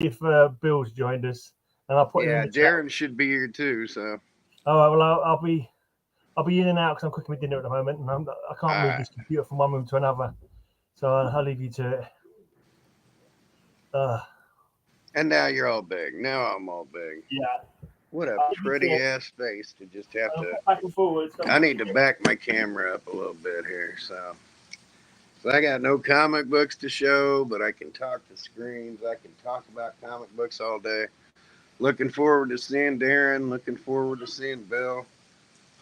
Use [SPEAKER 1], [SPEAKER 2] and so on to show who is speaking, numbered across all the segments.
[SPEAKER 1] if Bill's joined us, and I'll put him in the
[SPEAKER 2] Darren
[SPEAKER 1] chat.
[SPEAKER 2] should be here too. So.
[SPEAKER 1] All right. Well, I'll be in and out because I'm cooking my dinner at the moment, and I can't move this computer from one room to another. So I'll leave you to it.
[SPEAKER 2] And now you're all big. Now I'm all big.
[SPEAKER 1] Yeah.
[SPEAKER 2] What a pretty ass face to just have to.
[SPEAKER 1] Back and forwards.
[SPEAKER 2] I need to back my camera up a little bit here. So I got no comic books to show, but I can talk to screens. I can talk about comic books all day. Looking forward to seeing Darren. Looking forward to seeing Bill.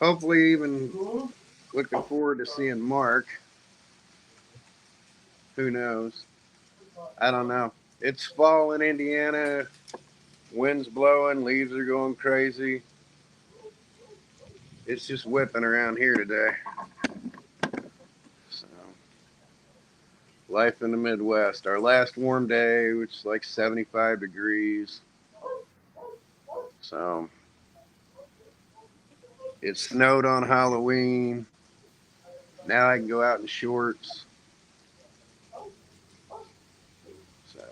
[SPEAKER 2] Hopefully, even looking forward to seeing Mark. Who knows? I don't know. It's fall in Indiana. Wind's blowing. Leaves are going crazy. It's just whipping around here today. So, life in the Midwest. Our last warm day, which is like 75 degrees. So, it snowed on Halloween. Now I can go out in shorts. So,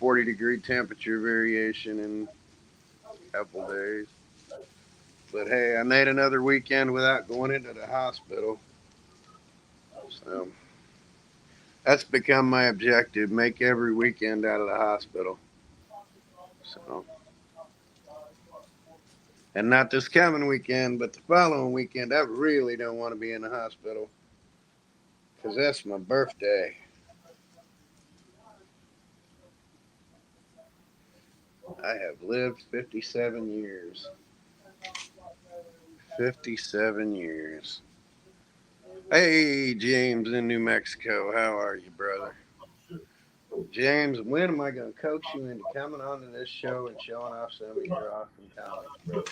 [SPEAKER 2] 40-degree temperature variation in a couple days. But hey, I made another weekend without going into the hospital. So, that's become my objective, make every weekend out of the hospital. So, and not this coming weekend, but the following weekend, I really don't want to be in the hospital because that's my birthday. I have lived 57 years. 57 years. Hey, James in New Mexico. How are you, brother? James, when am I going to coax you into coming onto this show and showing off some of your awesome comics, bro?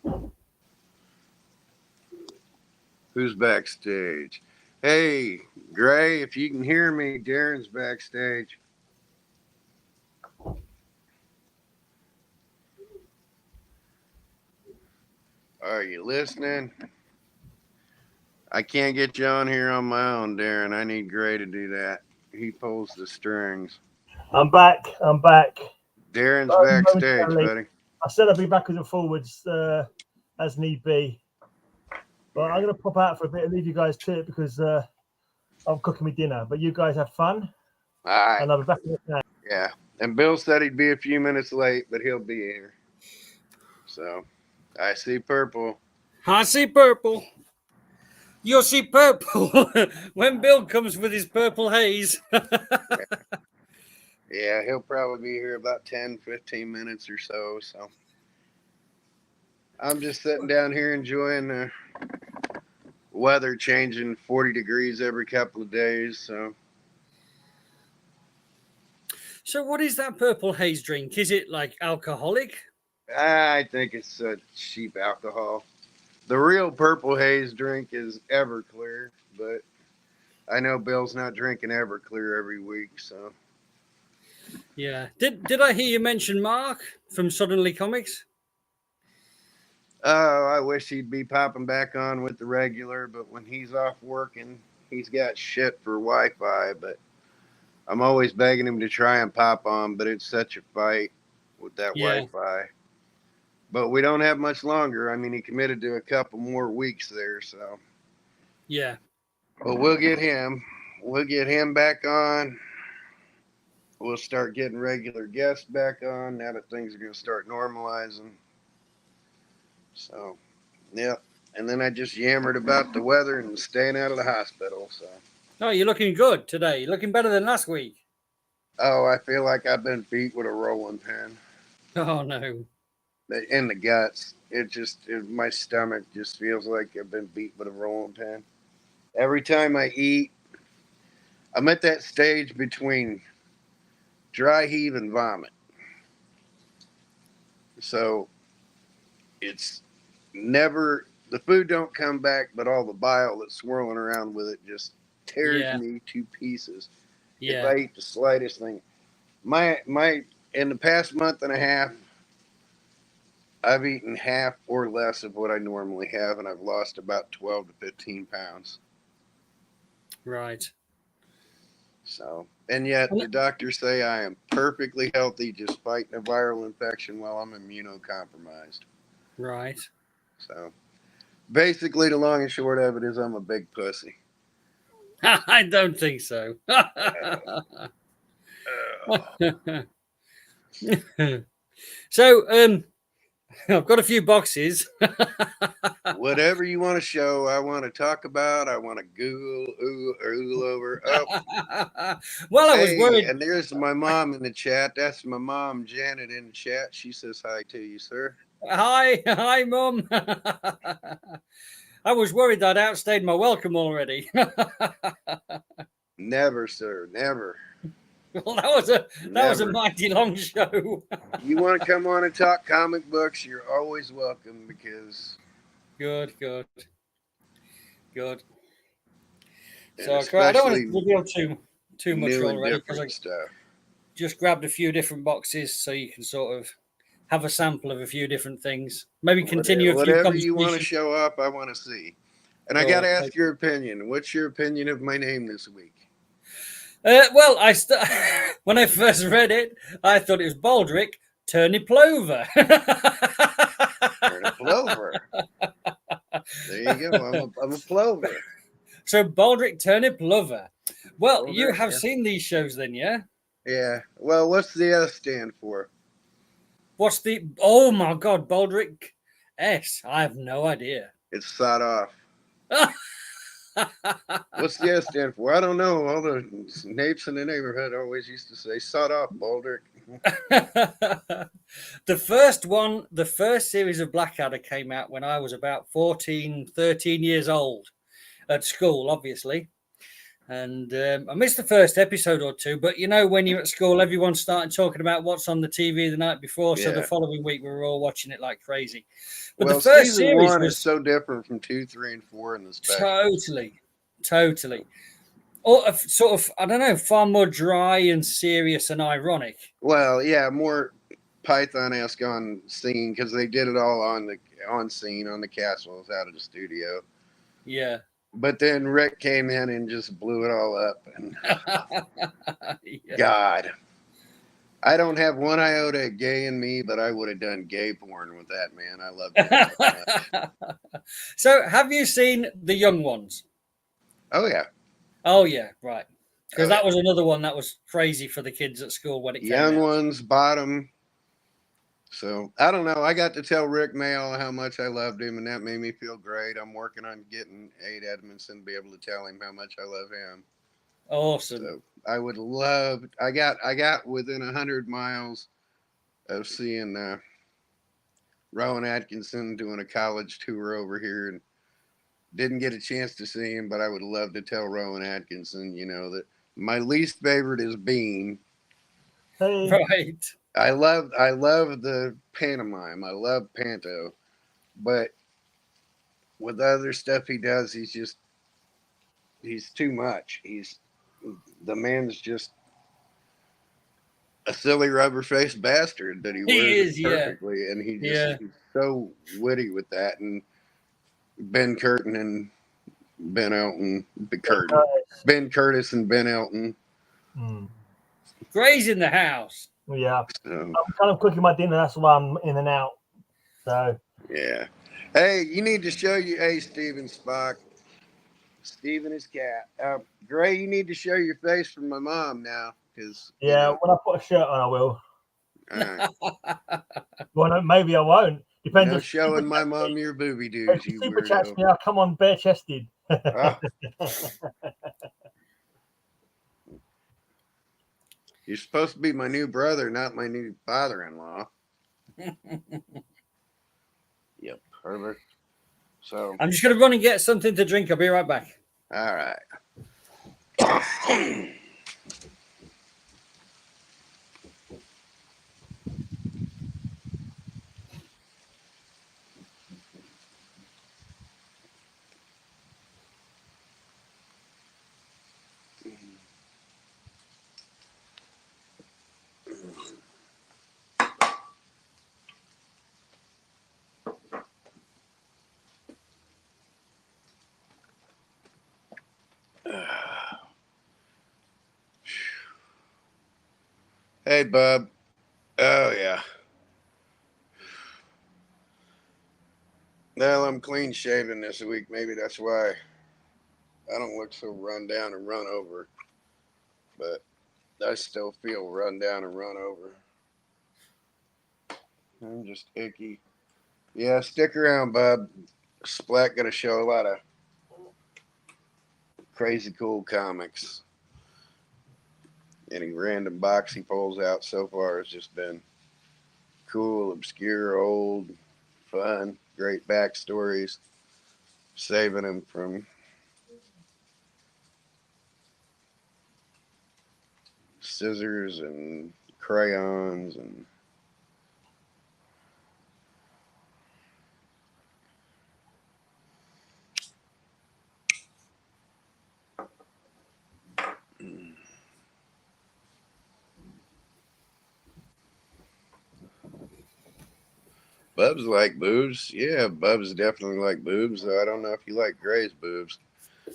[SPEAKER 2] So. Who's backstage? Hey, Gray, if you can hear me, Darren's backstage. Are you listening? I can't get you on here on my own, Darren. I need Gray to do that. He pulls the strings.
[SPEAKER 1] I'm back.
[SPEAKER 2] Darren's backstage, buddy.
[SPEAKER 1] I said I'd be backwards and forwards as need be. But I'm going to pop out for a bit and leave you guys to it because I'm cooking me dinner. But you guys have fun.
[SPEAKER 2] All right.
[SPEAKER 1] And I'll be back in the
[SPEAKER 2] Yeah. And Bill said he'd be a few minutes late, but he'll be here. So, I see purple.
[SPEAKER 3] I see purple. You'll see purple when Bill comes with his purple haze.
[SPEAKER 2] Yeah, he'll probably be here about 10, 15 minutes or so. So, I'm just sitting down here enjoying the weather changing 40 degrees every couple of days.
[SPEAKER 3] So what is that purple haze drink? Is it like alcoholic?
[SPEAKER 2] I think it's a cheap alcohol. The real purple haze drink is Everclear, but I know Bill's not drinking Everclear every week, so.
[SPEAKER 3] Yeah. Did I hear you mention Mark from Suddenly Comics?
[SPEAKER 2] Oh, I wish he'd be popping back on with the regular, but when he's off working, he's got shit for Wi-Fi, but I'm always begging him to try and pop on, but it's such a fight with that Wi-Fi. But we don't have much longer. I mean, he committed to a couple more weeks there, so.
[SPEAKER 3] Yeah.
[SPEAKER 2] But we'll get him. We'll get him back on. We'll start getting regular guests back on now that things are going to start normalizing. So, yeah. And then I just yammered about the weather and staying out of the hospital, so.
[SPEAKER 3] Oh, you're looking good today. You're looking better than last week.
[SPEAKER 2] Oh, I feel like I've been beat with a rolling pin.
[SPEAKER 3] Oh, no.
[SPEAKER 2] In the guts. My stomach just feels like I've been beat with a rolling pin. Every time I eat, I'm at that stage between dry heave and vomit. So it's never, the food don't come back, but all the bile that's swirling around with it just tears me to pieces. If I eat the slightest thing. In the past month and a half, I've eaten half or less of what I normally have, and I've lost about 12 to 15 pounds.
[SPEAKER 3] Right.
[SPEAKER 2] So, and yet the doctors say I am perfectly healthy, just fighting a viral infection while I'm immunocompromised.
[SPEAKER 3] Right.
[SPEAKER 2] So, basically, the long and short of it is I'm a big pussy.
[SPEAKER 3] I don't think so. So, I've got a few boxes.
[SPEAKER 2] Whatever you want to show, I want to talk about, I want to Google, oogle over. Oh,
[SPEAKER 3] Well, I was
[SPEAKER 2] hey,
[SPEAKER 3] worried.
[SPEAKER 2] and there's my mom in the chat. That's my mom, Janet, in the chat. She says hi to you, sir.
[SPEAKER 3] Hi, Mum. I was worried I'd outstayed my welcome already.
[SPEAKER 2] Never, sir, never.
[SPEAKER 3] Well, that was a mighty long show.
[SPEAKER 2] You want to come on and talk comic books? You're always welcome because.
[SPEAKER 3] Good.
[SPEAKER 2] And
[SPEAKER 3] So I don't want to reveal too much
[SPEAKER 2] new and
[SPEAKER 3] already because I
[SPEAKER 2] different stuff.
[SPEAKER 3] just grabbed a few different boxes so you can sort of have a sample of a few different things. Maybe continue
[SPEAKER 2] whatever you want to show up, I want to see. And I got to ask your opinion. What's your opinion of my name this week?
[SPEAKER 3] Well, when I first read it, I thought it was Baldric Turnip Plover.
[SPEAKER 2] Turnip Plover. There you go. I'm a plover.
[SPEAKER 3] So Baldric Turnip Lover. Well, you have seen these shows then, yeah?
[SPEAKER 2] Yeah. Well, what's the S stand for?
[SPEAKER 3] What's the... Oh, my God, Baldric S. I have no idea.
[SPEAKER 2] It's sawed off. What's the S stand for? I don't know. All the napes in the neighborhood always used to say, sawed off, Baldric.
[SPEAKER 3] The first series of Blackadder came out when I was about 13 years old at school, obviously. And I missed the first episode or two, but you know, when you're at school, everyone's starting talking about what's on the TV the night before. So the following week, we were all watching it like crazy. But the first series
[SPEAKER 2] was so different from 2, 3, and 4 in the special.
[SPEAKER 3] Totally. Or sort of, I don't know, far more dry and serious and ironic.
[SPEAKER 2] Well, yeah, more Python-esque on scene because they did it all on scene on the castles out of the studio.
[SPEAKER 3] Yeah.
[SPEAKER 2] But then Rick came in and just blew it all up. And God, I don't have one iota of gay in me, but I would have done gay porn with that, man. I love that so much.
[SPEAKER 3] So, have you seen The Young Ones?
[SPEAKER 2] Oh, yeah.
[SPEAKER 3] Oh, yeah, right. Because that was another one that was crazy for the kids at school when it came out.
[SPEAKER 2] Young Ones, Bottom. So, I don't know. I got to tell Rick Mail how much I loved him, and that made me feel great. I'm working on getting Ade Edmondson to be able to tell him how much I love him.
[SPEAKER 3] Awesome.
[SPEAKER 2] So, I would love... I got within 100 miles of seeing Rowan Atkinson doing a college tour over here, and didn't get a chance to see him, but I would love to tell Rowan Atkinson, you know, that my least favorite is Bean.
[SPEAKER 1] Hey.
[SPEAKER 3] Right.
[SPEAKER 2] I love the pantomime. I love Panto, but with the other stuff he does, he's too much. The man's just a silly rubber-faced bastard that he wears perfectly, and he's so witty with that. And Ben Curtin and Ben Elton, Ben Curtis and Ben Elton.
[SPEAKER 3] Gray's in the house.
[SPEAKER 1] Yeah, I'm kind of cooking my dinner. That's why I'm in and out. So
[SPEAKER 2] yeah. Hey, you need to show you. Hey, Steven Spock. Steven is cat. Gray, you need to show your face for my mom now, because
[SPEAKER 1] when I put a shirt on, I will. Well, maybe I won't. Depends.
[SPEAKER 2] No showing my mom your booby dudes. You
[SPEAKER 1] super chats me. I'll come on bare chested.
[SPEAKER 2] You're supposed to be my new brother, not my new father-in-law. Yep, Herbert. So
[SPEAKER 3] I'm just going to run and get something to drink. I'll be right back.
[SPEAKER 2] All right. Hey, bub. Oh, yeah. Well, I'm clean shaven this week. Maybe that's why I don't look so run down and run over. But I still feel run down and run over. I'm just icky. Yeah, stick around, bub. Splat gonna show a lot of crazy cool comics. Any random box he pulls out so far has just been cool, obscure, old, fun, great backstories. Saving him from scissors and crayons and Bubs like boobs. Yeah, Bubs definitely like boobs. I don't know if you like Gray's boobs.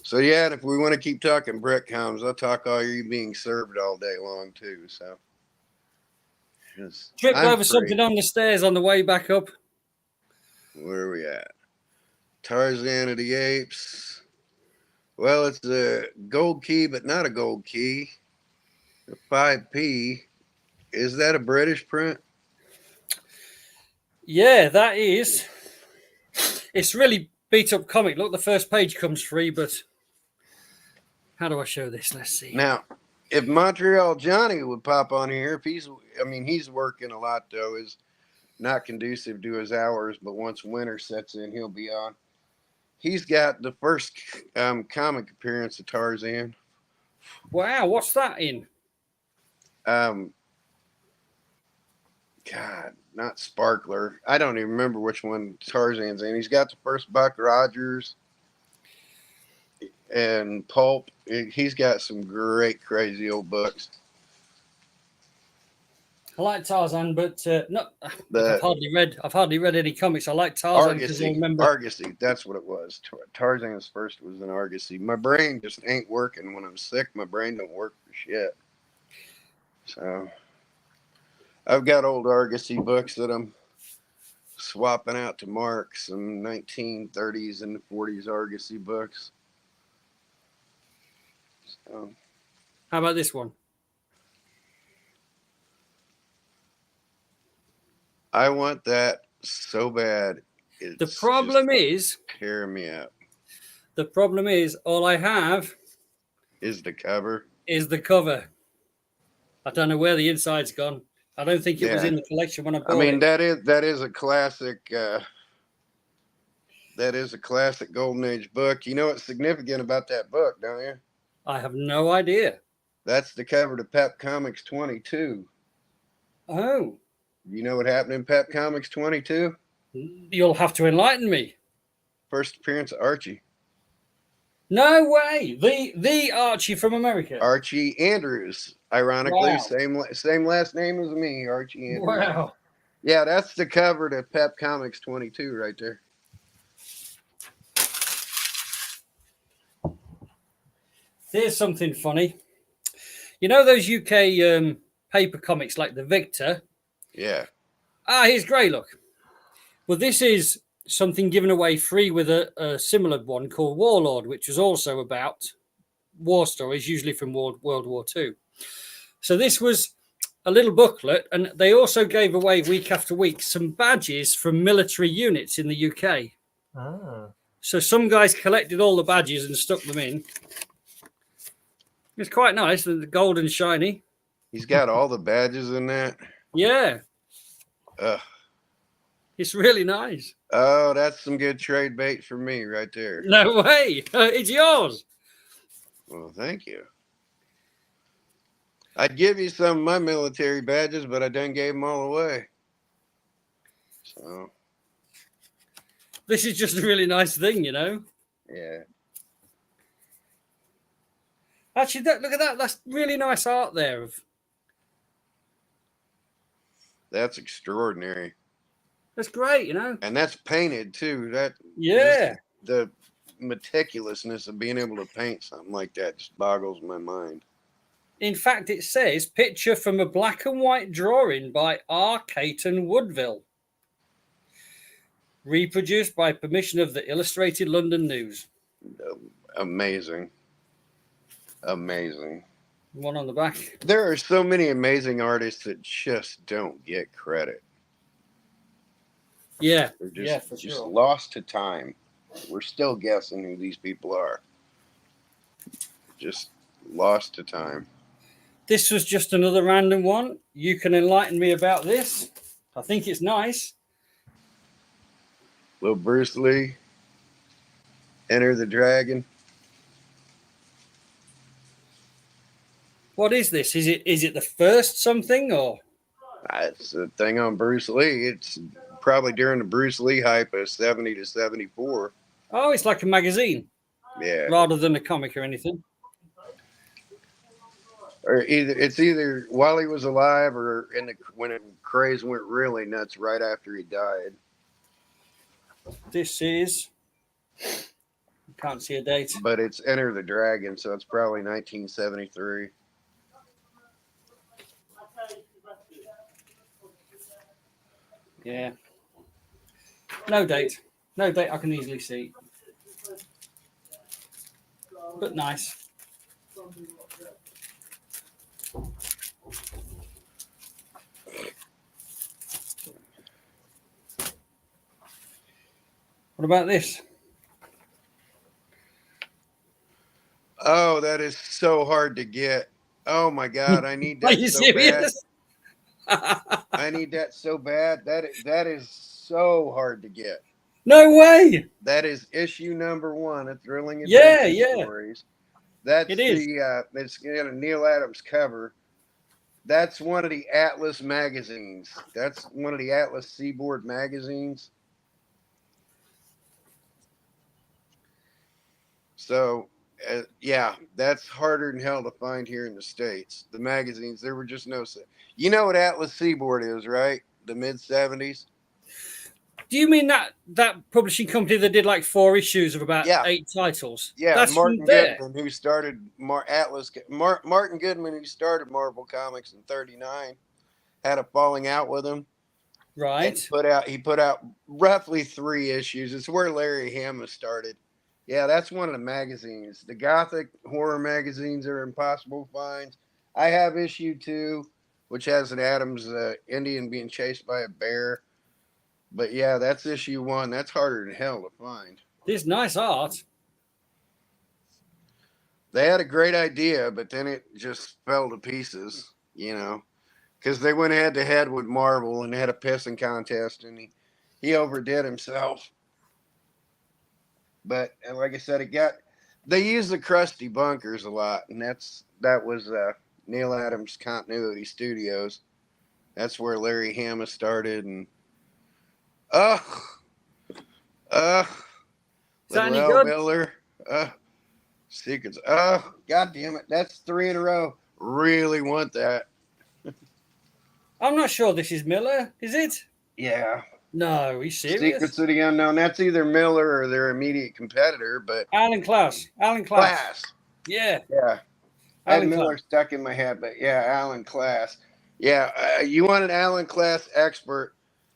[SPEAKER 2] So yeah, and if we want to keep talking Brett comes, I'll talk all you being served all day long too. So
[SPEAKER 3] Tripped
[SPEAKER 2] I'm
[SPEAKER 3] over
[SPEAKER 2] free.
[SPEAKER 3] something on the stairs on the way back up.
[SPEAKER 2] Where are we at? Tarzan of the Apes. Well, it's a gold key, but not a gold key. A 5p. Is that a British print?
[SPEAKER 3] Yeah, that is. It's really beat up comic. Look, the first page comes free, but how do I show this? Let's see.
[SPEAKER 2] Now, if Montreal Johnny would pop on here, if he's working a lot though, is not conducive to his hours, but once winter sets in, he'll be on. He's got the first comic appearance of Tarzan.
[SPEAKER 3] Wow, what's that in?
[SPEAKER 2] God, not Sparkler. I don't even remember which one Tarzan's in. He's got the first Buck Rogers and Pulp. He's got some great, crazy old books.
[SPEAKER 3] I like Tarzan, but I've hardly read any comics. I like Tarzan because I remember
[SPEAKER 2] Argosy. That's what it was. Tarzan's first was an Argosy. My brain just ain't working when I'm sick. My brain don't work for shit. So I've got old Argosy books that I'm swapping out to Mark, some 1930s and 40s Argosy books. So,
[SPEAKER 3] how about this one?
[SPEAKER 2] I want that so bad.
[SPEAKER 3] The problem is
[SPEAKER 2] tearing me up.
[SPEAKER 3] The problem is all I have
[SPEAKER 2] is the cover.
[SPEAKER 3] I don't know where the inside's gone. I don't think it was in the collection when I bought it.
[SPEAKER 2] That is a classic. That is a classic Golden Age book. You know what's significant about that book, don't you?
[SPEAKER 3] I have no idea.
[SPEAKER 2] That's the cover to Pep Comics 22.
[SPEAKER 3] Oh.
[SPEAKER 2] You know what happened in Pep Comics 22?
[SPEAKER 3] You'll have to enlighten me.
[SPEAKER 2] First appearance of Archie.
[SPEAKER 3] No way. The Archie from America.
[SPEAKER 2] Archie Andrews. Ironically,
[SPEAKER 3] wow.
[SPEAKER 2] same last name as me, Archie Andrews.
[SPEAKER 3] Wow.
[SPEAKER 2] Yeah, that's the cover to Pep Comics 22 right there.
[SPEAKER 3] Here's something funny. You know those UK paper comics like the Victor?
[SPEAKER 2] Yeah.
[SPEAKER 3] Here's Grey, look. Well, this is something given away free with a similar one called Warlord, which was also about war stories, usually from World War II. So this was a little booklet, and they also gave away week after week some badges from military units in the UK. So some guys collected all the badges and stuck them in. It's quite nice, the gold and shiny.
[SPEAKER 2] He's got all the badges in that.
[SPEAKER 3] Yeah. It's really nice.
[SPEAKER 2] Oh, that's some good trade bait for me right there.
[SPEAKER 3] No way. It's yours.
[SPEAKER 2] Well, thank you. I'd give you some of my military badges, but I done gave them all away. So.
[SPEAKER 3] This is just a really nice thing, you know?
[SPEAKER 2] Yeah.
[SPEAKER 3] Actually, look at that. That's really nice art there.
[SPEAKER 2] That's extraordinary.
[SPEAKER 3] That's great, you know?
[SPEAKER 2] And that's painted, too.
[SPEAKER 3] Yeah.
[SPEAKER 2] The meticulousness of being able to paint something like that just boggles my mind.
[SPEAKER 3] In fact, it says picture from a black and white drawing by R. Caton Woodville. Reproduced by permission of the Illustrated London News.
[SPEAKER 2] Amazing. Amazing.
[SPEAKER 3] One on the back.
[SPEAKER 2] There are so many amazing artists that just don't get credit.
[SPEAKER 3] Yeah.
[SPEAKER 2] They're
[SPEAKER 3] For
[SPEAKER 2] just
[SPEAKER 3] sure.
[SPEAKER 2] lost to time. We're still guessing who these people are. Just lost to time.
[SPEAKER 3] This was just another random one. You can enlighten me about this. I think it's nice.
[SPEAKER 2] Little Bruce Lee. Enter the Dragon.
[SPEAKER 3] What is this? Is it the first something or?
[SPEAKER 2] It's a thing on Bruce Lee. It's probably during the Bruce Lee hype of 70 to 74.
[SPEAKER 3] Oh, it's like a magazine.
[SPEAKER 2] Yeah.
[SPEAKER 3] Rather than a comic or anything.
[SPEAKER 2] Or either while he was alive or when the craze went really nuts right after he died.
[SPEAKER 3] This is. I can't see a date.
[SPEAKER 2] But it's Enter the Dragon, so it's probably 1973.
[SPEAKER 3] Yeah. No date. No date I can easily see. But nice. What about this?
[SPEAKER 2] Oh, that is so hard to get. Oh my God, I need
[SPEAKER 3] Are
[SPEAKER 2] that
[SPEAKER 3] you
[SPEAKER 2] so
[SPEAKER 3] serious?
[SPEAKER 2] bad. I need that so bad. That is so hard to get.
[SPEAKER 3] No way.
[SPEAKER 2] That is issue number 1 of Thrilling
[SPEAKER 3] Yeah,
[SPEAKER 2] Adventure
[SPEAKER 3] yeah.
[SPEAKER 2] Stories. That's
[SPEAKER 3] It is.
[SPEAKER 2] it's got a Neil Adams cover. That's one of the Atlas magazines. That's one of the Atlas Seaboard magazines. So, yeah, that's harder than hell to find here in the States. The magazines, there were just no... You know what Atlas Seaboard is, right? The mid-70s?
[SPEAKER 3] Do you mean that publishing company that did like 4 issues of about 8 titles?
[SPEAKER 2] Yeah,
[SPEAKER 3] That's
[SPEAKER 2] Martin
[SPEAKER 3] from there.
[SPEAKER 2] Goodman, who started Martin Goodman, who started Marvel Comics in '39, had a falling out with him.
[SPEAKER 3] Right.
[SPEAKER 2] He put out roughly 3 issues. It's where Larry Hama started. Yeah, that's one of the magazines. The Gothic horror magazines are impossible to find. I have issue 2, which has an Adams Indian being chased by a bear. But yeah, that's issue 1. That's harder than hell to find.
[SPEAKER 3] This nice art.
[SPEAKER 2] They had a great idea, but then it just fell to pieces, you know, because they went head to head with Marvel and had a pissing contest, and he overdid himself. But and like I said, they used the Krusty Bunkers a lot, and that was Neil Adams Continuity Studios. That's where Larry Hama started, and
[SPEAKER 3] Is that any good?
[SPEAKER 2] Miller, Secrets. Oh, God damn it. That's 3 in a row. Really want that.
[SPEAKER 3] I'm not sure this is Miller, is it?
[SPEAKER 2] Yeah.
[SPEAKER 3] No, he's serious.
[SPEAKER 2] Secrets of the Unknown. That's either Miller or their immediate competitor, but
[SPEAKER 3] Alan Klass. Yeah.
[SPEAKER 2] Yeah. I had
[SPEAKER 3] Alan
[SPEAKER 2] Miller
[SPEAKER 3] Klass.
[SPEAKER 2] stuck in my head, but yeah, Alan Klass. Yeah, you want an Alan Klass expert.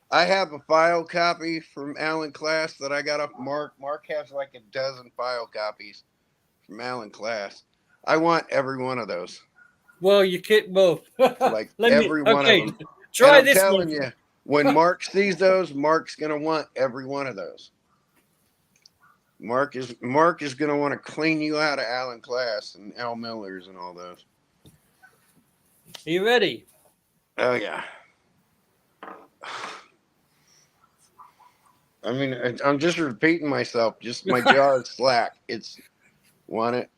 [SPEAKER 2] I have a file copy from Alan Klass that I got off Mark. Mark has like a dozen file copies from Alan Klass. I want every one of those.
[SPEAKER 3] Well, you can't. Well,
[SPEAKER 2] Like every one of them.
[SPEAKER 3] Try
[SPEAKER 2] And I'm
[SPEAKER 3] this
[SPEAKER 2] telling
[SPEAKER 3] one.
[SPEAKER 2] you, when Mark sees those, Mark's gonna want every one of those. Mark is gonna want to clean you out of Alan Klass and Al Miller's and all those.
[SPEAKER 3] Are you ready?
[SPEAKER 2] Oh yeah. I mean, I'm just repeating myself. Just my jaw is slack. It's want it.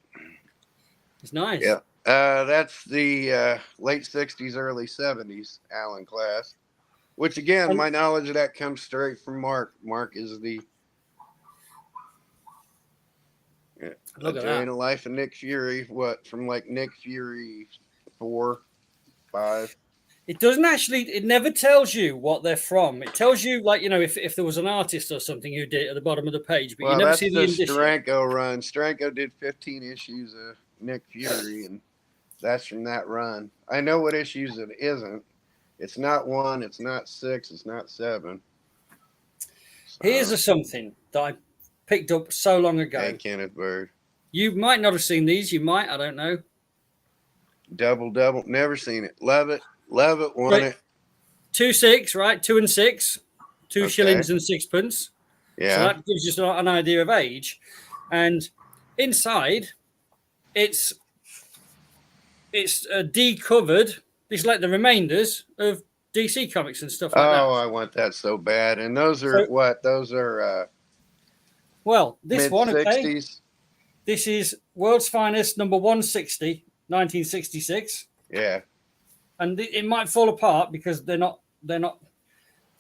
[SPEAKER 3] It's nice.
[SPEAKER 2] Yeah. That's the late 60s, early 70s Alan Klass. Which again, my knowledge of that comes straight from Mark. Mark is the
[SPEAKER 3] Look at
[SPEAKER 2] Day in
[SPEAKER 3] that.
[SPEAKER 2] the Life of Nick Fury. What, from like Nick Fury 4, 5?
[SPEAKER 3] It doesn't actually. It never tells you what they're from. It tells you, like, you know, if there was an artist or something who did it at the bottom of the page, but
[SPEAKER 2] Well,
[SPEAKER 3] you never
[SPEAKER 2] that's
[SPEAKER 3] see
[SPEAKER 2] the
[SPEAKER 3] the edition.
[SPEAKER 2] Steranko run. Steranko did 15 issues of Nick Fury, and That's from that run. I know what issues it isn't. It's not 1. It's not 6. It's not 7.
[SPEAKER 3] Here's something that I picked up so long ago.
[SPEAKER 2] Hey, Kenneth Bird.
[SPEAKER 3] You might not have seen these. You might. I don't know.
[SPEAKER 2] Double. Never seen it. Love it. Want
[SPEAKER 3] Right.
[SPEAKER 2] it.
[SPEAKER 3] 2-6, right? 2 and 6. 2
[SPEAKER 2] Okay.
[SPEAKER 3] shillings and sixpence.
[SPEAKER 2] Yeah.
[SPEAKER 3] So that gives you an idea of age. And inside, it's decovered. It's like the remainders of DC comics and stuff like that.
[SPEAKER 2] Oh, I want that so bad. And those are what? Those are
[SPEAKER 3] well, this
[SPEAKER 2] mid-60s.
[SPEAKER 3] one, okay. This is World's Finest, number 160, 1966.
[SPEAKER 2] Yeah.
[SPEAKER 3] And it might fall apart because they're not.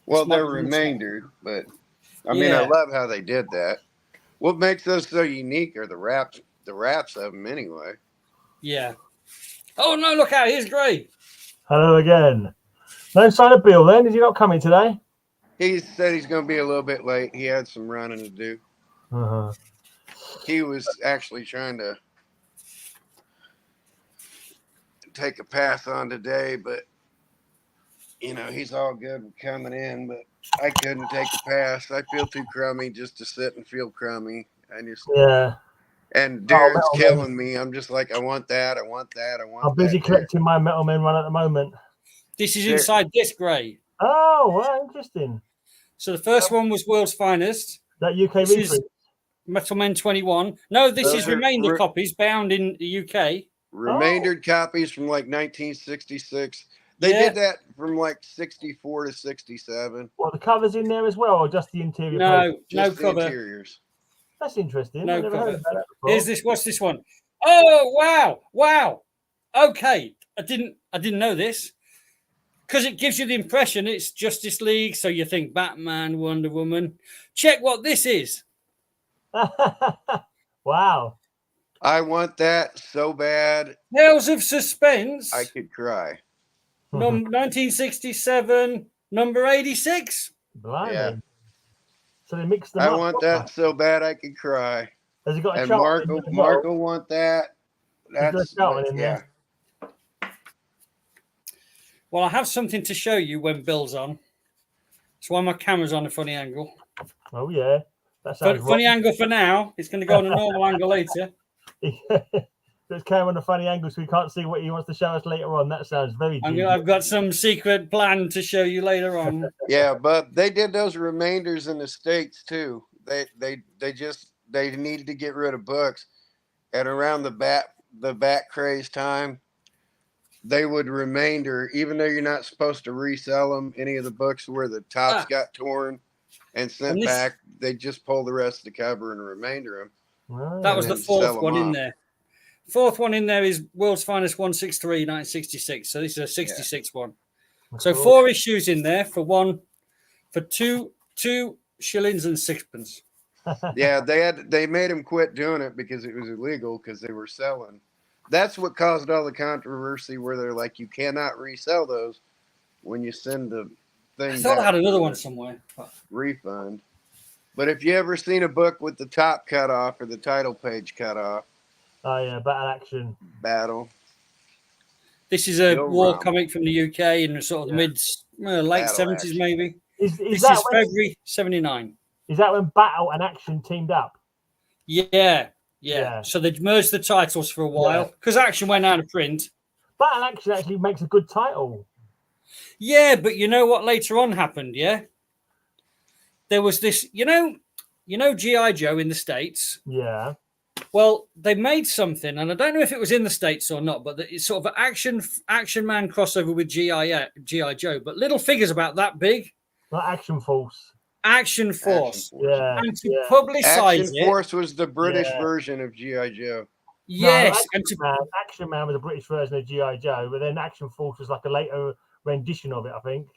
[SPEAKER 2] Well, they're remaindered, but I mean, I love how they did that. What makes those so unique are the wraps of them anyway.
[SPEAKER 3] Yeah. Oh no! Look out! Here's Gray.
[SPEAKER 1] Hello again. No sign of Bill then? Is he not coming today?
[SPEAKER 2] He said he's going to be a little bit late. He had some running to do.
[SPEAKER 1] Uh-huh.
[SPEAKER 2] He was actually trying to take a pass on today, but you know, he's all good with coming in, but I couldn't take a pass. I feel too crummy just to sit and feel crummy. And Darren's killing me. I'm just like, I want that. I'm
[SPEAKER 1] busy collecting my Metal Men run at the moment.
[SPEAKER 3] This is inside this, Gray.
[SPEAKER 1] Oh, well, interesting.
[SPEAKER 3] So the first one was World's Finest.
[SPEAKER 1] That UK reprint.
[SPEAKER 3] Metal Men 21. No, this is remainder copies bound in the UK.
[SPEAKER 2] Remaindered copies from like 1966. They did that from like 64 to 67.
[SPEAKER 1] What, the covers in there as well, or just the interior?
[SPEAKER 3] No,
[SPEAKER 2] just
[SPEAKER 3] no cover.
[SPEAKER 2] Interiors.
[SPEAKER 1] That's interesting.
[SPEAKER 3] No
[SPEAKER 1] I've never heard of that before.
[SPEAKER 3] Here's this. What's this one? Oh wow. Okay, I didn't know this because it gives you the impression it's Justice League, so you think Batman, Wonder Woman. Check what this is.
[SPEAKER 1] Wow.
[SPEAKER 2] I want that so bad.
[SPEAKER 3] Tales of Suspense.
[SPEAKER 2] I could cry.
[SPEAKER 3] 1967, number 86.
[SPEAKER 1] Blimey.
[SPEAKER 2] Yeah.
[SPEAKER 1] So they mixed them up.
[SPEAKER 2] I want that so bad I could cry.
[SPEAKER 1] Has he got a
[SPEAKER 2] and
[SPEAKER 1] chart?
[SPEAKER 2] Mark will want that. That's
[SPEAKER 1] there.
[SPEAKER 3] Well, I have something to show you when Bill's on. That's why my camera's on a funny angle.
[SPEAKER 1] Oh yeah. That's
[SPEAKER 3] funny angle for now. It's going to go on a normal angle later.
[SPEAKER 1] Let's carry on a funny angle so we can't see what he wants to show us later on. That sounds very deep.
[SPEAKER 3] I've got some secret plan to show you later on.
[SPEAKER 2] Yeah, but they did those remainders in the States too. They needed to get rid of books. And around the bat craze time, they would remainder, even though you're not supposed to resell them, any of the books where the tops got torn and sent back, they just pull the rest of the cover and remainder them.
[SPEAKER 1] Wow.
[SPEAKER 3] That was the fourth one in there. Fourth one in there is World's Finest 163, 1966. So this is a 66 one. So 4 issues in there for two shillings and sixpence.
[SPEAKER 2] Yeah, they made him quit doing it because it was illegal because they were selling. That's what caused all the controversy where they're like, you cannot resell those when you send the thing.
[SPEAKER 3] I thought I had another one somewhere.
[SPEAKER 2] Refund. But if you ever seen a book with the top cut off or the title page cut off.
[SPEAKER 1] Oh yeah,
[SPEAKER 2] Battle.
[SPEAKER 3] This is a war comic from the UK in the sort of late 70s maybe.
[SPEAKER 1] This
[SPEAKER 3] is February 79.
[SPEAKER 1] Is that when Battle and Action teamed up?
[SPEAKER 3] Yeah. So they merged the titles for a while because Action went out of print.
[SPEAKER 1] Battle Action actually makes a good title.
[SPEAKER 3] Yeah, but you know what later on happened, yeah? There was this, you know G.I. Joe in the States?
[SPEAKER 1] Yeah.
[SPEAKER 3] Well, they made something, and I don't know if it was in the States or not, but it's sort of an action man crossover with G.I. Joe, but little figures about that big.
[SPEAKER 1] Not Action Force.
[SPEAKER 3] Action Force.
[SPEAKER 1] Yeah.
[SPEAKER 3] And to publicize
[SPEAKER 2] Action Force was the British version of G.I. Joe.
[SPEAKER 3] Yes.
[SPEAKER 1] No, Action Man was a British version of G.I. Joe, but then Action Force was like a later rendition of it, I think.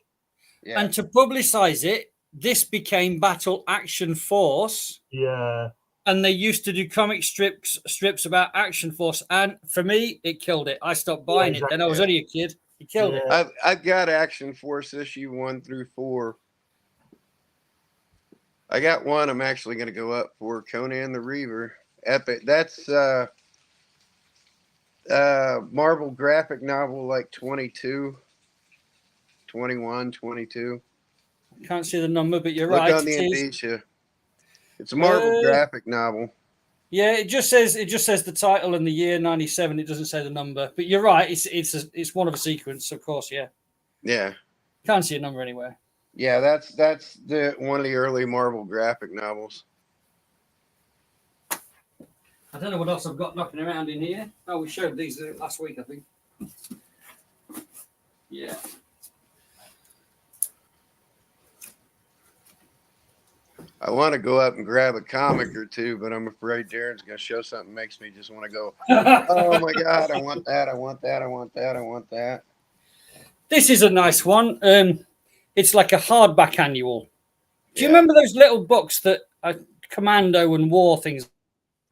[SPEAKER 2] Yeah.
[SPEAKER 3] And to publicize it, this became Battle Action Force.
[SPEAKER 1] Yeah.
[SPEAKER 3] And they used to do comic strips about Action Force. And for me, it killed it. I stopped buying it. Then I was only a kid. It killed it.
[SPEAKER 2] I've got Action Force issue 1 through 4. I got one I'm actually going to go up for. Conan the Reaver. Epic. That's Marvel graphic novel, like 22, 21, 22.
[SPEAKER 3] Can't see the number, but you're
[SPEAKER 2] Look
[SPEAKER 3] right.
[SPEAKER 2] on the
[SPEAKER 3] It is.
[SPEAKER 2] indicia. It's a Marvel
[SPEAKER 3] Uh,
[SPEAKER 2] graphic novel.
[SPEAKER 3] Yeah, it just says the title and the year 97. It doesn't say the number, but you're right. It's one of a sequence, of course. Yeah,
[SPEAKER 2] Yeah.
[SPEAKER 3] can't see a number anywhere.
[SPEAKER 2] Yeah, that's the one of the early Marvel graphic novels.
[SPEAKER 3] I don't know what else I've got knocking around in here. Oh, we showed these last week, I think. Yeah.
[SPEAKER 2] I want to go up and grab a comic or two, but I'm afraid Darren's going to show something that makes me just want to go, oh my God, I want that, I want that, I want that, I want that.
[SPEAKER 3] This is a nice one. It's like a hardback annual. Do you
[SPEAKER 2] Yeah.
[SPEAKER 3] remember those little books that Commando and War things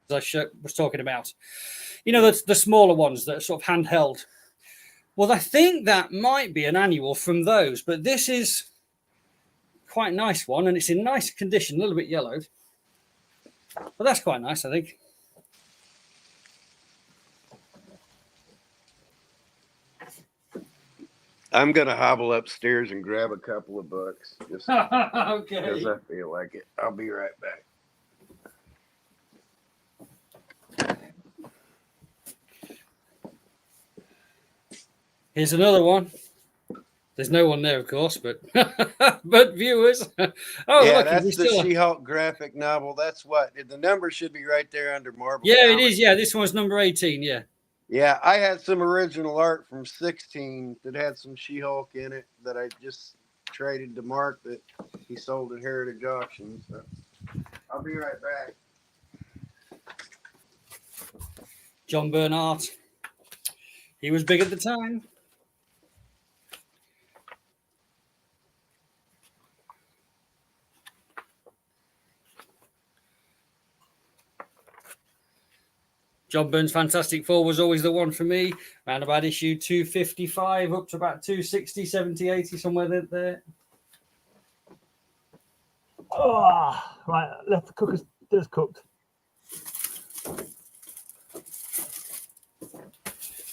[SPEAKER 3] I was talking about? You know, the smaller ones that are sort of handheld. Well, I think that might be an annual from those, but this is quite a nice one, and it's in nice condition, a little bit yellowed. But that's quite nice, I think.
[SPEAKER 2] I'm going to hobble upstairs and grab a couple of books just because
[SPEAKER 3] Okay.
[SPEAKER 2] I feel like it. I'll be right back.
[SPEAKER 3] Here's another one. There's no one there, of course, but but viewers. Oh,
[SPEAKER 2] Yeah,
[SPEAKER 3] look,
[SPEAKER 2] that's the She-Hulk graphic novel. That's what the number should be right there under Marvel.
[SPEAKER 3] Yeah,
[SPEAKER 2] Comics.
[SPEAKER 3] it is. Yeah, this one's number 18. Yeah.
[SPEAKER 2] Yeah, I had some original art from 16 that had some She-Hulk in it that I just traded to Mark that he sold at Heritage Auction. So I'll be right back.
[SPEAKER 3] John Bernhardt. He was big at the time. John Byrne's Fantastic Four was always the one for me. Around about issue 255 up to about 260, 70, 80, somewhere there.
[SPEAKER 1] Oh, right. Left the cooker's dinner's cooked.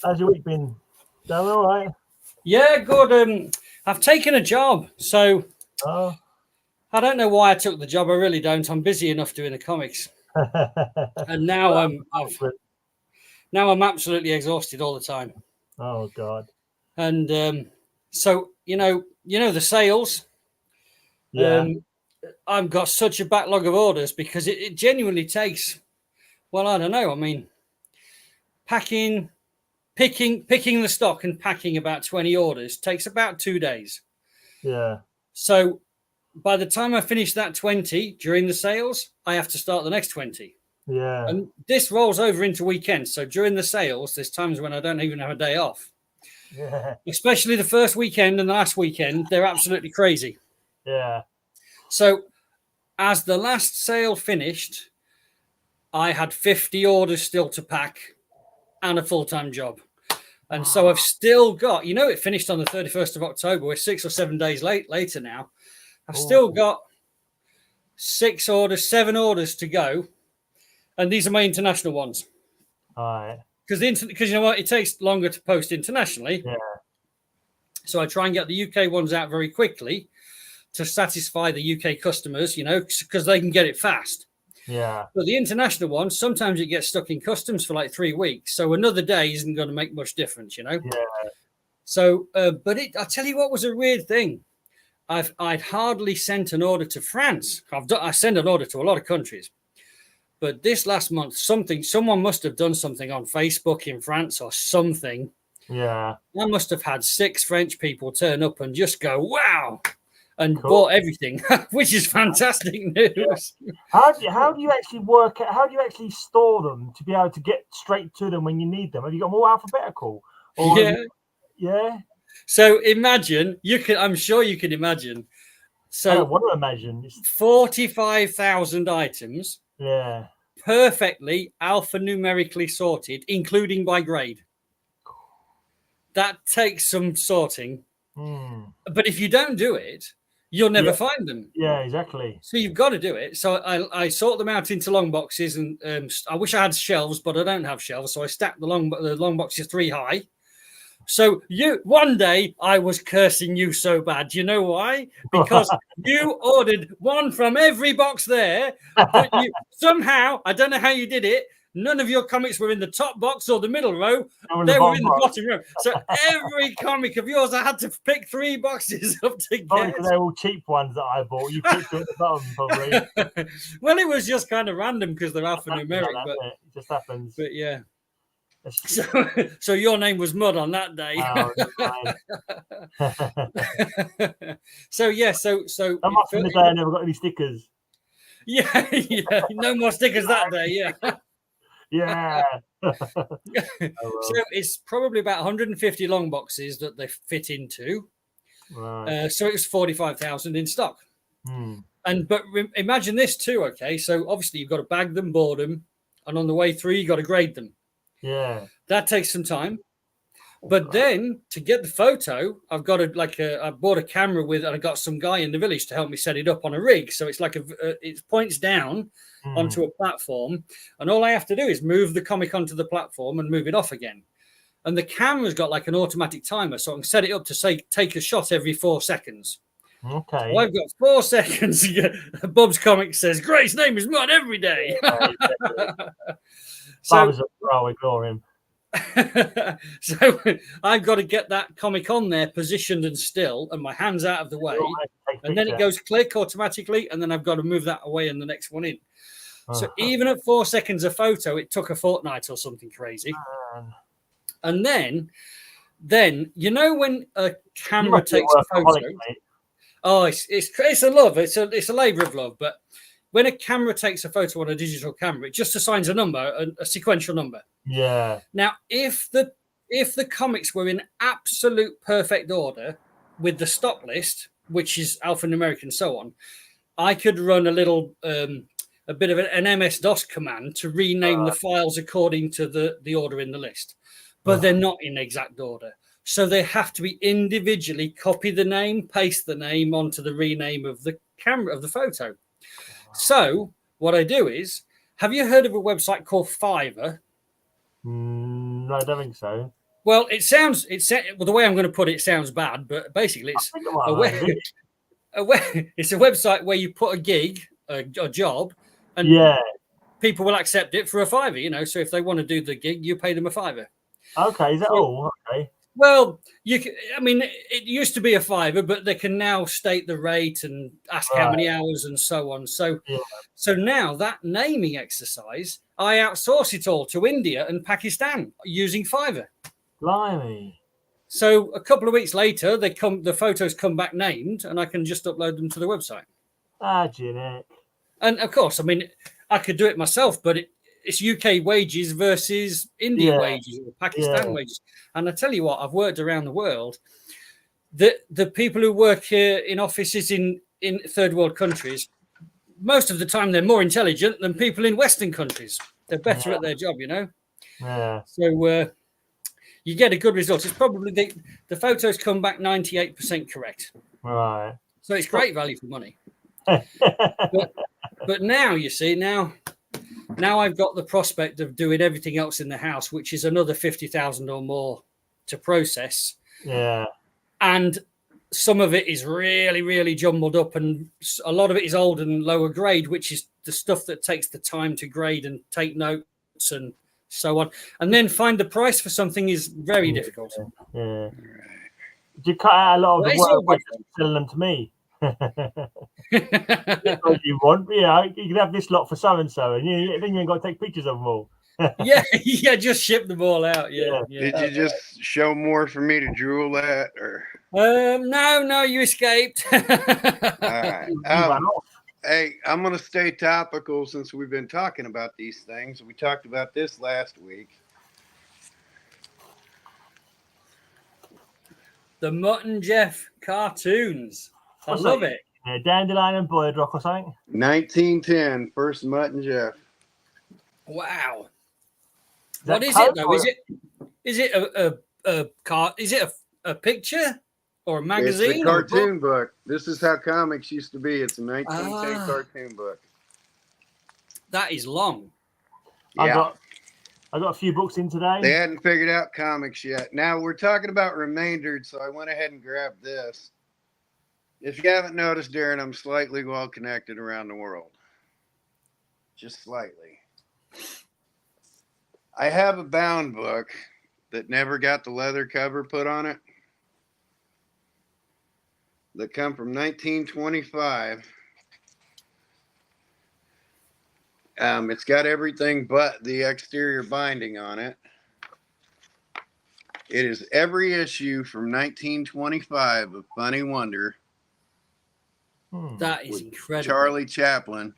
[SPEAKER 1] How's your week been? Done all right?
[SPEAKER 3] Yeah, good. I've taken a job, so
[SPEAKER 1] Oh.
[SPEAKER 3] I don't know why I took the job. I really don't. I'm busy enough doing the comics, and now I'm absolutely exhausted all the time.
[SPEAKER 1] Oh God.
[SPEAKER 3] And so you know the sales.
[SPEAKER 1] Yeah.
[SPEAKER 3] I've got such a backlog of orders because it genuinely takes. Well, I don't know. I mean, picking the stock and packing about 20 orders takes about 2 days.
[SPEAKER 1] Yeah.
[SPEAKER 3] So by the time I finish that 20 during the sales, I have to start the next 20.
[SPEAKER 1] Yeah.
[SPEAKER 3] And this rolls over into weekends. So during the sales, there's times when I don't even have a day off.
[SPEAKER 1] Yeah.
[SPEAKER 3] Especially the first weekend and the last weekend, they're absolutely crazy.
[SPEAKER 1] Yeah.
[SPEAKER 3] So as the last sale finished, I had 50 orders still to pack and a full-time job. And so I've still got, it finished on the 31st of October. We're 6 or 7 days later now. I've still got 7 orders to go. And these are my international ones.
[SPEAKER 1] All right.
[SPEAKER 3] Because you know what? It takes longer to post internationally.
[SPEAKER 1] Yeah.
[SPEAKER 3] So I try and get the UK ones out very quickly to satisfy the UK customers, because they can get it fast.
[SPEAKER 2] Yeah.
[SPEAKER 3] But the international ones, sometimes it gets stuck in customs for like 3 weeks. So another day isn't going to make much difference,
[SPEAKER 1] Yeah.
[SPEAKER 3] So, but I tell you what was a weird thing. I'd hardly sent an order to France. I send an order to a lot of countries. But this last month, someone must have done something on Facebook in France or something.
[SPEAKER 1] Yeah.
[SPEAKER 3] I must have had 6 French people turn up and just go, wow, and bought everything, which is fantastic news.
[SPEAKER 1] Yeah. How do you actually work? How do you actually store them to be able to get straight to them when you need them? Have you got them all alphabetical? Or
[SPEAKER 3] Yeah.
[SPEAKER 1] Yeah.
[SPEAKER 3] So imagine, I'm sure you can imagine. So
[SPEAKER 1] I don't want to imagine.
[SPEAKER 3] 45,000 items.
[SPEAKER 1] Yeah.
[SPEAKER 3] Perfectly alphanumerically sorted, including by grade. That takes some sorting.
[SPEAKER 1] Mm.
[SPEAKER 3] But if you don't do it, you'll never find them.
[SPEAKER 1] Yeah, exactly.
[SPEAKER 3] So you've got to do it. So I sort them out into long boxes, and I wish I had shelves, but I don't have shelves. So I stacked the long boxes 3 high. So one day I was cursing you so bad. Do you know why? Because you ordered one from every box there, but you somehow, I don't know how you did it, none of your comics were in the top box or the middle row. They were in the bottom row. So every comic of yours, I had to pick 3 boxes up to get.
[SPEAKER 1] They're all cheap ones that I bought. You picked them at the bottom, probably.
[SPEAKER 3] Well, it was just kind of random because they're alphanumeric. But
[SPEAKER 1] it just happens.
[SPEAKER 3] But yeah. So your name was Mud on that day. So yeah, so
[SPEAKER 1] I must have I never got any stickers.
[SPEAKER 3] Yeah, no more stickers that day. Yeah.
[SPEAKER 1] Yeah.
[SPEAKER 3] So it's probably about 150 long boxes that they fit into.
[SPEAKER 1] Right.
[SPEAKER 3] So it was 45,000 in stock. But imagine this too. Okay, so obviously you've got to bag them, board them, and on the way through you got to grade them.
[SPEAKER 1] Yeah,
[SPEAKER 3] that takes some time. But then to get the photo, I've got I bought a camera with, and I got some guy in the village to help me set it up on a rig. So it's like it points down onto a platform, and all I have to do is move the comic onto the platform and move it off again. And the camera's got like an automatic timer, so I can set it up to say take a shot every 4 seconds.
[SPEAKER 1] Okay.
[SPEAKER 3] So I've got 4 seconds. Bob's comic says, "Great's name is Mud every day."
[SPEAKER 1] So ignore him.
[SPEAKER 3] So I've got to get that comic on there, positioned and still, and my hands out of the way, and then it goes click automatically, and then I've got to move that away and the next one in. So even at 4 seconds a photo, it took a fortnight or something crazy. And then you know when a camera takes a photo, it's a love, it's a labor of love, but when a camera takes a photo on a digital camera, it just assigns a number, a sequential number.
[SPEAKER 1] Yeah.
[SPEAKER 3] Now, if the comics were in absolute perfect order with the stock list, which is alphanumeric and so on, I could run a bit of an MS-DOS command to rename the files according to the order in the list. But they're not in exact order. So they have to be individually copy the name, paste the name onto the rename of the camera of the photo. So what I do is, have you heard of a website called Fiverr?
[SPEAKER 1] No, I don't think so.
[SPEAKER 3] Well, the way I'm going to put it sounds bad, but basically it's it's a website where you put a gig, a job, and people will accept it for a $5. So if they want to do the gig, you pay them a $5.
[SPEAKER 1] Okay, is that all? Okay.
[SPEAKER 3] Well, it used to be a $5, but they can now state the rate and ask how many hours and so on. So now that naming exercise, I outsource it all to India and Pakistan using Fiverr.
[SPEAKER 1] Blimey.
[SPEAKER 3] So a couple of weeks later, the photos come back named, and I can just upload them to the website.
[SPEAKER 1] Jeanette.
[SPEAKER 3] And of course, I could do it myself, but it's UK wages versus Indian wages or Pakistan wages. And I tell you what, I've worked around the world. The people who work here in offices in third world countries, most of the time they're more intelligent than people in Western countries. They're better at their job,
[SPEAKER 1] Yeah.
[SPEAKER 3] So you get a good result. It's probably the photos come back 98% correct.
[SPEAKER 1] Right.
[SPEAKER 3] So it's great value for money. But now, you see, now I've got the prospect of doing everything else in the house, which is another 50,000 or more to process.
[SPEAKER 1] Yeah.
[SPEAKER 3] And some of it is really, really jumbled up, and a lot of it is old and lower grade, which is the stuff that takes the time to grade and take notes and so on. And then find the price for something is very difficult.
[SPEAKER 1] Yeah. You cut out a lot of the work by selling them to me. You want, you can have this lot for so and so, and then you ain't got to take pictures of them all.
[SPEAKER 3] yeah, just ship them all out. Yeah.
[SPEAKER 2] Did you just show more for me to drool at, or?
[SPEAKER 3] No, you escaped.
[SPEAKER 2] All right. Hey, I'm gonna stay topical since we've been talking about these things. We talked about this last week.
[SPEAKER 3] The Mutt and Jeff cartoons. I love it.
[SPEAKER 1] Yeah, Dandelion and Boyd Rock or something.
[SPEAKER 2] 1910, first Mutt and Jeff.
[SPEAKER 3] Wow. What is it though? Is it a car? Is it a picture, or a
[SPEAKER 2] It's
[SPEAKER 3] magazine?
[SPEAKER 2] the
[SPEAKER 3] or a book?
[SPEAKER 2] cartoon book. This is how comics used to be. It's a 1910
[SPEAKER 3] Ah.
[SPEAKER 2] cartoon book.
[SPEAKER 3] That is long.
[SPEAKER 2] Yeah.
[SPEAKER 1] I got a few books in today.
[SPEAKER 2] They hadn't figured out comics yet. Now we're talking about remaindered, so I went ahead and grabbed this. If you haven't noticed, Darren, I'm slightly well connected around the world. Just slightly. I have a bound book that never got the leather cover put on it. That come from 1925. It's got everything but the exterior binding on it. It is every issue from 1925 of Funny Wonder.
[SPEAKER 3] That is incredible.
[SPEAKER 2] Charlie Chaplin.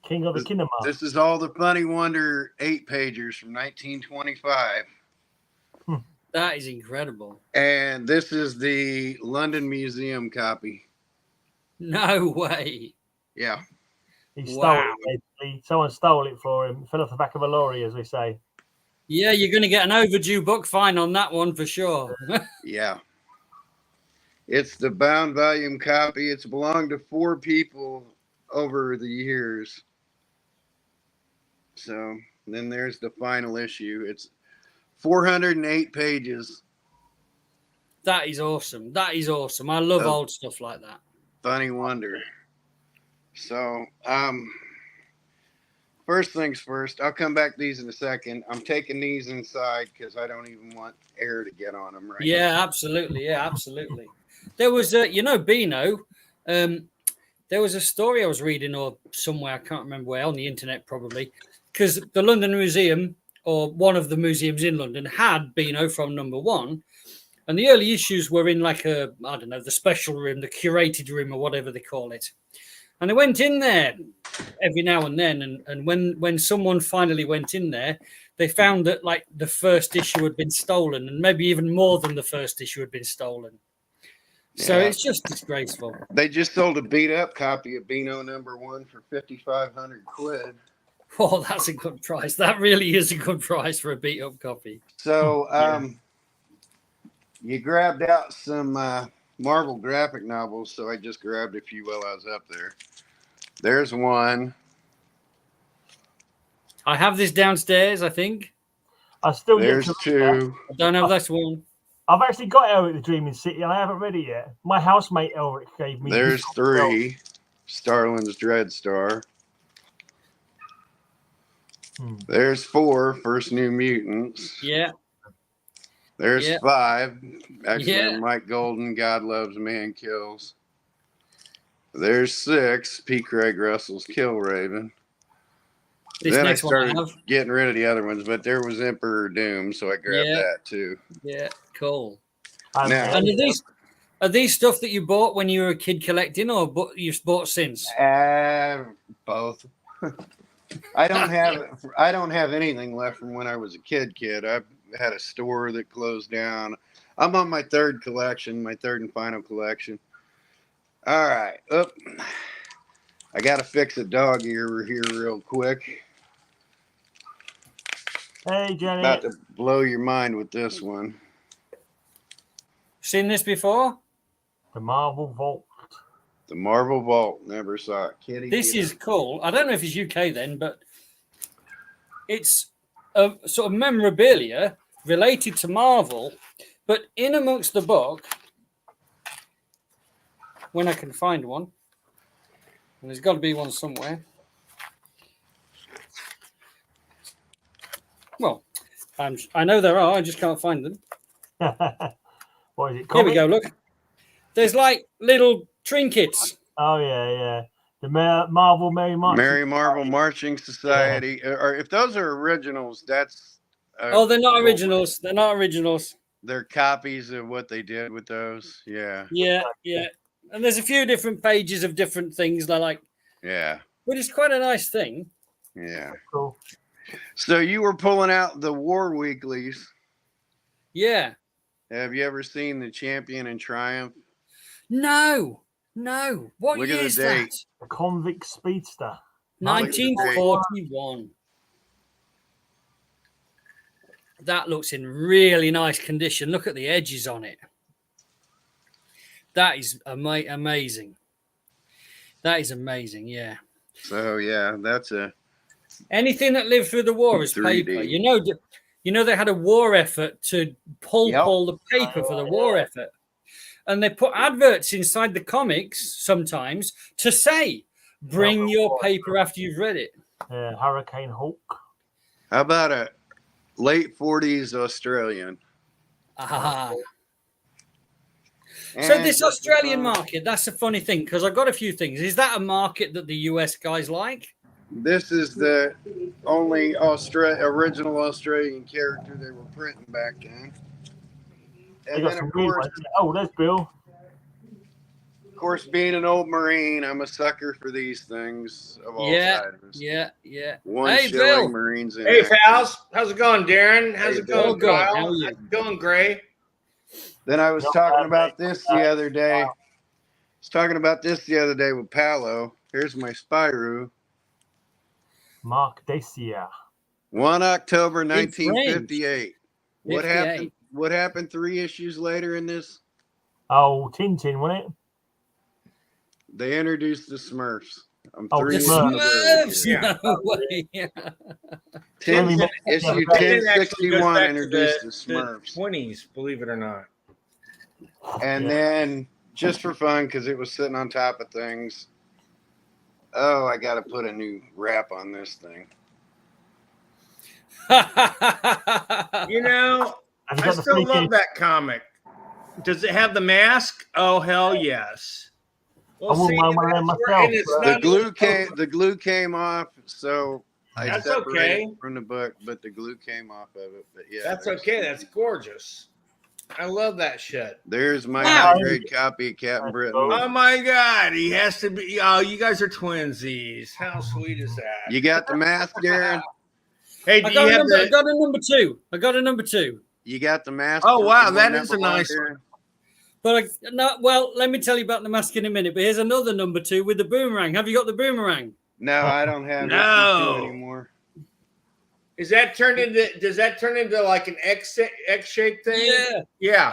[SPEAKER 1] King of the Kinema.
[SPEAKER 2] This is all the Funny Wonder 8-pagers from 1925.
[SPEAKER 3] That is incredible.
[SPEAKER 2] And this is the London Museum copy.
[SPEAKER 3] No way.
[SPEAKER 2] Yeah.
[SPEAKER 1] He stole it, basically. Someone stole it for him. Fell off the back of a lorry, as we say.
[SPEAKER 3] Yeah, you're going to get an overdue book fine on that one for sure.
[SPEAKER 2] Yeah. It's the bound volume copy. It's belonged to 4 people over the years. So then there's the final issue. It's 408 pages.
[SPEAKER 3] That is awesome. That is awesome. I love old stuff like that.
[SPEAKER 2] Funny Wonder. So, first things first, I'll come back to these in a second. I'm taking these inside because I don't even want air to get on them right now.
[SPEAKER 3] Absolutely. Yeah, absolutely. There was, Beano, there was a story I was reading or somewhere, I can't remember where, on the internet probably, because the London Museum, or one of the museums in London, had Beano from #1. And the early issues were in like the special room, the curated room, or whatever they call it. And I went in there every now and then. And when someone finally went in there, they found that like the first issue had been stolen, and maybe even more than the first issue had been stolen. So it's just disgraceful.
[SPEAKER 2] They just sold a beat up copy of Beano #1 for 5,500 quid.
[SPEAKER 3] Oh, that's a good price. That really is a good price for a beat up copy.
[SPEAKER 2] So, you grabbed out some Marvel graphic novels, so I just grabbed a few while I was up there. There's one.
[SPEAKER 3] I have this downstairs, I think.
[SPEAKER 1] I still
[SPEAKER 2] There's
[SPEAKER 1] get to
[SPEAKER 2] 2.
[SPEAKER 3] I don't have this one.
[SPEAKER 1] I've actually got Elric the Dreaming City, and I haven't read it yet. My housemate Elric gave me.
[SPEAKER 2] There's 3. Starland's Dreadstar. There's 4. First New Mutants.
[SPEAKER 3] Yeah.
[SPEAKER 2] There's 5. X-Men,
[SPEAKER 3] Yeah.
[SPEAKER 2] Mike Golden, God Loves, Man Kills. There's 6. P. Craig Russell's Kill Raven.
[SPEAKER 3] This
[SPEAKER 2] Then I
[SPEAKER 3] next one I
[SPEAKER 2] started
[SPEAKER 3] have.
[SPEAKER 2] getting rid of the other ones, but there was Emperor Doom, so I grabbed that too.
[SPEAKER 3] Yeah, cool.
[SPEAKER 2] Now-
[SPEAKER 3] And are these stuff that you bought when you were a kid collecting, or you've bought since?
[SPEAKER 2] Both. I don't have anything left from when I was a kid. I've had a store that closed down. I'm on my 3rd collection, my 3rd and final collection. All right. I got to fix a dog ear here real quick.
[SPEAKER 1] Hey, Jenny.
[SPEAKER 2] About to blow your mind with this one.
[SPEAKER 3] Seen this before?
[SPEAKER 1] The Marvel Vault.
[SPEAKER 2] The Marvel Vault. Never saw it. Kitty.
[SPEAKER 3] This is cool. I don't know if it's UK then, but it's a sort of memorabilia related to Marvel, but in amongst the book, when I can find one, and there's got to be one somewhere. Well, I know there are. I just can't find them.
[SPEAKER 1] What is it?
[SPEAKER 3] Here we go. Look, there's like little trinkets.
[SPEAKER 1] Oh yeah. The Marvel Mary
[SPEAKER 2] Marvel Marching Society. Or if those are originals, that's.
[SPEAKER 3] They're not originals. They're not originals.
[SPEAKER 2] They're copies of what they did with those. Yeah.
[SPEAKER 3] Yeah. And there's a few different pages of different things. They're like,
[SPEAKER 2] yeah.
[SPEAKER 3] But it's quite a nice thing.
[SPEAKER 2] Yeah.
[SPEAKER 1] Cool.
[SPEAKER 2] So you were pulling out the War Weeklies.
[SPEAKER 3] Yeah.
[SPEAKER 2] Have you ever seen the Champion and Triumph?
[SPEAKER 3] No. What
[SPEAKER 2] Look
[SPEAKER 3] year
[SPEAKER 2] at the
[SPEAKER 3] is
[SPEAKER 2] date.
[SPEAKER 3] that?
[SPEAKER 1] The Convict Speedster.
[SPEAKER 3] 1941. That looks in really nice condition. Look at the edges on it. That is amazing. That is amazing. Yeah.
[SPEAKER 2] So yeah, that's a
[SPEAKER 3] Anything that lived through the war is
[SPEAKER 2] 3D.
[SPEAKER 3] paper. You know they had a war effort to pulp all the paper for the war effort, and they put adverts inside the comics sometimes to say, "Bring your paper after you've read it."
[SPEAKER 1] Hurricane Hawk.
[SPEAKER 2] How about a late 40s Australian?
[SPEAKER 3] Ah.
[SPEAKER 2] And
[SPEAKER 3] So this Australian market, that's a funny thing because I've got a few things. Is that a market that the US guys like?
[SPEAKER 2] This is the only original Australian character they were printing back then. And then, of course,
[SPEAKER 1] there's Bill.
[SPEAKER 2] Of course, being an old Marine, I'm a sucker for these things of all sizes.
[SPEAKER 3] Yeah.
[SPEAKER 2] One
[SPEAKER 3] Hey,
[SPEAKER 2] shilling
[SPEAKER 3] Bill.
[SPEAKER 2] Marines in
[SPEAKER 4] Hey,
[SPEAKER 2] action.
[SPEAKER 4] pals. How's it going, Darren? How's it going,
[SPEAKER 3] Bill. Good.
[SPEAKER 4] Kyle?
[SPEAKER 3] How are you?
[SPEAKER 4] How's it going, Gray?
[SPEAKER 2] Then I was talking about this the other day. With Palo. Here's my Spyro.
[SPEAKER 1] Mark Dacia.
[SPEAKER 2] 1 October
[SPEAKER 3] In
[SPEAKER 2] 1958. What
[SPEAKER 3] 58.
[SPEAKER 2] happened? What happened 3 issues later in this?
[SPEAKER 1] Oh, Tintin, wasn't it?
[SPEAKER 2] They introduced the Smurfs. I'm
[SPEAKER 1] Oh,
[SPEAKER 2] 3
[SPEAKER 1] the
[SPEAKER 2] issues
[SPEAKER 3] Smurfs.
[SPEAKER 2] early.
[SPEAKER 3] No way.
[SPEAKER 2] Issue
[SPEAKER 4] It actually goes
[SPEAKER 2] 1061
[SPEAKER 4] back to
[SPEAKER 2] introduced the Smurfs.
[SPEAKER 4] 20s, believe it or not.
[SPEAKER 2] And then, just for fun, because it was sitting on top of things, I got to put a new wrap on this thing.
[SPEAKER 4] You know,
[SPEAKER 1] Have you
[SPEAKER 4] I
[SPEAKER 1] got the
[SPEAKER 4] still
[SPEAKER 1] free
[SPEAKER 4] love
[SPEAKER 1] kid?
[SPEAKER 4] that comic. Does it have the mask? Oh, hell yes.
[SPEAKER 1] I wouldn't mind one of them
[SPEAKER 4] that's
[SPEAKER 1] myself,
[SPEAKER 4] and it's
[SPEAKER 1] but-
[SPEAKER 4] not
[SPEAKER 2] The glue came off, so I
[SPEAKER 4] That's
[SPEAKER 2] separated
[SPEAKER 4] okay.
[SPEAKER 2] it from the book, but the glue came off of it. But yeah,
[SPEAKER 4] That's
[SPEAKER 2] there's-
[SPEAKER 4] okay. That's gorgeous. I love that shit.
[SPEAKER 2] There's my
[SPEAKER 3] Wow.
[SPEAKER 2] high grade copy of Captain Britain.
[SPEAKER 4] Oh my God, he has to be. Oh, you guys are twinsies. How sweet is that?
[SPEAKER 2] You got the mask, Darren?
[SPEAKER 4] Hey, do
[SPEAKER 3] I
[SPEAKER 4] you
[SPEAKER 3] got,
[SPEAKER 4] have
[SPEAKER 3] I
[SPEAKER 4] the?
[SPEAKER 3] got a number two. I got a number two.
[SPEAKER 2] You got the mask?
[SPEAKER 4] Oh, wow,
[SPEAKER 2] from
[SPEAKER 4] that
[SPEAKER 2] number
[SPEAKER 4] is a
[SPEAKER 2] one,
[SPEAKER 4] nice
[SPEAKER 2] Darren?
[SPEAKER 3] But let me tell you about the mask in a minute. But here's another number two with the boomerang. Have you got the boomerang?
[SPEAKER 2] No, I don't have
[SPEAKER 4] No.
[SPEAKER 2] issue 2 anymore.
[SPEAKER 4] Is that turned into? Does that turn into like an X-shaped thing?
[SPEAKER 3] Yeah.
[SPEAKER 4] Yeah.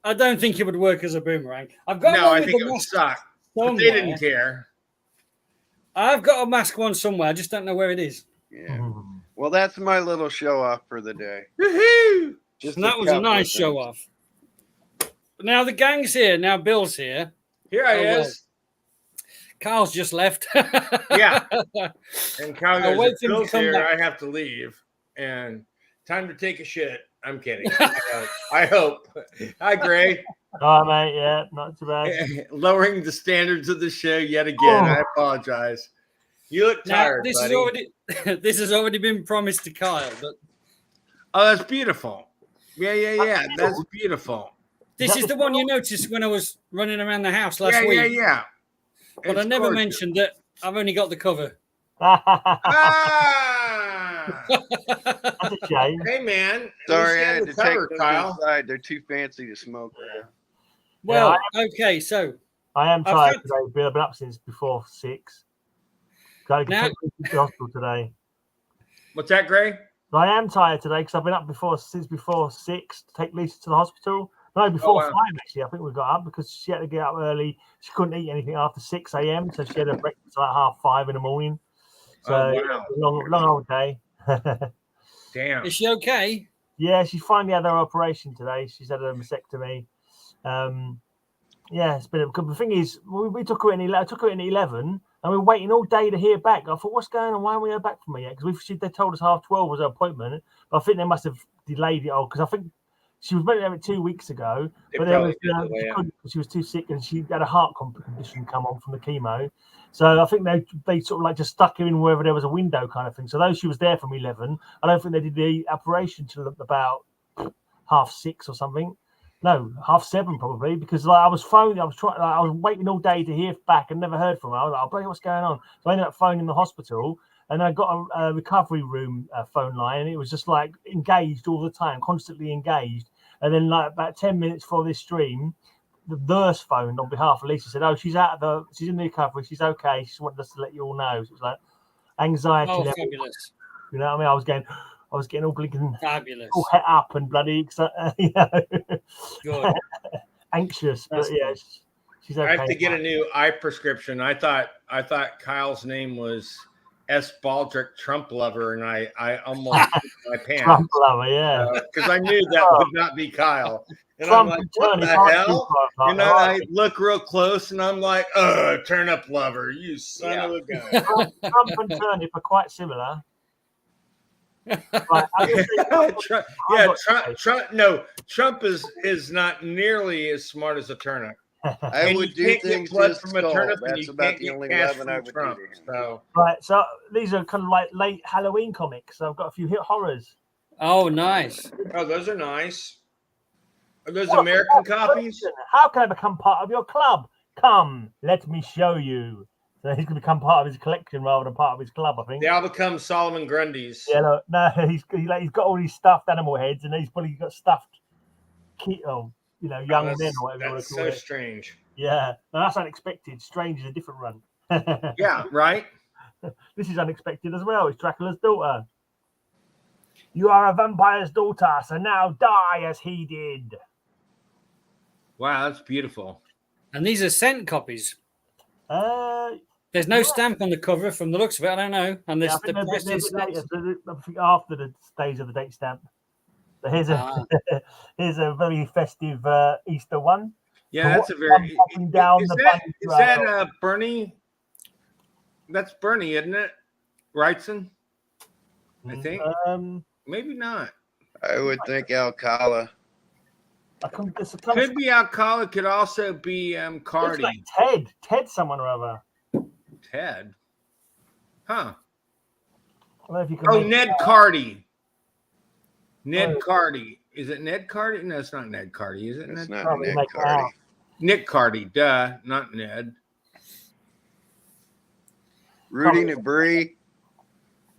[SPEAKER 3] I don't think it would work as a boomerang. I've got
[SPEAKER 4] No,
[SPEAKER 3] one
[SPEAKER 4] I
[SPEAKER 3] with
[SPEAKER 4] think
[SPEAKER 3] the
[SPEAKER 4] it would
[SPEAKER 3] mask
[SPEAKER 4] suck. But
[SPEAKER 3] somewhere.
[SPEAKER 4] they didn't care.
[SPEAKER 3] I've got a mask one somewhere. I just don't know where it is.
[SPEAKER 2] Yeah. Well, that's my little show off for the day.
[SPEAKER 4] Woohoo!
[SPEAKER 2] Just
[SPEAKER 3] And that was a
[SPEAKER 2] couple of
[SPEAKER 3] nice show
[SPEAKER 2] things.
[SPEAKER 3] off. Now the gang's here. Now Bill's here.
[SPEAKER 4] Here I
[SPEAKER 3] Oh, well.
[SPEAKER 4] is.
[SPEAKER 3] Carl's just left.
[SPEAKER 4] Yeah. And Kyle
[SPEAKER 3] I'll
[SPEAKER 4] goes,
[SPEAKER 3] wait
[SPEAKER 4] if
[SPEAKER 3] for him to
[SPEAKER 4] Bill's
[SPEAKER 3] come
[SPEAKER 4] here,
[SPEAKER 3] back.
[SPEAKER 4] I have to leave. And time to take a shit. I'm kidding. I hope. Hi, Gray.
[SPEAKER 1] All right, mate. Yeah, not too bad.
[SPEAKER 4] Lowering the standards of the show yet again.
[SPEAKER 1] Oh.
[SPEAKER 4] I apologize. You look
[SPEAKER 3] Now,
[SPEAKER 4] tired,
[SPEAKER 3] this
[SPEAKER 4] buddy.
[SPEAKER 3] this has already been promised to Kyle, but
[SPEAKER 4] Oh, that's beautiful. Yeah. That's beautiful.
[SPEAKER 3] this is the one you noticed when I was running around the house last week.
[SPEAKER 4] Yeah.
[SPEAKER 3] But I
[SPEAKER 4] It's
[SPEAKER 3] never
[SPEAKER 4] gorgeous.
[SPEAKER 3] mentioned that I've only got the cover.
[SPEAKER 4] Ah!
[SPEAKER 1] That's a shame.
[SPEAKER 4] Hey, man. At
[SPEAKER 2] Sorry,
[SPEAKER 4] least
[SPEAKER 2] I
[SPEAKER 4] you
[SPEAKER 2] had
[SPEAKER 4] the
[SPEAKER 2] to take
[SPEAKER 4] cover,
[SPEAKER 2] those
[SPEAKER 4] Kyle.
[SPEAKER 2] inside. They're too fancy to smoke around.
[SPEAKER 3] Well, okay, so
[SPEAKER 1] I am
[SPEAKER 3] I've
[SPEAKER 1] tired
[SPEAKER 3] had-
[SPEAKER 1] today, Bill. I've been up since before 6. Got to
[SPEAKER 3] Now-
[SPEAKER 1] take me to the hospital today.
[SPEAKER 4] What's that, Gray?
[SPEAKER 1] I am tired today because I've been up since before 6 to take Lisa to the hospital. No, before
[SPEAKER 4] wow.
[SPEAKER 1] 5 actually. I think we got up because she had to get up early. She couldn't eat anything after 6 a.m. So she had her breakfast at 5:30 in the morning. So
[SPEAKER 4] Oh, wow.
[SPEAKER 1] long old day.
[SPEAKER 4] Damn.
[SPEAKER 3] is she okay?
[SPEAKER 1] Yeah, she finally had her operation today. She's had a mastectomy. Yeah, it's been a good. The thing is, we took her in. I took her in at 11, and we were waiting all day to hear back. I thought, what's going on? Why haven't we heard back from her yet? Because they told us 12:30 was her appointment, but I think they must have delayed it all because I think she was meant to have it 2 weeks ago,
[SPEAKER 4] They
[SPEAKER 1] but there was,
[SPEAKER 4] probably did delay it.
[SPEAKER 1] she was too sick and she had a heart condition come on from the chemo. So I think they sort of like just stuck her in wherever there was a window kind of thing. So though she was there from 11, I don't think they did the operation till about 6:30 or something. No, 7:30 probably, because like I was waiting all day to hear back and never heard from her. I was like, oh, bloody, what's going on? So I ended up phoning the hospital, and I got a recovery room phone line, and it was just like engaged all the time, constantly engaged. And then like about 10 minutes before this stream, the nurse phoned on behalf of Lisa, said, "Oh, she's in the recovery, she's okay. She wanted us to let you all know." So it was like anxiety
[SPEAKER 3] Oh,
[SPEAKER 1] level.
[SPEAKER 3] fabulous.
[SPEAKER 1] You know what I mean? I was getting all blinking,
[SPEAKER 3] Fabulous.
[SPEAKER 1] all het up and bloody, you know,
[SPEAKER 3] Good.
[SPEAKER 1] anxious. But
[SPEAKER 3] That's
[SPEAKER 1] yeah,
[SPEAKER 3] good.
[SPEAKER 1] She's okay.
[SPEAKER 4] I have to get a new eye prescription. I thought Kyle's name was S. Baldrick Trump Lover, and I almost pooped my pants.
[SPEAKER 1] Trump lover, yeah.
[SPEAKER 4] Because I knew that would not be Kyle. And
[SPEAKER 1] Trump
[SPEAKER 4] I'm like, what the hell? And then I look real close, and I'm like, turnip lover, you son of a gun.
[SPEAKER 1] Trump and turnip are quite similar. Right,
[SPEAKER 4] Trump is not nearly as smart as a turnip.
[SPEAKER 2] I would do things just from a turnip. That's about the only loving I would do to him.
[SPEAKER 4] So.
[SPEAKER 1] Right, so these are kind of like late Halloween comics. So I've got a few hit horrors.
[SPEAKER 3] Oh, nice.
[SPEAKER 4] Oh, those are nice. Are those American copies?
[SPEAKER 1] How can I become part of your club? Come, let me show you. So he's going to become part of his collection rather than part of his club, I think.
[SPEAKER 4] They all become Solomon Grundys.
[SPEAKER 1] Yeah, look, no, he's got all these stuffed animal heads, and he's probably got stuffed, young men or whatever.
[SPEAKER 4] That's so strange.
[SPEAKER 1] Yeah, no, that's unexpected. Strange is a different run.
[SPEAKER 4] Yeah, right.
[SPEAKER 1] This is unexpected as well. It's Dracula's daughter. You are a vampire's daughter, so now die as he did.
[SPEAKER 4] Wow, that's beautiful.
[SPEAKER 3] And these are sent copies. There's no stamp on the cover from the looks of it. I don't know. And this the press is
[SPEAKER 1] after the days of the date stamp. So here's a very festive Easter one.
[SPEAKER 4] Yeah, that's a very. Is that Bernie? That's Bernie, isn't it? Wrightson? I think. Maybe not.
[SPEAKER 2] I would think Alcala.
[SPEAKER 4] Could be Alcala. Could also be Cardi.
[SPEAKER 1] Like Ted. Ted, someone or other.
[SPEAKER 4] Ted. Huh.
[SPEAKER 1] I don't know if you can
[SPEAKER 4] Ned Cardi. Ned Cardi. Is it Ned Cardi? No, it's not Ned Cardi. Is it?
[SPEAKER 2] It's
[SPEAKER 4] Ned
[SPEAKER 2] not Ned Cardi.
[SPEAKER 4] Nick Cardi. Duh. Not Ned.
[SPEAKER 2] Rudy Nabri.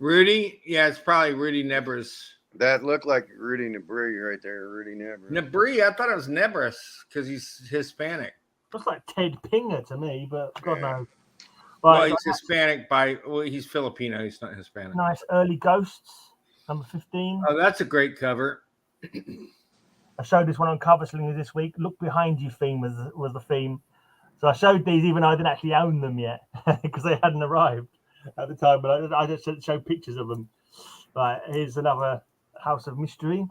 [SPEAKER 4] Rudy? Yeah, it's probably Rudy Nebris.
[SPEAKER 2] That looked like Rudy Nabri right there. Rudy Nebris.
[SPEAKER 4] Nabri? I thought it was Nebris because he's Hispanic.
[SPEAKER 1] Looks like Ted Pinger to me, but God knows.
[SPEAKER 4] Well, he's Hispanic he's Filipino. He's not Hispanic.
[SPEAKER 1] Nice early Ghosts, number 15.
[SPEAKER 4] Oh, that's a great cover.
[SPEAKER 1] I showed this one on Cover Slingers this week. Look Behind You theme was the theme. So I showed these even though I didn't actually own them yet because they hadn't arrived at the time. But I just showed pictures of them. Right, here's another House of Mystery.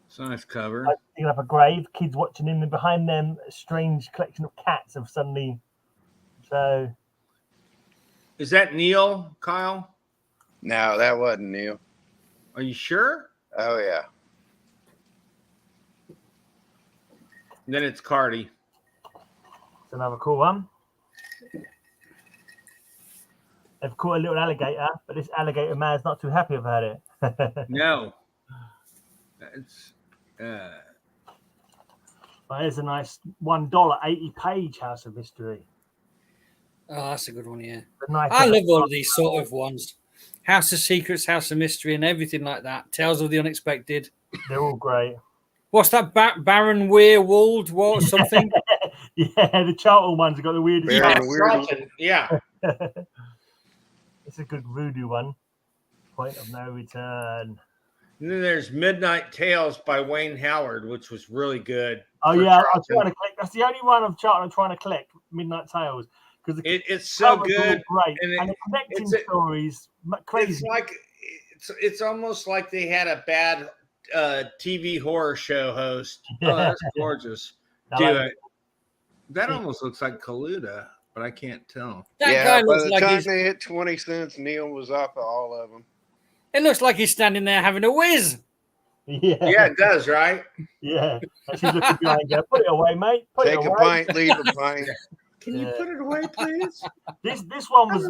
[SPEAKER 4] It's a nice cover.
[SPEAKER 1] Digging up a grave, kids watching him, and behind them, a strange collection of cats have suddenly. So.
[SPEAKER 4] Is that Neil, Kyle?
[SPEAKER 2] No, that wasn't Neil.
[SPEAKER 4] Are you sure?
[SPEAKER 2] Oh, yeah.
[SPEAKER 4] Then it's Cardi.
[SPEAKER 1] It's another cool one. They've caught a little alligator, but this alligator man's not too happy about it.
[SPEAKER 4] No. It's
[SPEAKER 1] But here's a nice $1 80-page House of Mystery.
[SPEAKER 3] Oh, that's a good one, yeah.
[SPEAKER 1] Nice
[SPEAKER 3] I love all of these sort of ones. House of Secrets, House of Mystery, and everything like that. Tales of the Unexpected.
[SPEAKER 1] They're all great.
[SPEAKER 3] What's that? Baron Weirwold? What? Something?
[SPEAKER 1] Yeah, the Charlton ones have got the weirdest.
[SPEAKER 4] Yeah.
[SPEAKER 1] It's a good voodoo one. Point of No Return.
[SPEAKER 4] And then there's Midnight Tales by Wayne Howard, which was really good.
[SPEAKER 1] Oh, yeah. I'm trying to collect. That's the only one of Charlton I'm trying to collect, Midnight Tales. Because
[SPEAKER 4] it's so good.
[SPEAKER 1] Great. And the connecting stories, crazy.
[SPEAKER 4] It's almost like they had a bad TV horror show host. Yeah. Oh, that's gorgeous. That almost looks like Kaluta, but I can't tell.
[SPEAKER 2] That guy looks by the time they hit 20 cents, Neil was off of all of them.
[SPEAKER 3] It looks like he's standing there having a whiz.
[SPEAKER 4] Yeah, it does, right?
[SPEAKER 1] Yeah. She's looking behind her. Put it away, mate.
[SPEAKER 2] Take a pint, leave a pint.
[SPEAKER 4] Can you put it away, please?
[SPEAKER 1] This one was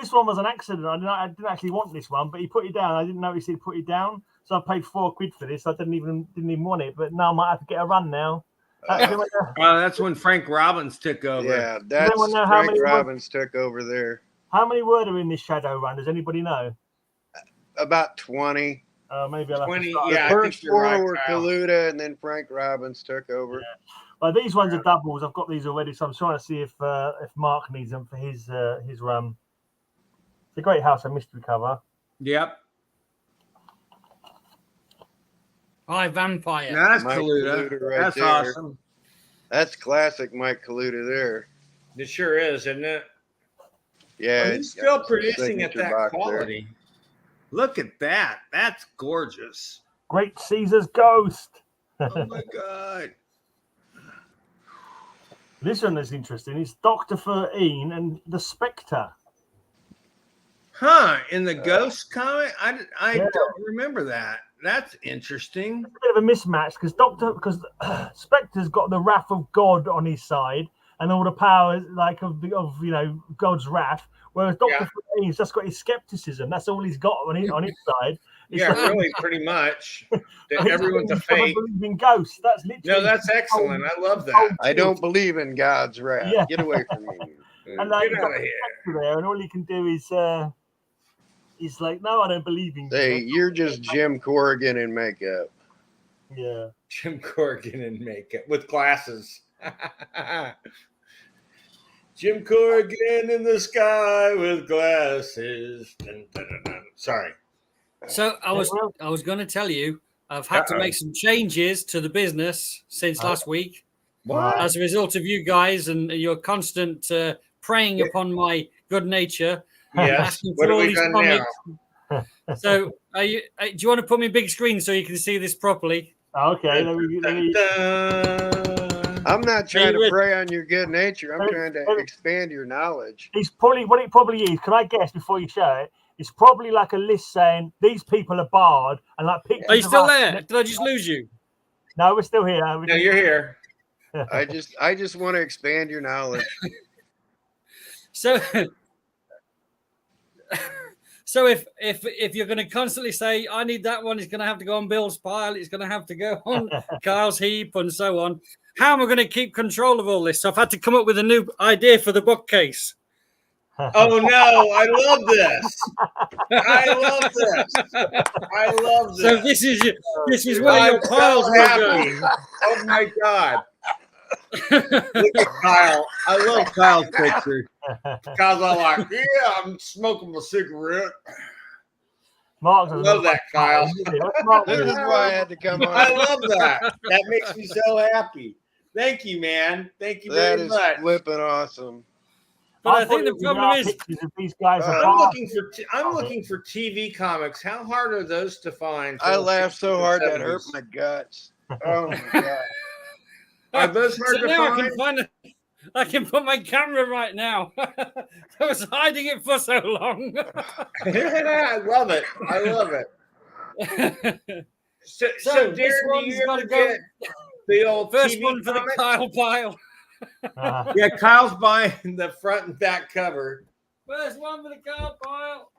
[SPEAKER 1] This one was an accident. I didn't actually want this one, but he put it down. I didn't notice he put it down, so I paid £4 for this. I didn't even want it, but now I might have to get a run now.
[SPEAKER 4] That's when Frank Robbins took over.
[SPEAKER 2] Yeah, that's Frank Robbins took over there.
[SPEAKER 1] How many were there in this shadow run? Does anybody know?
[SPEAKER 2] About 20.
[SPEAKER 1] Maybe I'll
[SPEAKER 4] 20.
[SPEAKER 2] The first four were Kaluta, and then Frank Robbins took over.
[SPEAKER 1] Yeah. Well, these ones are doubles. I've got these already, so I'm trying to see if Mark needs them for his run. It's a great House of Mystery cover.
[SPEAKER 4] Yep.
[SPEAKER 3] Hi, Vampire.
[SPEAKER 4] That's Kaluta. Right, that's there. Awesome.
[SPEAKER 2] That's classic Mike Kaluta there.
[SPEAKER 4] It sure is, isn't it?
[SPEAKER 2] Yeah,
[SPEAKER 4] Well, he's still producing at that
[SPEAKER 2] box
[SPEAKER 4] quality. Look at that. That's gorgeous.
[SPEAKER 1] Great Caesar's Ghost.
[SPEAKER 4] Oh my God.
[SPEAKER 1] This one is interesting. It's Dr. 13 and the Spectre.
[SPEAKER 4] Huh? In the Ghost comic? I
[SPEAKER 1] Yeah.
[SPEAKER 4] don't remember that. That's interesting.
[SPEAKER 1] It's a bit of a mismatch because Spectre's got the wrath of God on his side and all the powers like of God's wrath, whereas Dr. 13's just got his skepticism. That's all he's got on his side. It's
[SPEAKER 4] Yeah, really, pretty much. That everyone's a fake.
[SPEAKER 1] Believe ghosts. That's literally.
[SPEAKER 4] No, that's excellent. I love that.
[SPEAKER 2] I don't believe in God's wrath.
[SPEAKER 1] Yeah.
[SPEAKER 2] Get away from me.
[SPEAKER 1] And
[SPEAKER 4] Get out of here.
[SPEAKER 1] There, and all he can do is he's like, no, I don't believe in you.
[SPEAKER 2] Say, you're just Jim Corrigan in makeup.
[SPEAKER 1] Yeah.
[SPEAKER 4] Jim Corrigan in makeup with glasses. Jim Corrigan in the sky with glasses. Dun, dun, dun, dun. Sorry.
[SPEAKER 3] So I was going to tell you, I've had to make some changes to the business since last week.
[SPEAKER 4] What?
[SPEAKER 3] As a result of you guys and your constant preying upon my good nature.
[SPEAKER 4] Yes. What have we done now?
[SPEAKER 3] So, do you want to put me big screen so you can see this properly?
[SPEAKER 1] Okay.
[SPEAKER 2] I'm not trying to prey on your good nature. I'm trying to expand your knowledge.
[SPEAKER 1] It's probably what it probably is. Can I guess before you show it? It's probably like a list saying these people are barred and like pictures.
[SPEAKER 3] Are you still there? Did I just lose you?
[SPEAKER 1] No, we're still here.
[SPEAKER 4] No, you're here.
[SPEAKER 2] I just want to expand your knowledge.
[SPEAKER 3] So if you're going to constantly say I need that one, it's going to have to go on Bill's pile, it's going to have to go on Kyle's heap, and so on. How am I going to keep control of all this? So I've had to come up with a new idea for the bookcase.
[SPEAKER 4] Oh no! I love this. I love this.
[SPEAKER 3] So this is where your piles will go.
[SPEAKER 4] Oh my God! Look at Kyle. I love Kyle's picture. Kyle's all like, "Yeah, I'm smoking a cigarette."
[SPEAKER 1] Mark
[SPEAKER 4] I love that, Kyle.
[SPEAKER 2] This is why I had to come on.
[SPEAKER 4] I love that. That makes me so happy. Thank you, man. Thank you very much.
[SPEAKER 2] That is flipping awesome.
[SPEAKER 3] But I think the problem is
[SPEAKER 1] these guys are
[SPEAKER 4] I'm looking for TV comics. How hard are those to find?
[SPEAKER 2] I laughed so hard that hurt my guts. Oh my God.
[SPEAKER 4] Are those hard to
[SPEAKER 3] now
[SPEAKER 4] find?
[SPEAKER 3] I can put my camera right now. I was hiding it for so long.
[SPEAKER 4] I love it. I love it. So Darren,
[SPEAKER 3] this
[SPEAKER 4] do
[SPEAKER 3] one's
[SPEAKER 4] you
[SPEAKER 3] got to
[SPEAKER 4] ever
[SPEAKER 3] go.
[SPEAKER 4] get the old
[SPEAKER 3] First
[SPEAKER 4] TV
[SPEAKER 3] one for the
[SPEAKER 4] comics?
[SPEAKER 3] Kyle pile.
[SPEAKER 4] Yeah, Kyle's buying the front and back cover.
[SPEAKER 3] First one for the Kyle pile.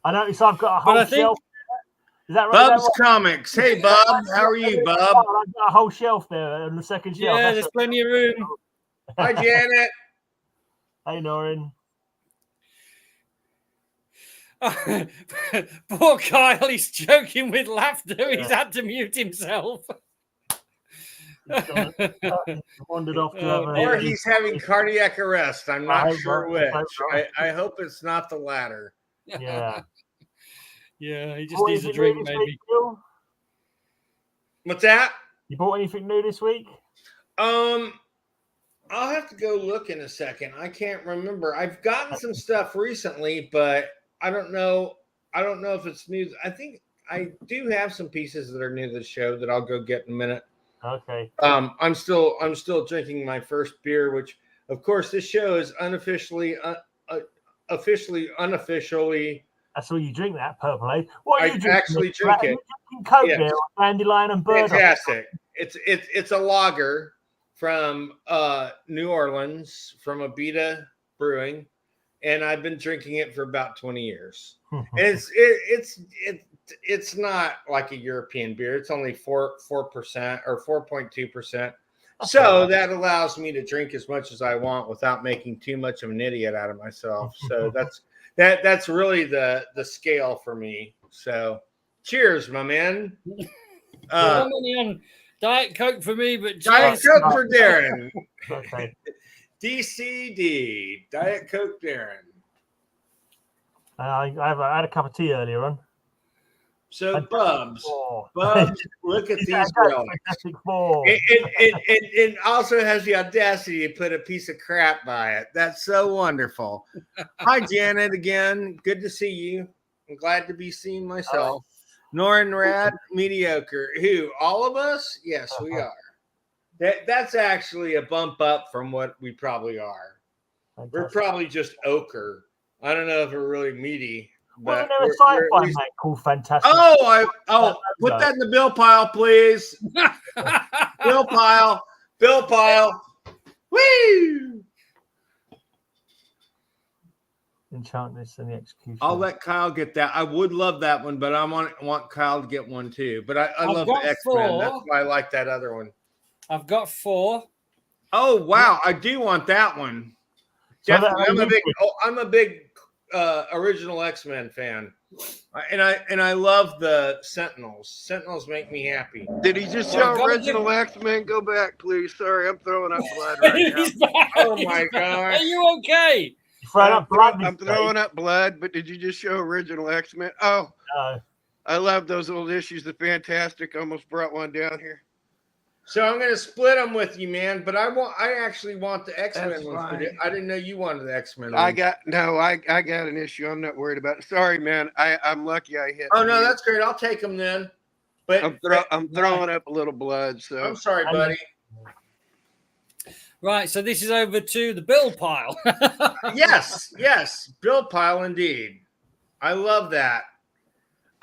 [SPEAKER 1] I noticed I've got a whole shelf. Is that right?
[SPEAKER 4] Bub's Comics. Hey, Bob. How are you, Bob?
[SPEAKER 1] I've got a whole shelf there on the second shelf.
[SPEAKER 3] Yeah, there's plenty of room.
[SPEAKER 4] Hi, Janet.
[SPEAKER 1] Hey, Norrin.
[SPEAKER 3] Poor Kyle, he's joking with laughter. He's had to mute himself.
[SPEAKER 1] Wandered off
[SPEAKER 4] or he's having cardiac arrest. I'm not sure which. I hope it's not the latter.
[SPEAKER 1] Yeah.
[SPEAKER 3] Yeah, he just needs a drink, maybe.
[SPEAKER 1] Week,
[SPEAKER 4] What's that?
[SPEAKER 1] You bought anything new this week?
[SPEAKER 4] I'll have to go look in a second. I can't remember. I've gotten some stuff recently, but I don't know. I don't know if it's new. I think I do have some pieces that are new to the show that I'll go get in a minute.
[SPEAKER 1] Okay.
[SPEAKER 4] I'm still drinking my first beer, which of course this show is unofficially.
[SPEAKER 1] That's all you drink, that Purple Ale. What are you drinking?
[SPEAKER 4] Actually drink it.
[SPEAKER 1] Coke there, Dandelion and Bird.
[SPEAKER 4] Fantastic. It's a lager from New Orleans from Abita Brewing, and I've been drinking it for about 20 years. And it's not like a European beer. It's only 4% or 4.2%. So that allows me to drink as much as I want without making too much of an idiot out of myself. So that's really the scale for me. So cheers, my man.
[SPEAKER 3] Money on Diet Coke for me, but
[SPEAKER 4] Diet Coke for Darren.
[SPEAKER 1] Okay.
[SPEAKER 4] DCD, Diet Coke Darren.
[SPEAKER 1] I had a cup of tea earlier on.
[SPEAKER 4] So
[SPEAKER 1] Fantastic
[SPEAKER 4] Bubs,
[SPEAKER 1] Four.
[SPEAKER 4] look at
[SPEAKER 1] It's
[SPEAKER 4] these
[SPEAKER 1] that
[SPEAKER 4] relics.
[SPEAKER 1] Fantastic Four.
[SPEAKER 4] It also has the audacity to put a piece of crap by it. That's so wonderful. Hi, Janet, again. Good to see you. I'm glad to be seen myself. Norrin Rad, mediocre. Who? All of us? Yes, we are. That's actually a bump up from what we probably are.
[SPEAKER 1] Fantastic.
[SPEAKER 4] We're probably just ochre. I don't know if we're really meaty.
[SPEAKER 1] Wasn't
[SPEAKER 4] But
[SPEAKER 1] there a sci-fi man called Fantastic?
[SPEAKER 4] Put that in the bill pile, please. Bill pile. Woo!
[SPEAKER 1] Enchantness and the Execution.
[SPEAKER 4] I'll let Kyle get that. I would love that one, but I want Kyle to get one too. But I love the X-Men. That's why I like that other one.
[SPEAKER 3] I've got 4.
[SPEAKER 4] Oh wow, I do want that one.
[SPEAKER 1] So
[SPEAKER 4] Definitely. I'm a big original X-Men fan. And I love the Sentinels. Sentinels make me happy.
[SPEAKER 2] Did he just show original X-Men? Go back, please. Sorry, I'm throwing up blood right now.
[SPEAKER 4] Oh my god.
[SPEAKER 3] Are you okay?
[SPEAKER 2] I'm throwing up blood, but did you just show original X-Men? Oh,
[SPEAKER 1] no.
[SPEAKER 2] I love those old issues. The Fantastic almost brought one down here.
[SPEAKER 4] So I'm going to split them with you, man. But I actually want the X-Men ones. I didn't know you wanted the X-Men ones.
[SPEAKER 2] I got an issue. I'm not worried about it. Sorry, man. I'm lucky I hit.
[SPEAKER 4] Oh no, that's great. I'll take them then. But
[SPEAKER 2] I'm throwing up a little blood. So
[SPEAKER 4] I'm sorry, buddy.
[SPEAKER 3] Right, so this is over to the bill pile.
[SPEAKER 4] Yes, bill pile indeed. I love that.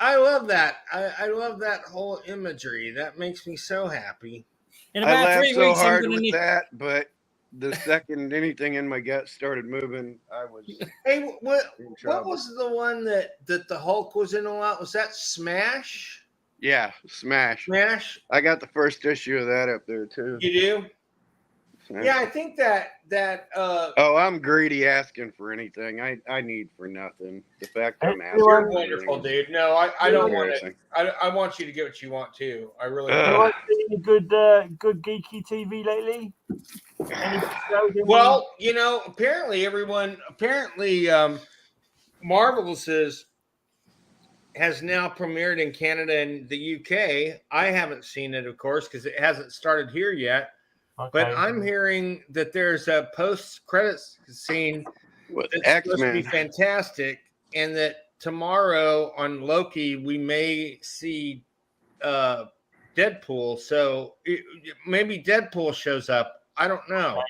[SPEAKER 4] I love that whole imagery. That makes me so happy.
[SPEAKER 3] In about
[SPEAKER 2] I
[SPEAKER 3] 3
[SPEAKER 2] laughed so
[SPEAKER 3] weeks,
[SPEAKER 2] hard
[SPEAKER 3] I'm going to
[SPEAKER 2] with
[SPEAKER 3] need.
[SPEAKER 2] that, but the second anything in my gut started moving, I was.
[SPEAKER 4] Hey, what was the one that the Hulk was in a lot? Was that Smash?
[SPEAKER 2] Yeah, Smash.
[SPEAKER 4] Smash.
[SPEAKER 2] I got the first issue of that up there too.
[SPEAKER 4] You do? Yeah, I think that.
[SPEAKER 2] Oh, I'm greedy asking for anything. I need for nothing. The fact I'm asking.
[SPEAKER 4] You're wonderful, dude. No, I don't want it. I want you to get what you want too. I really.
[SPEAKER 1] Have you seen any good geeky TV lately?
[SPEAKER 4] Well, apparently Marvelous has now premiered in Canada and the UK. I haven't seen it, of course, because it hasn't started here yet. Okay. But I'm hearing that there's a post-credits scene that's supposed to be fantastic, and that tomorrow on Loki we may see Deadpool. So maybe Deadpool shows up. I don't know,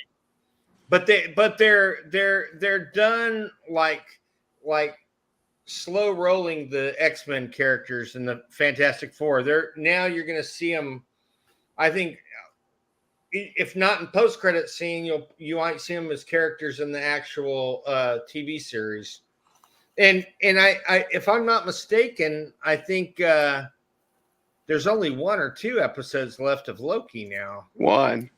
[SPEAKER 4] but they're done like slow rolling the X-Men characters and the Fantastic Four. You're going to see them. I think. If not in post-credit scene, you might see them as characters in the actual TV series. And I if I'm not mistaken, I think there's only 1 or 2 episodes left of Loki now.
[SPEAKER 2] One?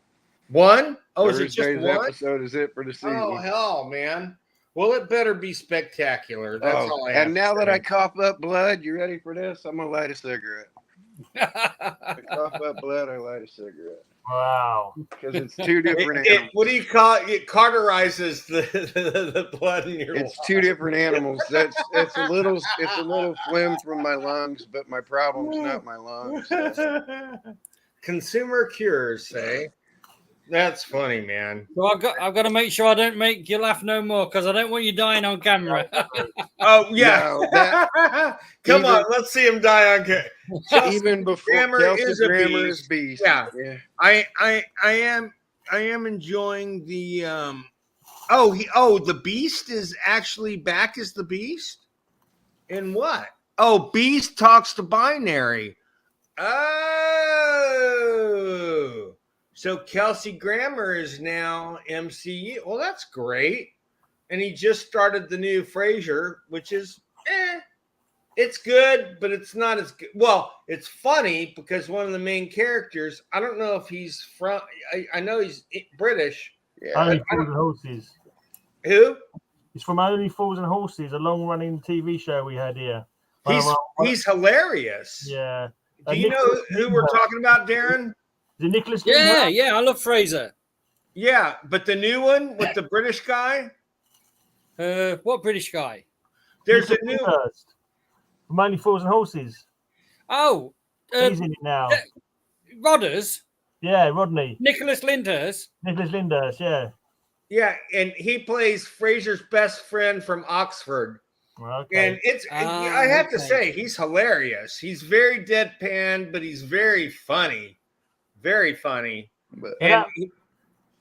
[SPEAKER 4] Oh, is it just one?
[SPEAKER 2] Episode is it for the season?
[SPEAKER 4] Oh hell, man! Well, it better be spectacular. That's all I have.
[SPEAKER 2] And now that I cough up blood, you ready for this? I'm gonna light a cigarette. I cough up blood, I light a cigarette.
[SPEAKER 1] Wow.
[SPEAKER 2] Because it's 2 different animals.
[SPEAKER 4] What do you call it? It cauterizes the blood in your
[SPEAKER 2] It's 2 different animals. It's a little phlegm from my lungs, but my problem's not my lungs. So.
[SPEAKER 4] Consumer cures, say. That's funny, man.
[SPEAKER 3] So I've got to make sure I don't make you laugh no more, because I don't want you dying on camera.
[SPEAKER 4] Oh yeah. No, come on, let's see him die on camera.
[SPEAKER 2] Even before Kelsey Grammer is beast.
[SPEAKER 4] Yeah. I am enjoying the the Beast is actually back as the Beast? In what? Oh, Beast talks to Binary. Oh. So Kelsey Grammer is now MCU. Well, that's great. And he just started the new Frasier, which is it's good, but it's not as good. Well, it's funny because one of the main characters, I don't know if he's from, I know he's British.
[SPEAKER 1] Yeah. Only Fools and Horses.
[SPEAKER 4] Who?
[SPEAKER 1] He's from Only Fools and Horses, a long-running TV show we had here.
[SPEAKER 4] He's hilarious.
[SPEAKER 1] Yeah.
[SPEAKER 4] Do you know who we're talking about, Darren?
[SPEAKER 1] The Nicholas.
[SPEAKER 3] Yeah, I love Fraser.
[SPEAKER 4] Yeah, but the new one with the British guy.
[SPEAKER 3] What British guy?
[SPEAKER 4] There's a new
[SPEAKER 1] from Only Fools and Horses.
[SPEAKER 3] Oh,
[SPEAKER 1] He's in it now.
[SPEAKER 3] Rodders.
[SPEAKER 1] Yeah, Rodney.
[SPEAKER 3] Nicholas Lyndhurst.
[SPEAKER 1] Nicholas Lyndhurst, yeah.
[SPEAKER 4] Yeah, and he plays Fraser's best friend from Oxford.
[SPEAKER 1] Okay.
[SPEAKER 4] And I have to say, he's hilarious. He's very deadpan, but he's very funny. Very funny.
[SPEAKER 1] Yeah,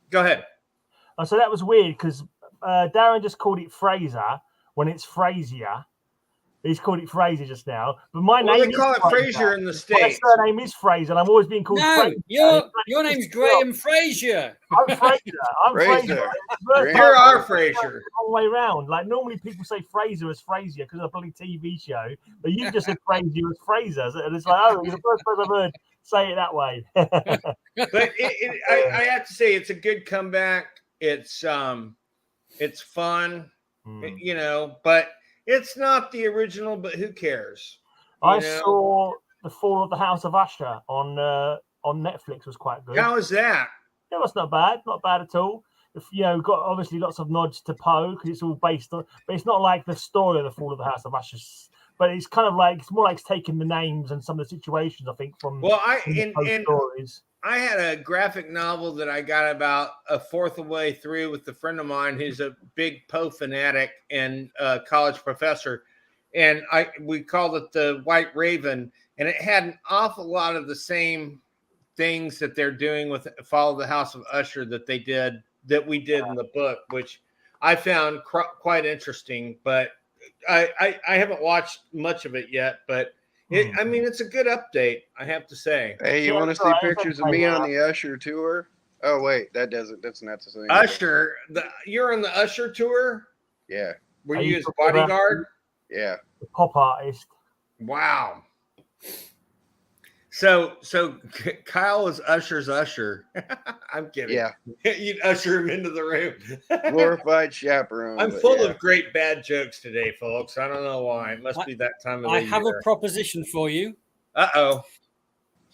[SPEAKER 4] Go ahead.
[SPEAKER 1] So that was weird because Darren just called it Fraser when it's Frasier. He's called it Fraser just now. But my name
[SPEAKER 4] they call it Fraser in the States.
[SPEAKER 1] My surname is Fraser, and I'm always being called Fraser.
[SPEAKER 3] Your name's Graham Fraser.
[SPEAKER 1] I'm Fraser. I'm Fraser.
[SPEAKER 4] You're our Fraser.
[SPEAKER 1] All the way around. Like normally people say Fraser as Frasier because of a bloody TV show, but you just said Fraser as Fraser, and it's like, oh, you're the first person I've heard say it that way.
[SPEAKER 4] But I have to say, it's a good comeback. It's fun, you know, but it's not the original. But who cares?
[SPEAKER 1] I saw The Fall of the House of Usher on Netflix. Was quite good.
[SPEAKER 4] How is that?
[SPEAKER 1] It was not bad at all. You know, got obviously lots of nods to Poe because it's all based on, but it's not like the story of The Fall of the House of Usher. But it's kind of like it's more like it's taking the names and some of the situations, I think, from stories.
[SPEAKER 4] I had a graphic novel that I got about a fourth of the way through with a friend of mine who's a big Poe fanatic and a college professor, and we called it the White Raven, and it had an awful lot of the same things that they're doing with Follow the House of Usher that we did in the book, which I found quite interesting, but I haven't watched much of it yet, but I mean, it's a good update, I have to say.
[SPEAKER 2] Hey, you want to see pictures of me on the Usher tour? Oh, wait, that's not the same.
[SPEAKER 4] Usher, you're on the Usher tour?
[SPEAKER 2] Yeah.
[SPEAKER 4] Were you his bodyguard?
[SPEAKER 2] Yeah.
[SPEAKER 1] The pop artist.
[SPEAKER 4] Wow. So Kyle is Usher's Usher. I'm kidding.
[SPEAKER 2] Yeah.
[SPEAKER 4] You'd usher him into the room.
[SPEAKER 2] Glorified chaperone.
[SPEAKER 4] I'm full of great bad jokes today, folks. I don't know why. It must be that time of the year.
[SPEAKER 3] I have a proposition for you.
[SPEAKER 4] Uh-oh.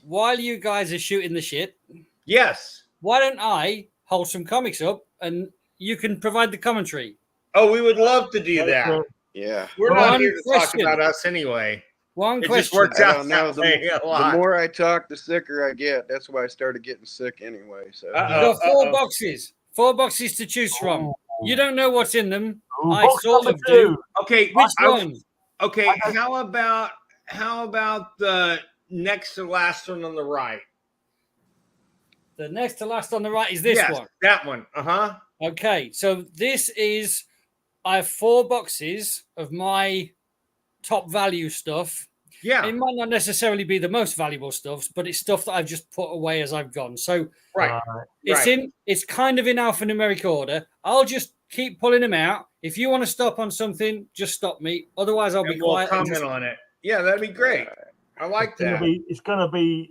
[SPEAKER 3] While you guys are shooting the shit,
[SPEAKER 4] yes.
[SPEAKER 3] Why don't I hold some comics up and you can provide the commentary?
[SPEAKER 4] Oh, we would love to do that.
[SPEAKER 2] Yeah.
[SPEAKER 4] We're not here to talk about us anyway.
[SPEAKER 3] One
[SPEAKER 4] it
[SPEAKER 3] question.
[SPEAKER 4] Just works out
[SPEAKER 2] that way a lot. The more I talk, the sicker I get. That's why I started getting sick anyway. So
[SPEAKER 3] you got four boxes to choose from. You don't know what's in them. I sort of do.
[SPEAKER 4] Okay,
[SPEAKER 3] which one?
[SPEAKER 4] Okay, how about the next to last one on the right?
[SPEAKER 3] The next to last on the right is this one.
[SPEAKER 4] That one.
[SPEAKER 3] Okay, so this is. I have 4 boxes of my top value stuff.
[SPEAKER 4] Yeah.
[SPEAKER 3] It might not necessarily be the most valuable stuff, but it's stuff that I've just put away as I've gone. So it's kind of in alphanumeric order. I'll just keep pulling them out. If you want to stop on something, just stop me. Otherwise, I'll be quiet.
[SPEAKER 4] Comment on it. Yeah, that'd be great. I like that.
[SPEAKER 1] It's gonna be.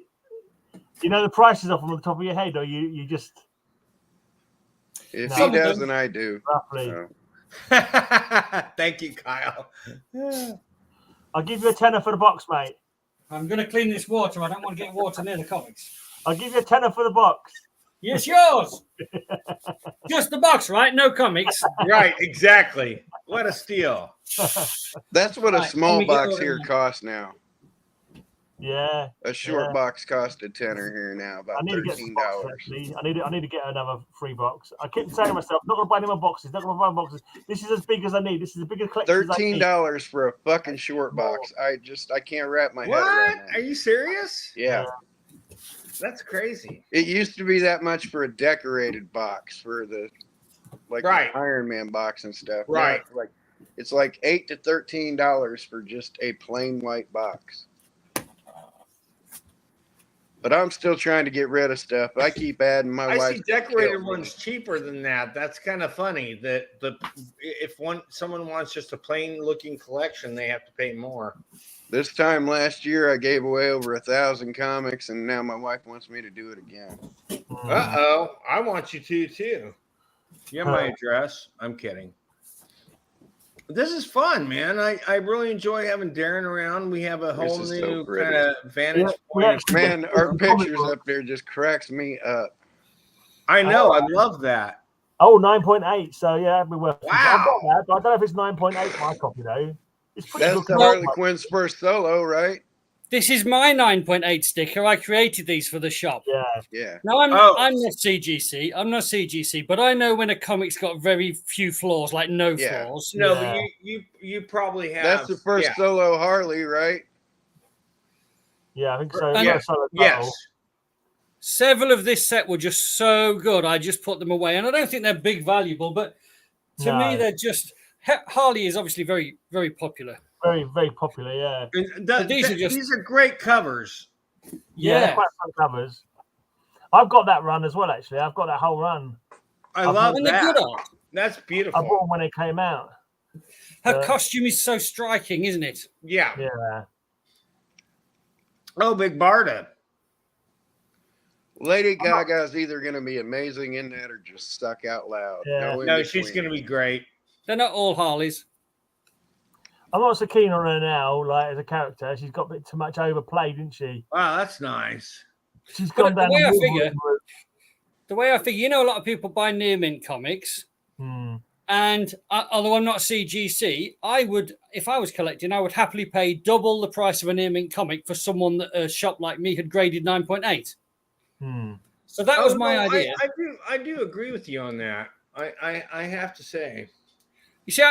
[SPEAKER 1] You know the prices off on the top of your head, or you just.
[SPEAKER 2] If he doesn't, I do.
[SPEAKER 1] Roughly.
[SPEAKER 2] So.
[SPEAKER 4] Thank you, Kyle.
[SPEAKER 1] I'll give you a tenner for the box, mate.
[SPEAKER 3] I'm going to clean this water. I don't want to get water near the comics.
[SPEAKER 1] I'll give you a tenner for the box.
[SPEAKER 3] Yes, yours. Just the box, right? No comics.
[SPEAKER 4] Right, exactly. What a steal.
[SPEAKER 2] That's what a small box here costs now.
[SPEAKER 1] Yeah.
[SPEAKER 2] A short box cost a tenner here now, about $13.
[SPEAKER 1] I need to get another free box. I keep saying to myself, not gonna buy any more boxes, not gonna buy boxes. This is as big as I need. This is the biggest collection.
[SPEAKER 2] $13 for a fucking short box. I can't wrap my head around that.
[SPEAKER 4] Are you serious?
[SPEAKER 2] Yeah.
[SPEAKER 4] That's crazy.
[SPEAKER 2] It used to be that much for a decorated box for the the Iron Man box and stuff.
[SPEAKER 4] Right.
[SPEAKER 2] Now it's like $8 to $13 for just a plain white box. But I'm still trying to get rid of stuff. I keep adding my wife.
[SPEAKER 4] I see decorated ones cheaper than that. That's kind of funny. That if someone wants just a plain looking collection, they have to pay more.
[SPEAKER 2] This time last year, I gave away over 1,000 comics, and now my wife wants me to do it again.
[SPEAKER 4] Uh-oh. I want you to, too. You have my address. I'm kidding. This is fun, man. I really enjoy having Darren around. We have a whole new kind of vantage point.
[SPEAKER 2] Man, our pictures up there just cracks me up.
[SPEAKER 4] I know. I love that.
[SPEAKER 1] Oh, 9.8. So, yeah, we were.
[SPEAKER 4] Wow.
[SPEAKER 1] I don't know if it's 9.8 my copy, though. It's pretty
[SPEAKER 2] That's the Harley Quinn's first solo, right?
[SPEAKER 3] This is my 9.8 sticker. I created these for the shop.
[SPEAKER 2] Yeah.
[SPEAKER 3] Now I'm not CGC. I'm not CGC, but I know when a comic's got very few flaws, like no flaws.
[SPEAKER 4] No, but you probably have.
[SPEAKER 2] That's the first solo Harley, right?
[SPEAKER 1] Yeah, I think so.
[SPEAKER 4] Yes.
[SPEAKER 3] Several of this set were just so good. I just put them away, and I don't think they're big valuable, but to me, they're just. Harley is obviously very, very popular.
[SPEAKER 1] Very, very popular. Yeah.
[SPEAKER 4] These are great covers.
[SPEAKER 3] Yeah,
[SPEAKER 1] quite fun covers. I've got that run as well. Actually, I've got that whole run.
[SPEAKER 4] I love that.
[SPEAKER 3] Good art.
[SPEAKER 4] That's beautiful.
[SPEAKER 1] I bought them when it came out.
[SPEAKER 3] Her costume is so striking, isn't it?
[SPEAKER 4] Yeah.
[SPEAKER 1] Yeah.
[SPEAKER 4] Oh, Big Barda.
[SPEAKER 2] Lady Gaga's either going to be amazing in that or just stuck out loud.
[SPEAKER 1] Yeah.
[SPEAKER 4] No, she's going to be great.
[SPEAKER 3] They're not all Harleys.
[SPEAKER 1] I'm not so keen on her now, like as a character. She's got a bit too much overplayed, didn't she?
[SPEAKER 4] Wow, that's nice.
[SPEAKER 1] She's gone down
[SPEAKER 3] the way I figure, you know, a lot of people buy near mint comics, and although I'm not CGC, I would, if I was collecting, I would happily pay double the price of a near mint comic for someone that a shop like me had graded 9.8. So that was my idea.
[SPEAKER 4] I do agree with you on that. I have to say.
[SPEAKER 3] You see,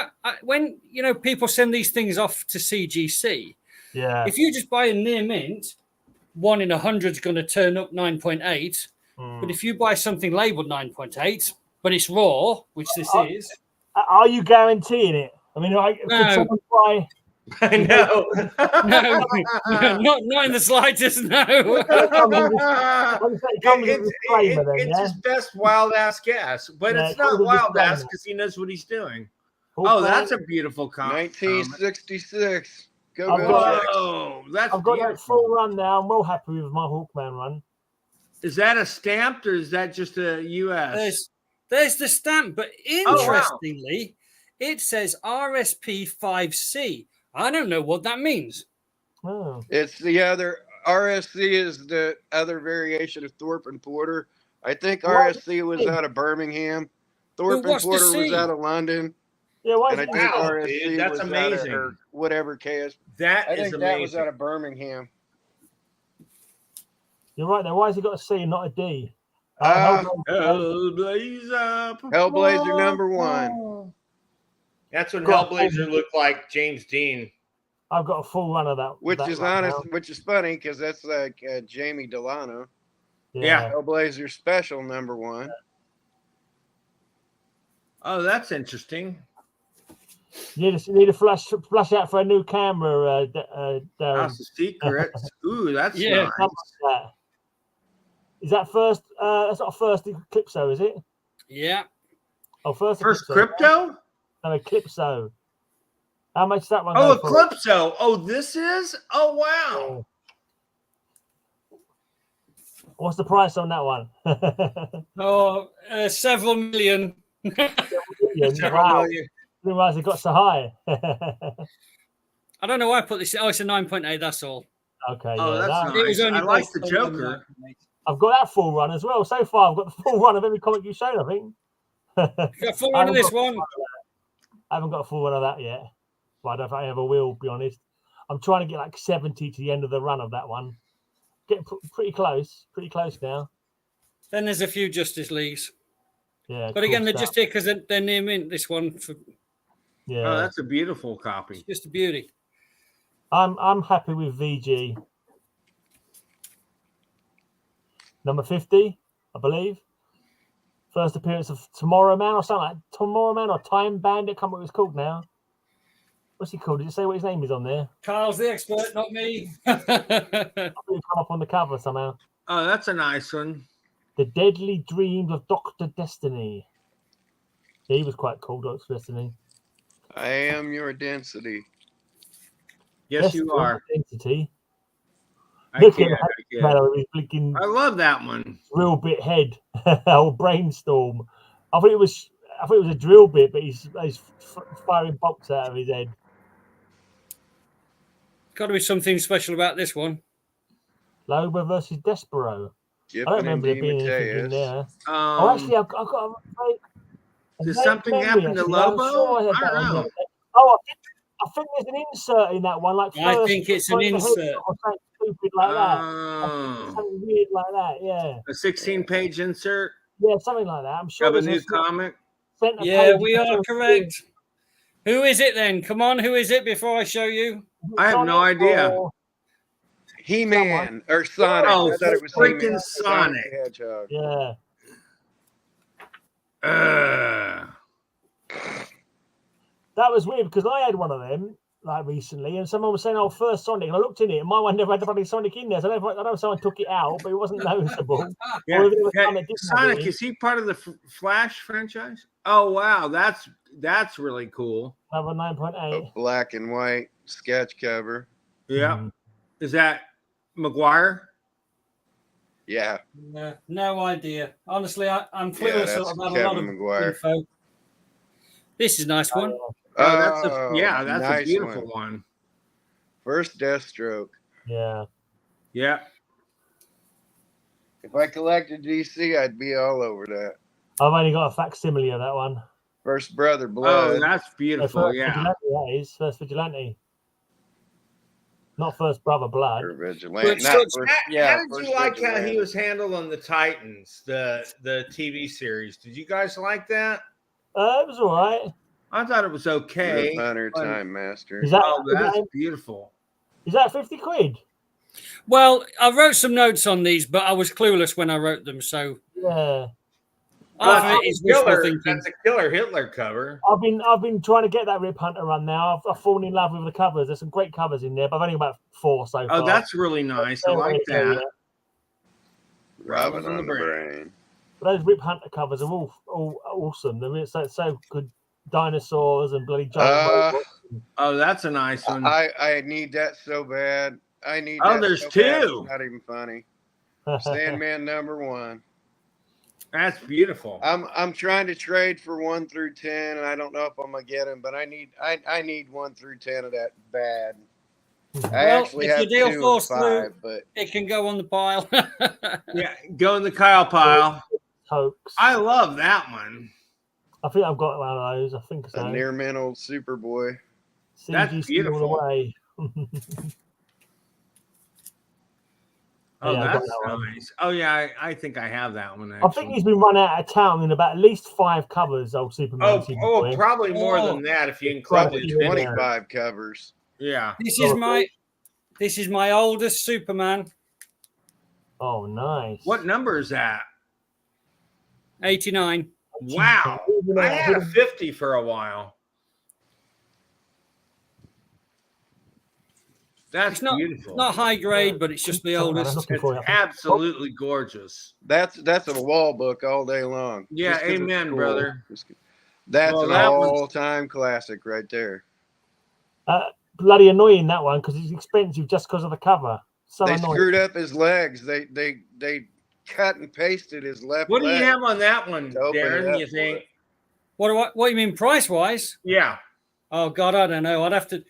[SPEAKER 3] when people send these things off to CGC, if you just buy a near mint, 1 in 100 is going to turn up 9.8. But if you buy something labeled 9.8, but it's raw, which this is,
[SPEAKER 1] are you guaranteeing it? I mean, could someone buy?
[SPEAKER 4] I know.
[SPEAKER 3] no, not in the slightest. No.
[SPEAKER 4] It's his best wild ass guess, but it's not wild ass because he knows what he's doing. That's a beautiful comic.
[SPEAKER 2] 1966.
[SPEAKER 4] That's
[SPEAKER 1] I've got that full run now. I'm well happy with my Hawkman run.
[SPEAKER 4] Is that a stamped or is that just a US?
[SPEAKER 3] There's the stamp, but interestingly, it says RSP 5C. I don't know what that means.
[SPEAKER 2] It's the other RSC is the other variation of Thorpe and Porter. I think RSC was out of Birmingham. Thorpe and Porter was out of London.
[SPEAKER 1] Yeah,
[SPEAKER 2] and I think RSC
[SPEAKER 4] that's
[SPEAKER 2] was
[SPEAKER 4] amazing.
[SPEAKER 2] Out of whatever KS.
[SPEAKER 4] I think
[SPEAKER 2] that was out of Birmingham.
[SPEAKER 1] You're right there. Why has he got a C and not a D?
[SPEAKER 4] Hellblazer
[SPEAKER 2] #1.
[SPEAKER 4] That's what Hellblazer looked like, James Dean.
[SPEAKER 1] I've got a full run of that.
[SPEAKER 2] Which is funny because that's like Jamie Delano.
[SPEAKER 4] Yeah.
[SPEAKER 2] Hellblazer Special #1.
[SPEAKER 4] Oh, that's interesting.
[SPEAKER 1] You need a flash out for a new camera.
[SPEAKER 4] That's a secret. Ooh, that's nice.
[SPEAKER 1] Is that first? That's not first Eclipso, is it?
[SPEAKER 3] Yeah.
[SPEAKER 1] Oh, first
[SPEAKER 4] Crypto?
[SPEAKER 1] No, Eclipso. How much is that one?
[SPEAKER 4] Oh, Eclipso. Oh, this is? Oh, wow.
[SPEAKER 1] What's the price on that one?
[SPEAKER 3] Several million.
[SPEAKER 1] Wow. Didn't realize it got so high.
[SPEAKER 3] I don't know why I put this. Oh, it's a 9.8. That's all.
[SPEAKER 1] Okay.
[SPEAKER 4] Oh,
[SPEAKER 1] yeah,
[SPEAKER 4] that's nice. I like the Joker.
[SPEAKER 1] I've got that full run as well. So far, I've got the full run of every comic you've shown, I think.
[SPEAKER 3] Got a full run of this one.
[SPEAKER 1] I haven't got a full run of that yet. But I don't think I ever will, be honest. I'm trying to get like 70 to the end of the run of that one. Getting pretty close now.
[SPEAKER 3] Then there's a few Justice Leagues.
[SPEAKER 1] Yeah.
[SPEAKER 3] But again, they're just here because they're near mint, this one.
[SPEAKER 4] Yeah. Oh, that's a beautiful copy.
[SPEAKER 3] It's just a beauty.
[SPEAKER 1] I'm happy with VG. Number 50, I believe. First appearance of Tomorrow Man or something like Tomorrow Man or Time Bandit. I can't remember what it's called now. What's he called? Did it say what his name is on there?
[SPEAKER 3] Carl's the expert, not me.
[SPEAKER 1] I think it come up on the cover somehow.
[SPEAKER 4] Oh, that's a nice one.
[SPEAKER 1] The Deadly Dreams of Dr. Destiny. Yeah, he was quite cool, Dr. Destiny.
[SPEAKER 2] I am your density.
[SPEAKER 4] Yes, you are.
[SPEAKER 1] Density.
[SPEAKER 4] I love that one.
[SPEAKER 1] Drill bit head. Old brainstorm. I thought it was a drill bit, but he's firing bolts out of his head.
[SPEAKER 3] Got to be something special about this one.
[SPEAKER 1] Loba versus Despero. I don't remember there being anything in there. Actually, I've got
[SPEAKER 4] did something happen to Lobo?
[SPEAKER 1] Sure I don't know. I think there's an insert in that one. Like
[SPEAKER 3] I think it's an insert.
[SPEAKER 1] like that.
[SPEAKER 4] Oh.
[SPEAKER 1] Something weird like that. Yeah.
[SPEAKER 4] A 16-page insert
[SPEAKER 1] Yeah, something like that. I'm sure
[SPEAKER 4] of a
[SPEAKER 1] there's
[SPEAKER 4] new comic.
[SPEAKER 1] centre
[SPEAKER 3] Yeah,
[SPEAKER 1] page
[SPEAKER 3] we are
[SPEAKER 1] for-
[SPEAKER 3] correct. Who is it then? Come on, who is it before I show you?
[SPEAKER 4] I have no
[SPEAKER 1] Sonic
[SPEAKER 4] idea.
[SPEAKER 1] or-
[SPEAKER 2] He-Man or Sonic.
[SPEAKER 4] Oh,
[SPEAKER 2] I thought it was
[SPEAKER 4] freaking
[SPEAKER 2] He-Man.
[SPEAKER 4] Sonic.
[SPEAKER 2] the Hedgehog.
[SPEAKER 1] Yeah. That was weird because I had one of them like recently, and someone was saying, "Oh, first Sonic," and I looked in it, and my one never had the bloody Sonic in there. So I don't know if someone took it out, but it wasn't noticeable.
[SPEAKER 4] Yeah,
[SPEAKER 1] Or if it was
[SPEAKER 4] yeah.
[SPEAKER 1] someone that didn't have
[SPEAKER 4] Sonic,
[SPEAKER 1] it in.
[SPEAKER 4] is he part of the Flash franchise? Oh wow, that's really cool.
[SPEAKER 1] Another 9.8.
[SPEAKER 2] A black and white sketch cover.
[SPEAKER 4] Yeah,
[SPEAKER 1] Mm.
[SPEAKER 4] is that McGuire?
[SPEAKER 2] Yeah.
[SPEAKER 3] No idea. Honestly, I'm
[SPEAKER 2] Yeah,
[SPEAKER 3] clueless
[SPEAKER 2] that's
[SPEAKER 3] about a lot of
[SPEAKER 2] Kevin McGuire.
[SPEAKER 3] info. This is a nice one.
[SPEAKER 4] Oh, that's
[SPEAKER 2] nice
[SPEAKER 4] a beautiful one.
[SPEAKER 2] First Deathstroke.
[SPEAKER 1] Yeah.
[SPEAKER 4] Yeah.
[SPEAKER 2] If I collected DC, I'd be all over that.
[SPEAKER 1] I've only got a facsimile of that one.
[SPEAKER 2] First Brother
[SPEAKER 4] Oh,
[SPEAKER 2] Blood.
[SPEAKER 4] that's beautiful.
[SPEAKER 1] First
[SPEAKER 4] Yeah.
[SPEAKER 1] Vigilante, that is. First Vigilante. Not First Brother Blood.
[SPEAKER 2] Or Vigilante.
[SPEAKER 3] But
[SPEAKER 2] Not
[SPEAKER 3] so-
[SPEAKER 2] first,
[SPEAKER 4] How
[SPEAKER 2] yeah,
[SPEAKER 4] did
[SPEAKER 2] First
[SPEAKER 4] you like how
[SPEAKER 2] Vigilante.
[SPEAKER 4] he was handling the Titans, the TV series? Did you guys like that?
[SPEAKER 1] It was all right.
[SPEAKER 4] I thought it was okay.
[SPEAKER 2] Rip Hunter,
[SPEAKER 4] but-
[SPEAKER 2] Time Master.
[SPEAKER 1] Is that,
[SPEAKER 4] Oh,
[SPEAKER 1] is
[SPEAKER 4] that's
[SPEAKER 1] that,
[SPEAKER 4] beautiful.
[SPEAKER 1] is that 50 quid?
[SPEAKER 3] Well, I wrote some notes on these, but I was clueless when I wrote them, so
[SPEAKER 1] Yeah.
[SPEAKER 3] half of it is wishful
[SPEAKER 4] Killer,
[SPEAKER 3] thinking.
[SPEAKER 4] that's a killer Hitler cover.
[SPEAKER 1] I've been trying to get that Rip Hunter run now. I've fallen in love with the covers. There's some great covers in there, but I've only got about 4 so far.
[SPEAKER 4] Oh, that's really nice. I like that.
[SPEAKER 2] Robin on the Brain.
[SPEAKER 1] But those Rip Hunter covers are all awesome. They're so good. Dinosaurs and bloody giant robots.
[SPEAKER 4] Oh, that's a nice one.
[SPEAKER 2] I need that so bad. I need
[SPEAKER 4] Oh,
[SPEAKER 2] that
[SPEAKER 4] there's
[SPEAKER 2] so bad,
[SPEAKER 4] two.
[SPEAKER 2] it's not even funny. Sandman #1.
[SPEAKER 4] That's beautiful.
[SPEAKER 2] I'm trying to trade for 1 through 10, and I don't know if I'm gonna get him, but I need 1 through 10 of that bad. I
[SPEAKER 3] Well,
[SPEAKER 2] actually
[SPEAKER 3] if
[SPEAKER 2] have
[SPEAKER 3] your deal
[SPEAKER 2] 2 of
[SPEAKER 3] falls
[SPEAKER 2] 5,
[SPEAKER 3] through-
[SPEAKER 2] but
[SPEAKER 3] It can go on the pile.
[SPEAKER 4] Yeah, go in the Kyle pile.
[SPEAKER 1] Hoax.
[SPEAKER 4] I love that one.
[SPEAKER 1] I think I've got one of those. I think
[SPEAKER 2] a
[SPEAKER 1] so.
[SPEAKER 2] near mint old Superboy.
[SPEAKER 4] That's
[SPEAKER 1] CGC
[SPEAKER 4] beautiful.
[SPEAKER 1] all the way.
[SPEAKER 4] Oh,
[SPEAKER 1] Yeah, I got
[SPEAKER 4] that's
[SPEAKER 1] that one.
[SPEAKER 4] nice. Oh, yeah, I think I have that one.
[SPEAKER 1] I
[SPEAKER 4] Actually.
[SPEAKER 1] think he's been run out of town in about at least 5 covers. Old Superman. Superboy.
[SPEAKER 4] Probably more
[SPEAKER 3] Oh.
[SPEAKER 4] than that if you include
[SPEAKER 2] Probably
[SPEAKER 4] the
[SPEAKER 2] 25 covers.
[SPEAKER 4] Yeah.
[SPEAKER 3] This is my oldest Superman,
[SPEAKER 1] Oh, nice.
[SPEAKER 4] What number is that?
[SPEAKER 3] 89.
[SPEAKER 4] Wow. I had a 50 for a while. That's
[SPEAKER 3] It's not
[SPEAKER 4] beautiful.
[SPEAKER 3] not high grade, but it's just the
[SPEAKER 1] Sorry, man, I'm
[SPEAKER 3] oldest.
[SPEAKER 1] looking for it.
[SPEAKER 4] Absolutely gorgeous.
[SPEAKER 2] That's a wall book all day long.
[SPEAKER 4] Yeah,
[SPEAKER 2] Just 'cause it's
[SPEAKER 4] amen,
[SPEAKER 2] cool.
[SPEAKER 4] brother.
[SPEAKER 2] That's
[SPEAKER 4] Well,
[SPEAKER 2] an
[SPEAKER 4] that one's-
[SPEAKER 2] all-time classic right there.
[SPEAKER 1] Bloody annoying, that one, because it's expensive just because of the cover. So
[SPEAKER 2] They
[SPEAKER 1] annoying.
[SPEAKER 2] screwed up his legs. They cut and pasted his left
[SPEAKER 4] What do
[SPEAKER 2] leg.
[SPEAKER 4] you have on that one,
[SPEAKER 2] to open it
[SPEAKER 4] Darren?
[SPEAKER 2] up
[SPEAKER 4] You
[SPEAKER 2] for
[SPEAKER 4] think?
[SPEAKER 2] it.
[SPEAKER 3] What do you mean price wise?
[SPEAKER 4] Yeah.
[SPEAKER 3] Oh God, I don't know. I'd have to.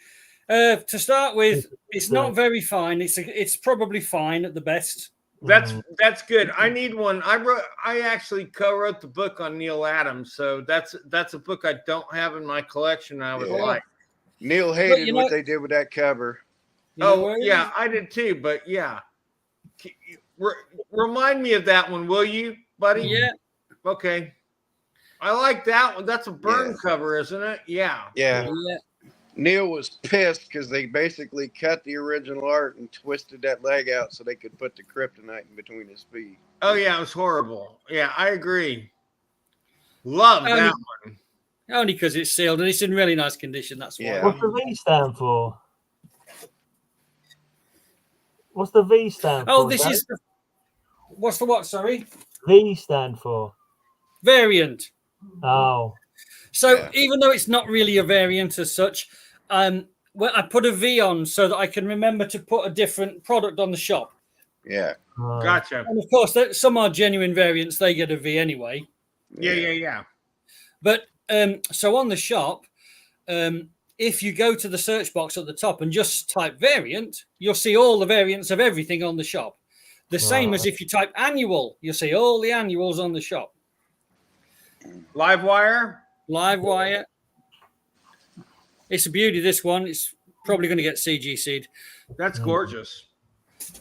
[SPEAKER 3] To start with, it's not very fine. It's probably fine at the best.
[SPEAKER 4] That's good. I need one. I actually co-wrote the book on Neil Adams, so that's a book I don't have in my collection. I would
[SPEAKER 2] Yeah.
[SPEAKER 4] like.
[SPEAKER 2] Neil hated
[SPEAKER 3] you know-
[SPEAKER 2] what they did with that cover.
[SPEAKER 3] You know
[SPEAKER 4] Oh
[SPEAKER 3] where it
[SPEAKER 4] yeah,
[SPEAKER 3] is?
[SPEAKER 4] I did too. But yeah, remind me of that one, will you, buddy?
[SPEAKER 3] Yeah.
[SPEAKER 4] Okay. I like that one. That's a burn
[SPEAKER 2] Yeah.
[SPEAKER 4] cover, isn't it? Yeah.
[SPEAKER 2] Yeah.
[SPEAKER 3] Yeah.
[SPEAKER 2] Neil was pissed because they basically cut the original art and twisted that leg out so they could put the kryptonite in between his feet.
[SPEAKER 4] Oh yeah, it was horrible. Yeah, I agree. Love
[SPEAKER 3] Only-
[SPEAKER 4] that one.
[SPEAKER 3] Only because it's sealed and it's in really nice condition. That's why.
[SPEAKER 2] Yeah.
[SPEAKER 1] What's the V stand for? What's the V stand for?
[SPEAKER 3] Oh, this
[SPEAKER 1] Dad?
[SPEAKER 3] is. What's the what? Sorry.
[SPEAKER 1] V stand for.
[SPEAKER 3] Variant.
[SPEAKER 1] Oh,
[SPEAKER 3] So
[SPEAKER 2] Yeah.
[SPEAKER 3] even though it's not really a variant as such, well, I put a V on so that I can remember to put a different product on the shop.
[SPEAKER 2] Yeah.
[SPEAKER 1] right.
[SPEAKER 4] Gotcha.
[SPEAKER 3] And of course, some are genuine variants; they get a V anyway.
[SPEAKER 4] Yeah.
[SPEAKER 3] But so on the shop, if you go to the search box at the top and just type variant, you'll see all the variants of everything on the shop. The same as if you type annual, you'll see all the annuals on the shop.
[SPEAKER 4] Livewire.
[SPEAKER 3] Live wire. It's a beauty, this one. It's probably going to get CGC'd.
[SPEAKER 4] That's gorgeous.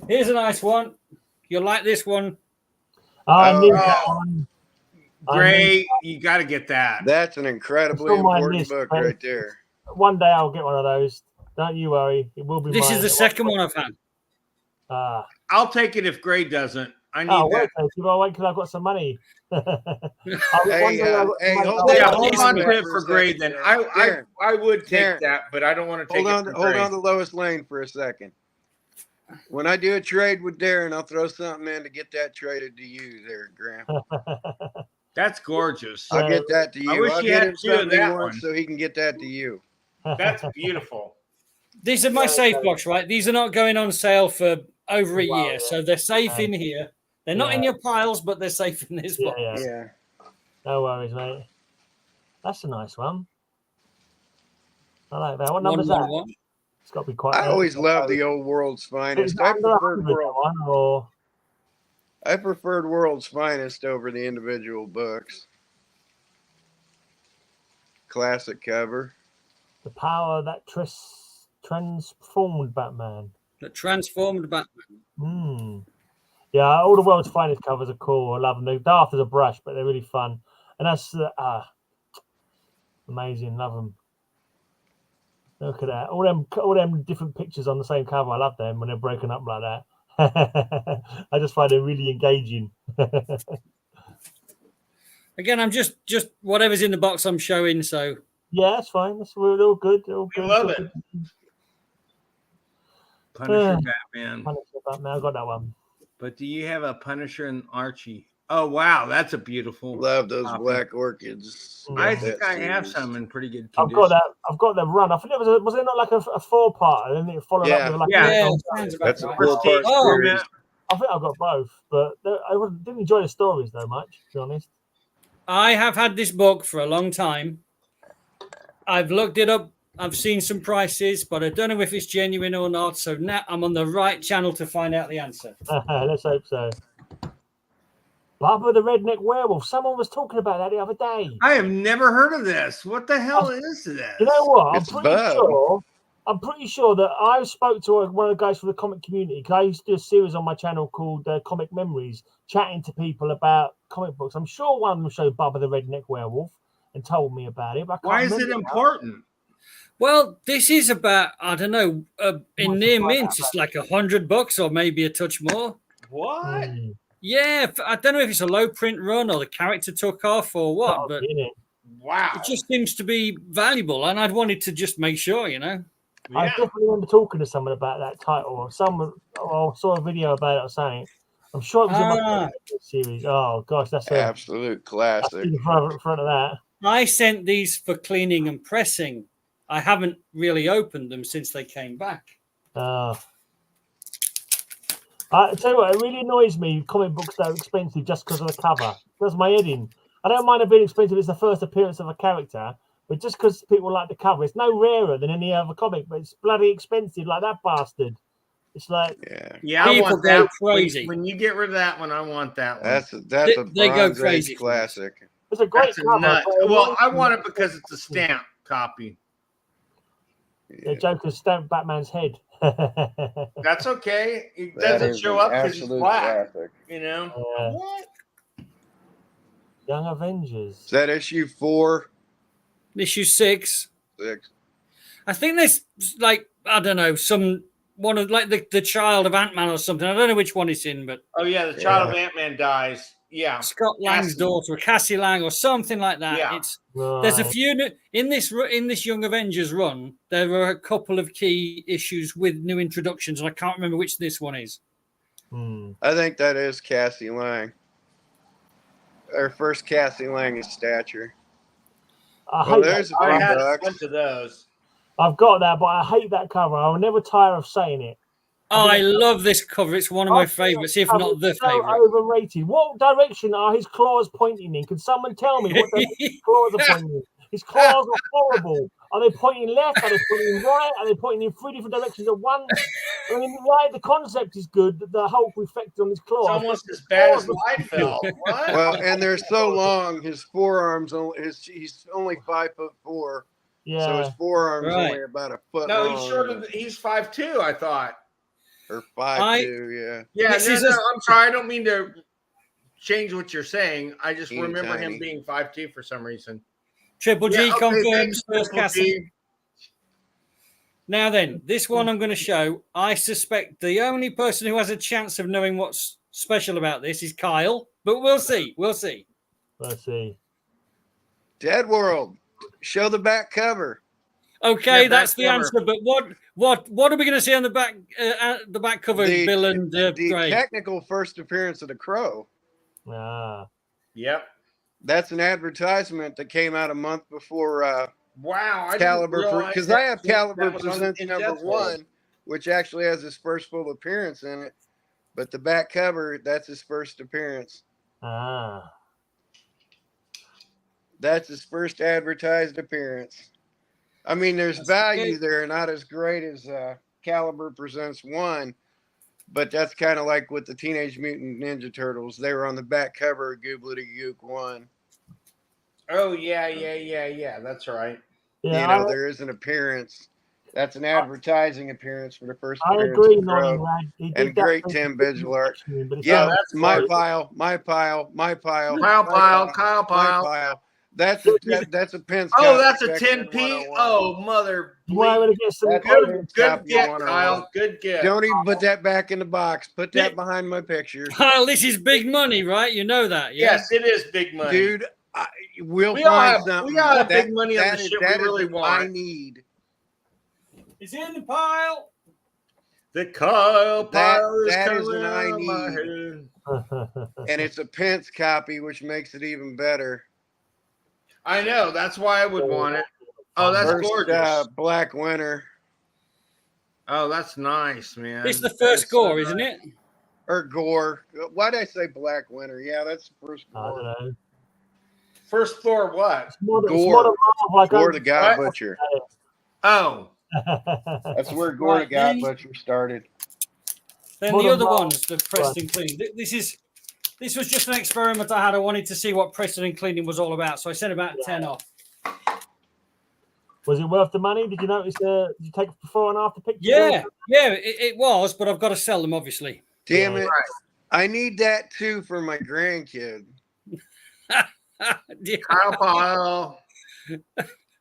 [SPEAKER 3] Here's a nice one. You'll like this one.
[SPEAKER 1] I need that
[SPEAKER 4] Oh.
[SPEAKER 1] one.
[SPEAKER 4] Gray, you got to get that.
[SPEAKER 2] That's an incredibly
[SPEAKER 1] It's on my
[SPEAKER 2] important
[SPEAKER 1] list,
[SPEAKER 2] book
[SPEAKER 1] mate.
[SPEAKER 2] right there.
[SPEAKER 1] One day I'll get one of those. Don't you worry. It will be
[SPEAKER 3] This
[SPEAKER 1] mine
[SPEAKER 3] is the
[SPEAKER 1] at
[SPEAKER 3] second
[SPEAKER 1] one
[SPEAKER 3] one
[SPEAKER 1] point.
[SPEAKER 3] I've had.
[SPEAKER 4] I'll take it if Gray doesn't. I need
[SPEAKER 1] Oh,
[SPEAKER 4] that.
[SPEAKER 1] wait, I'll wait till I've got some money.
[SPEAKER 2] Hey,
[SPEAKER 1] One day I'll-
[SPEAKER 2] hey, hold
[SPEAKER 4] Yeah,
[SPEAKER 2] on,
[SPEAKER 4] hold
[SPEAKER 2] hold
[SPEAKER 4] on
[SPEAKER 2] on
[SPEAKER 4] to it
[SPEAKER 2] for
[SPEAKER 4] for
[SPEAKER 2] a
[SPEAKER 4] Gray
[SPEAKER 2] second,
[SPEAKER 4] then.
[SPEAKER 2] Darren.
[SPEAKER 4] I would take
[SPEAKER 2] Darren.
[SPEAKER 4] that, but I don't want to take
[SPEAKER 2] Hold on,
[SPEAKER 4] it for
[SPEAKER 2] hold
[SPEAKER 4] Gray.
[SPEAKER 2] on to Lois Lane for a second. When I do a trade with Darren, I'll throw something in to get that traded to you there, Graham.
[SPEAKER 4] That's gorgeous.
[SPEAKER 2] I'll get that to
[SPEAKER 4] I
[SPEAKER 2] you.
[SPEAKER 4] wish
[SPEAKER 2] I'll
[SPEAKER 4] you
[SPEAKER 2] get
[SPEAKER 4] had
[SPEAKER 2] him
[SPEAKER 4] two of
[SPEAKER 2] something he
[SPEAKER 4] that
[SPEAKER 2] wants
[SPEAKER 4] one.
[SPEAKER 2] so he can get that to you.
[SPEAKER 4] That's beautiful.
[SPEAKER 3] These are my safe blocks, right? These are not going on sale for over a
[SPEAKER 1] Wow,
[SPEAKER 3] year,
[SPEAKER 1] yeah.
[SPEAKER 3] so they're safe in here. They're not in your piles, but they're safe in this box.
[SPEAKER 2] Yeah.
[SPEAKER 1] No worries, mate. That's a nice one. I like that. What number's that?
[SPEAKER 3] 111.
[SPEAKER 1] It's got to be quite.
[SPEAKER 2] I always love the old World's
[SPEAKER 1] Is
[SPEAKER 2] Finest.
[SPEAKER 1] it
[SPEAKER 2] I
[SPEAKER 1] under
[SPEAKER 2] preferred
[SPEAKER 1] 100, that one, or
[SPEAKER 2] I preferred World's Finest over the individual books. Classic cover.
[SPEAKER 1] the power that transformed Batman?
[SPEAKER 3] The transformed Batman.
[SPEAKER 1] Hmm. Yeah, all the world's finest covers are cool. I love them. They're daft as a brush, but they're really fun. And that's amazing. Love them. Look at that. All them different pictures on the same cover. I love them when they're broken up like that. I just find it really engaging.
[SPEAKER 3] Again, I'm just whatever's in the box I'm showing. So
[SPEAKER 1] yeah, that's fine. We're all good. All
[SPEAKER 4] We
[SPEAKER 1] good.
[SPEAKER 4] love it. Punisher Batman.
[SPEAKER 1] Punisher Batman. I got that one.
[SPEAKER 4] But do you have a Punisher and Archie? Oh, wow. That's a beautiful.
[SPEAKER 2] Love those
[SPEAKER 4] copy.
[SPEAKER 2] black orchids.
[SPEAKER 4] I
[SPEAKER 1] Yeah.
[SPEAKER 4] think I have some in pretty good
[SPEAKER 1] I've
[SPEAKER 4] condition.
[SPEAKER 1] got that. I've got them run. I think it was it not like a 4-part, and then it followed up with like
[SPEAKER 3] yeah.
[SPEAKER 2] That's a
[SPEAKER 3] right.
[SPEAKER 2] 4-part
[SPEAKER 3] Oh,
[SPEAKER 2] series.
[SPEAKER 1] I think I've got both, but I didn't enjoy the stories though much, to be honest.
[SPEAKER 3] I have had this book for a long time. I've looked it up. I've seen some prices, but I don't know if it's genuine or not. So now I'm on the right channel to find out the answer.
[SPEAKER 1] Let's hope so. Bubba the Redneck Werewolf. Someone was talking about that the other day.
[SPEAKER 4] I have never heard of this. What the hell is this?
[SPEAKER 1] You know what?
[SPEAKER 2] It's
[SPEAKER 1] I'm pretty sure that I spoke to one of the guys from the comic community, because I used to do a series on my channel called Comic Memories, chatting to people about comic books. I'm sure one of them showed Bubba the Redneck Werewolf and told me about it. But I can't
[SPEAKER 4] Why is it
[SPEAKER 1] remember now.
[SPEAKER 4] important?
[SPEAKER 3] Well, this is about, I don't know, in
[SPEAKER 1] Might
[SPEAKER 3] near
[SPEAKER 1] find
[SPEAKER 3] mint,
[SPEAKER 1] out
[SPEAKER 3] it's like $100 or maybe a touch more.
[SPEAKER 4] What?
[SPEAKER 1] Mm,
[SPEAKER 3] Yeah, I don't know if it's a low print run or the character took off or what,
[SPEAKER 1] gotta
[SPEAKER 3] but
[SPEAKER 1] be, innit?
[SPEAKER 4] Wow.
[SPEAKER 3] it just seems to be valuable. And I'd wanted to just make sure, you know.
[SPEAKER 1] I
[SPEAKER 4] Yeah.
[SPEAKER 1] definitely remember talking to someone about that title, or someone, or saw a video about it or something. I'm sure it was in my series. Oh gosh, that's
[SPEAKER 2] Absolute classic.
[SPEAKER 1] in front of that.
[SPEAKER 3] I sent these for cleaning and pressing. I haven't really opened them since they came back.
[SPEAKER 1] I tell you what, it really annoys me. Comic books that are expensive just because of the cover. Does my head in. I don't mind it being expensive. It's the first appearance of a character, but just because people like the cover, it's no rarer than any other comic. But it's bloody expensive, like that bastard. It's like
[SPEAKER 4] Yeah, I
[SPEAKER 3] People
[SPEAKER 4] want
[SPEAKER 3] go
[SPEAKER 4] that.
[SPEAKER 3] crazy.
[SPEAKER 4] When you get rid of that one, I want that one.
[SPEAKER 2] That's
[SPEAKER 3] They
[SPEAKER 2] a
[SPEAKER 3] go
[SPEAKER 2] Bronze
[SPEAKER 3] crazy
[SPEAKER 2] Age
[SPEAKER 3] for this.
[SPEAKER 2] classic.
[SPEAKER 1] it's a great
[SPEAKER 4] That's a
[SPEAKER 1] cover.
[SPEAKER 4] nut.
[SPEAKER 1] but
[SPEAKER 4] Well, I want it because it's a stamp copy.
[SPEAKER 1] The Joker's stamped Batman's head.
[SPEAKER 4] That's okay. It
[SPEAKER 2] That
[SPEAKER 4] doesn't
[SPEAKER 2] is
[SPEAKER 4] show
[SPEAKER 2] an
[SPEAKER 4] up because he's
[SPEAKER 2] absolute
[SPEAKER 4] black.
[SPEAKER 2] classic.
[SPEAKER 4] You know? What?
[SPEAKER 1] Young Avengers.
[SPEAKER 2] Is that issue 4?
[SPEAKER 3] Issue 6.
[SPEAKER 2] 6?
[SPEAKER 3] I think there's like, I don't know, one of like the child of Ant-Man or something. I don't know which one it's in, but
[SPEAKER 4] Oh, yeah. The child of Ant-Man dies. Yeah.
[SPEAKER 3] Scott Lang's
[SPEAKER 4] Cassie.
[SPEAKER 3] daughter, Cassie Lang, or something like that.
[SPEAKER 4] Yeah.
[SPEAKER 3] There's a
[SPEAKER 1] Right.
[SPEAKER 3] few in this Young Avengers run. There are a couple of key issues with new introductions, and I can't remember which this one is.
[SPEAKER 2] I think that is Cassie Lang. Our first Cassie Lang is Stature.
[SPEAKER 1] I
[SPEAKER 2] Well,
[SPEAKER 1] hate
[SPEAKER 2] there's
[SPEAKER 1] that.
[SPEAKER 2] a
[SPEAKER 4] I
[SPEAKER 2] few
[SPEAKER 4] had a
[SPEAKER 2] bucks.
[SPEAKER 4] bunch of those.
[SPEAKER 1] I've got that, but I hate that cover. I'll never tire of saying it.
[SPEAKER 3] Oh, I love this cover. It's one of my
[SPEAKER 1] I think
[SPEAKER 3] favorites, if
[SPEAKER 1] that
[SPEAKER 3] not the
[SPEAKER 1] cover's so
[SPEAKER 3] favorite.
[SPEAKER 1] overrated. What direction are his claws pointing in? Can someone tell me what direction his claws are pointing in? His claws are horrible. Are they pointing left? Are they pointing right? Are they pointing in 3 different directions at once? I mean, right, the concept is good. The Hulk reflected on his
[SPEAKER 4] It's
[SPEAKER 1] claws.
[SPEAKER 4] almost as bad as Liefeld. What?
[SPEAKER 2] Well, and they're so long. His forearms he's only 5'4", so
[SPEAKER 1] Yeah.
[SPEAKER 2] his forearms
[SPEAKER 3] Right.
[SPEAKER 2] only about a foot
[SPEAKER 4] No,
[SPEAKER 2] long.
[SPEAKER 4] he's shorter. He's 5'2", I thought.
[SPEAKER 2] Or 5'2", yeah.
[SPEAKER 4] Yeah,
[SPEAKER 3] This is
[SPEAKER 4] no, I'm sorry. I don't mean to change what you're saying. I just
[SPEAKER 2] Teeny
[SPEAKER 4] remember
[SPEAKER 2] tiny.
[SPEAKER 4] him being 5'2" for some reason.
[SPEAKER 3] Triple G
[SPEAKER 4] Yeah, okay,
[SPEAKER 3] confirms
[SPEAKER 4] thanks,
[SPEAKER 3] first
[SPEAKER 4] Triple
[SPEAKER 3] casting.
[SPEAKER 4] G.
[SPEAKER 3] Now then, this one I'm going to show. I suspect the only person who has a chance of knowing what's special about this is Kyle, but we'll see. We'll see.
[SPEAKER 1] Let's see.
[SPEAKER 2] Dead World. Show the back cover.
[SPEAKER 3] Okay,
[SPEAKER 4] Yeah,
[SPEAKER 3] that's
[SPEAKER 4] back
[SPEAKER 3] the
[SPEAKER 4] cover.
[SPEAKER 3] answer. But what are we going to see on the back cover? Bill and
[SPEAKER 2] The
[SPEAKER 3] Gray.
[SPEAKER 2] technical first appearance of the Crow.
[SPEAKER 1] Ah,
[SPEAKER 4] Yep.
[SPEAKER 2] That's an advertisement that came out a month before
[SPEAKER 4] Wow. I
[SPEAKER 2] Caliber, because I have Caliber
[SPEAKER 4] that was on-
[SPEAKER 2] Presents
[SPEAKER 4] in
[SPEAKER 2] number
[SPEAKER 4] Death World.
[SPEAKER 2] 1, which actually has his first full appearance in it. But the back cover, that's his first appearance.
[SPEAKER 1] ah.
[SPEAKER 2] That's his first advertised appearance. I mean, there's
[SPEAKER 3] That's
[SPEAKER 2] value
[SPEAKER 3] okay.
[SPEAKER 2] there, not as great as Caliber Presents 1, but that's kind of like with the Teenage Mutant Ninja Turtles. They were on the back cover of Goobly Gook 1.
[SPEAKER 4] Oh, yeah. That's right.
[SPEAKER 1] Yeah,
[SPEAKER 2] You know, there is an appearance. That's an advertising appearance for the first
[SPEAKER 1] I
[SPEAKER 2] appearance
[SPEAKER 1] agree,
[SPEAKER 2] of the Crow.
[SPEAKER 1] Nolan. He did
[SPEAKER 2] And
[SPEAKER 1] that
[SPEAKER 2] great
[SPEAKER 1] thing
[SPEAKER 2] Tim
[SPEAKER 1] for
[SPEAKER 2] Vigil art.
[SPEAKER 1] but it's
[SPEAKER 2] Yeah,
[SPEAKER 1] not-
[SPEAKER 4] that's
[SPEAKER 2] my
[SPEAKER 4] great.
[SPEAKER 2] pile, my pile, my pile,
[SPEAKER 4] Kyle
[SPEAKER 2] my
[SPEAKER 4] Pile,
[SPEAKER 2] pile,
[SPEAKER 4] Kyle
[SPEAKER 2] my
[SPEAKER 4] Pile.
[SPEAKER 2] pile. That's a pin.
[SPEAKER 4] Oh, that's a
[SPEAKER 2] section
[SPEAKER 4] 10p.
[SPEAKER 2] 101.
[SPEAKER 4] Oh, mother.
[SPEAKER 1] You might want to get some.
[SPEAKER 2] That's
[SPEAKER 4] Good,
[SPEAKER 2] Pin
[SPEAKER 4] good
[SPEAKER 2] Copy
[SPEAKER 4] get,
[SPEAKER 2] 101.
[SPEAKER 4] Kyle. Good get.
[SPEAKER 2] Don't even put that back in the box. Put that
[SPEAKER 3] Yeah.
[SPEAKER 2] behind my picture.
[SPEAKER 3] Kyle, this is big money, right? You know that, yeah?
[SPEAKER 4] Yes, it is big money.
[SPEAKER 2] Dude, we'll
[SPEAKER 4] We all
[SPEAKER 2] find
[SPEAKER 4] have-
[SPEAKER 2] something.
[SPEAKER 4] we all have
[SPEAKER 2] that,
[SPEAKER 4] big money on
[SPEAKER 2] that
[SPEAKER 4] the
[SPEAKER 2] is-
[SPEAKER 4] shit we
[SPEAKER 2] that is
[SPEAKER 4] really
[SPEAKER 2] what I
[SPEAKER 4] want.
[SPEAKER 2] need.
[SPEAKER 3] It's in the pile.
[SPEAKER 4] The Kyle Pile is
[SPEAKER 2] that is
[SPEAKER 4] coming
[SPEAKER 2] an I
[SPEAKER 4] out of my head.
[SPEAKER 2] And it's a Pence copy, which makes it even better.
[SPEAKER 4] I know. That's why I would want it. Oh, that's
[SPEAKER 2] First,
[SPEAKER 4] gorgeous.
[SPEAKER 2] Black Winter.
[SPEAKER 4] Oh, that's nice, man.
[SPEAKER 3] It's the first gore, isn't it?
[SPEAKER 2] Or Gore. Why did I say Black Winter? Yeah, that's the first
[SPEAKER 1] I don't
[SPEAKER 2] Gore.
[SPEAKER 1] know.
[SPEAKER 4] First Thor what?
[SPEAKER 1] It's more than
[SPEAKER 2] Gore.
[SPEAKER 1] Marvel, like
[SPEAKER 2] Gore the God
[SPEAKER 4] What?
[SPEAKER 2] Butcher.
[SPEAKER 4] Oh,
[SPEAKER 2] That's where Gore the
[SPEAKER 3] Right,
[SPEAKER 2] God
[SPEAKER 3] then-
[SPEAKER 2] Butcher started.
[SPEAKER 3] Then
[SPEAKER 1] More
[SPEAKER 3] the
[SPEAKER 1] than
[SPEAKER 3] other
[SPEAKER 1] Marvel.
[SPEAKER 3] ones, the Preston cleaning. This was just an experiment I had. I wanted to see what Preston and cleaning was all about, so I sent about 10 off.
[SPEAKER 1] Was it worth the money? Did you notice? Did you take before and after pictures?
[SPEAKER 3] Yeah, it was, but I've got to sell them, obviously.
[SPEAKER 2] Damn
[SPEAKER 1] Yeah.
[SPEAKER 2] it. I need that too for my grandkid.
[SPEAKER 3] Yeah.
[SPEAKER 4] Kyle Pile.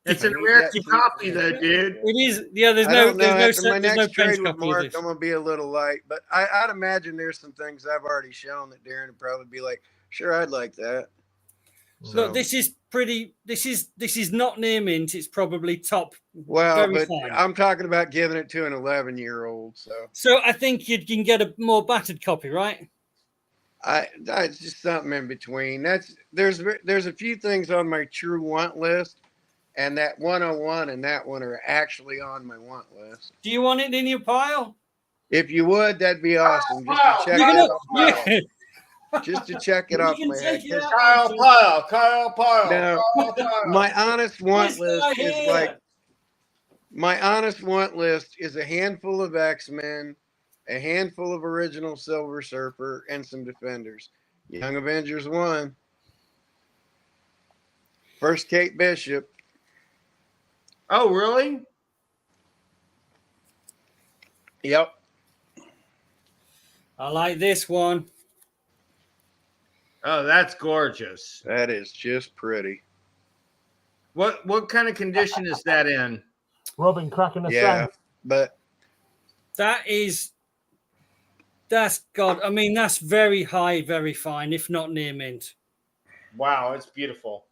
[SPEAKER 4] It's an
[SPEAKER 2] I need
[SPEAKER 4] American
[SPEAKER 2] that too.
[SPEAKER 4] copy, though, dude.
[SPEAKER 3] It is. Yeah, there's
[SPEAKER 2] I
[SPEAKER 3] no,
[SPEAKER 2] don't know.
[SPEAKER 3] there's
[SPEAKER 2] After
[SPEAKER 3] no,
[SPEAKER 2] my
[SPEAKER 3] there's no
[SPEAKER 2] next
[SPEAKER 3] Prince
[SPEAKER 2] trade with
[SPEAKER 3] copy of
[SPEAKER 2] Mark,
[SPEAKER 3] this.
[SPEAKER 2] I'm gonna be a little light, but I'd imagine there's some things I've already shown that Darren would probably be like, "Sure, I'd like that."
[SPEAKER 3] Look, this is pretty. This is not near mint. It's probably top.
[SPEAKER 2] Well,
[SPEAKER 3] very
[SPEAKER 2] but
[SPEAKER 3] fine.
[SPEAKER 2] I'm talking about giving it to an 11-year-old.
[SPEAKER 3] So I think you can get a more battered copy, right?
[SPEAKER 2] It's just something in between. There's a few things on my true want list, and that 101 and that one are actually on my want list.
[SPEAKER 3] Do you want it in your pile?
[SPEAKER 2] If you would, that'd be awesome. Just to check
[SPEAKER 3] You're
[SPEAKER 2] it
[SPEAKER 3] gonna,
[SPEAKER 2] off my head.
[SPEAKER 3] yeah.
[SPEAKER 2] Just to check it
[SPEAKER 3] You
[SPEAKER 2] off
[SPEAKER 3] can
[SPEAKER 2] my head.
[SPEAKER 3] take it
[SPEAKER 2] 'Cause
[SPEAKER 3] out.
[SPEAKER 4] Kyle Pile.
[SPEAKER 2] No.
[SPEAKER 4] Kyle Pile.
[SPEAKER 2] my honest want
[SPEAKER 3] Where's
[SPEAKER 2] list
[SPEAKER 3] the
[SPEAKER 2] is
[SPEAKER 3] hair?
[SPEAKER 2] like my honest want list is a handful of X-Men, a handful of original Silver Surfer, and some Defenders. Young Avengers 1. First Kate Bishop.
[SPEAKER 4] Oh, really?
[SPEAKER 2] Yep.
[SPEAKER 3] I like this one.
[SPEAKER 4] Oh, that's gorgeous.
[SPEAKER 2] That is just pretty.
[SPEAKER 4] What kind of condition is that in?
[SPEAKER 1] Robin cracking the
[SPEAKER 2] Yeah.
[SPEAKER 1] sun.
[SPEAKER 2] But
[SPEAKER 3] That's God. I mean, that's very high, very fine, if not near mint.
[SPEAKER 4] Wow, it's beautiful.